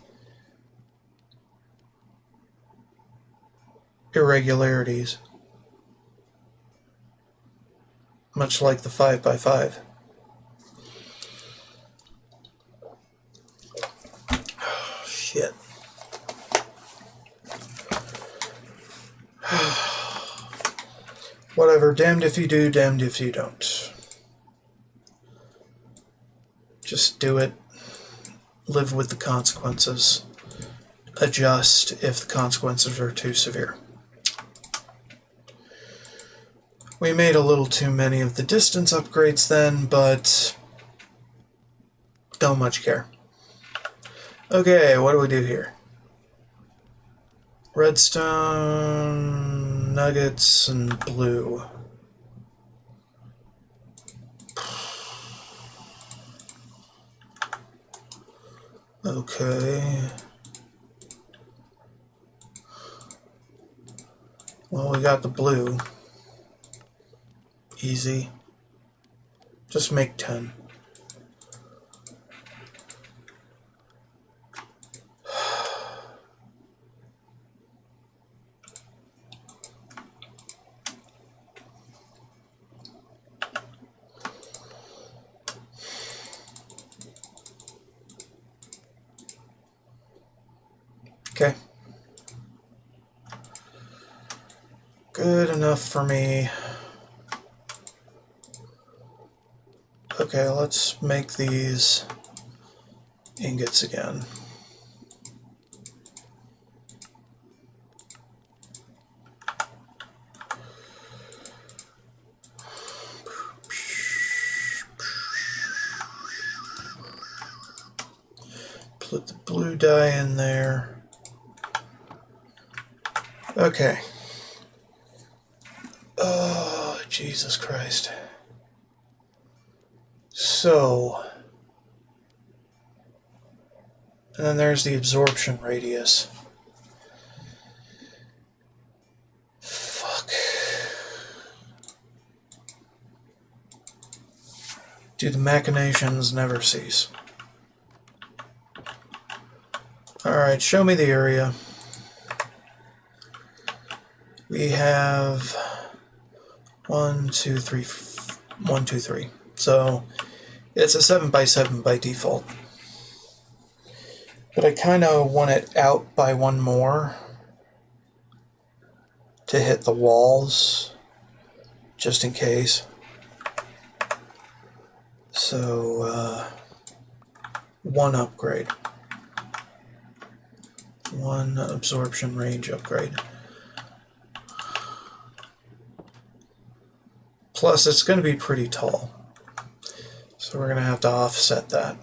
irregularities, much like the 5x5. Oh, shit. Whatever, damned if you do, damned if you don't. Just do it. Live with the consequences. Adjust if the consequences are too severe. We made a little too many of the distance upgrades then, but don't much care. Okay, what do we do here? Redstone, nuggets, and blue. Okay. Well, we got the blue. Easy. Just make 10. Okay. Good enough for me. Okay, let's make these ingots again. Put the blue dye in there. Okay. Oh, Jesus Christ. So, and then there's the absorption radius. Fuck. Do the machinations never cease? Alright, show me the area. We have 1, 2, 3, 1, 2, 3. So it's a 7x7 by default. But I kind of want it out by 1 more to hit the walls, just in case. So, 1 upgrade. 1 absorption range upgrade. Plus, it's going to be pretty tall. So we're going to have to offset that.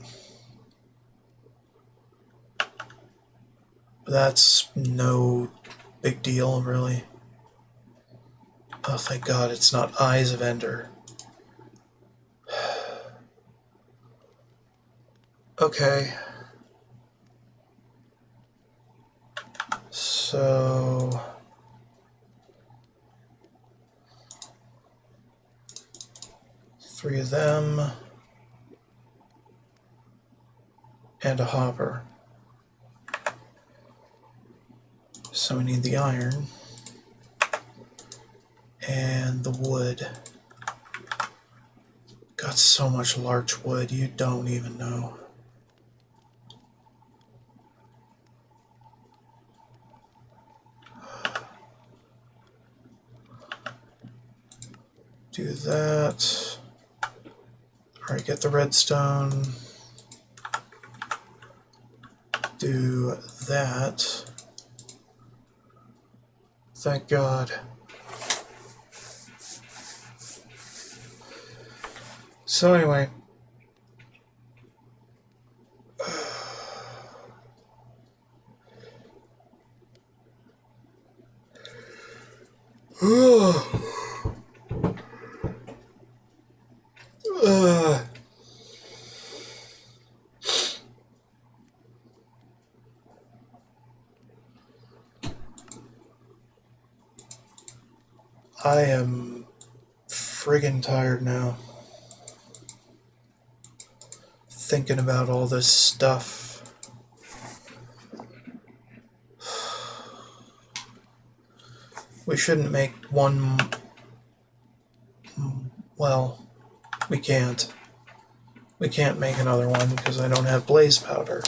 That's no big deal, really. Oh, thank God it's not Eyes of Ender. Okay. So three of them and a hopper. So we need the iron and the wood. Got so much larch wood, you don't even know. Do that. Alright, get the redstone. Do that. Thank God. So anyway. I am friggin' tired now. Thinking about all this stuff. We shouldn't make one. Well, we can't. We can't make another one because I don't have blaze powder.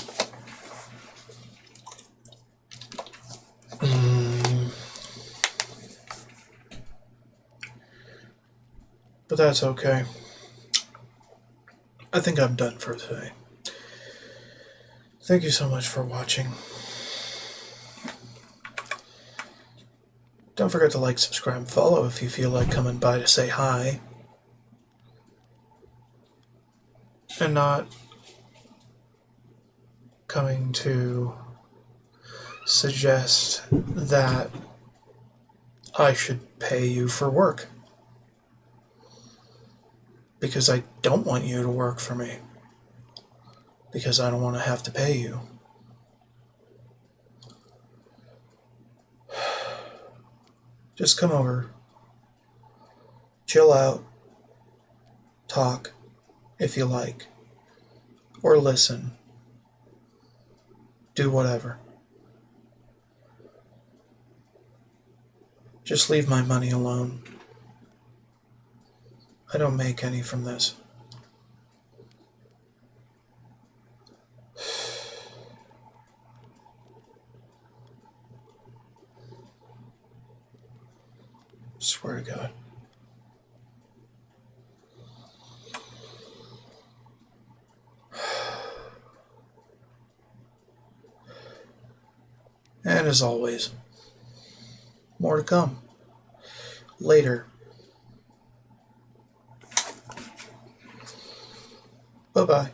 But that's okay. I think I'm done for today. Thank you so much for watching. Don't forget to like, subscribe, and follow if you feel like coming by to say hi. And not coming to suggest that I should pay you for work. Because I don't want you to work for me. Because I don't want to have to pay you. Just come over, chill out, talk if you like, or listen. Do whatever. Just leave my money alone. I don't make any from this. Swear to God. And as always, more to come. Later. Bye-bye.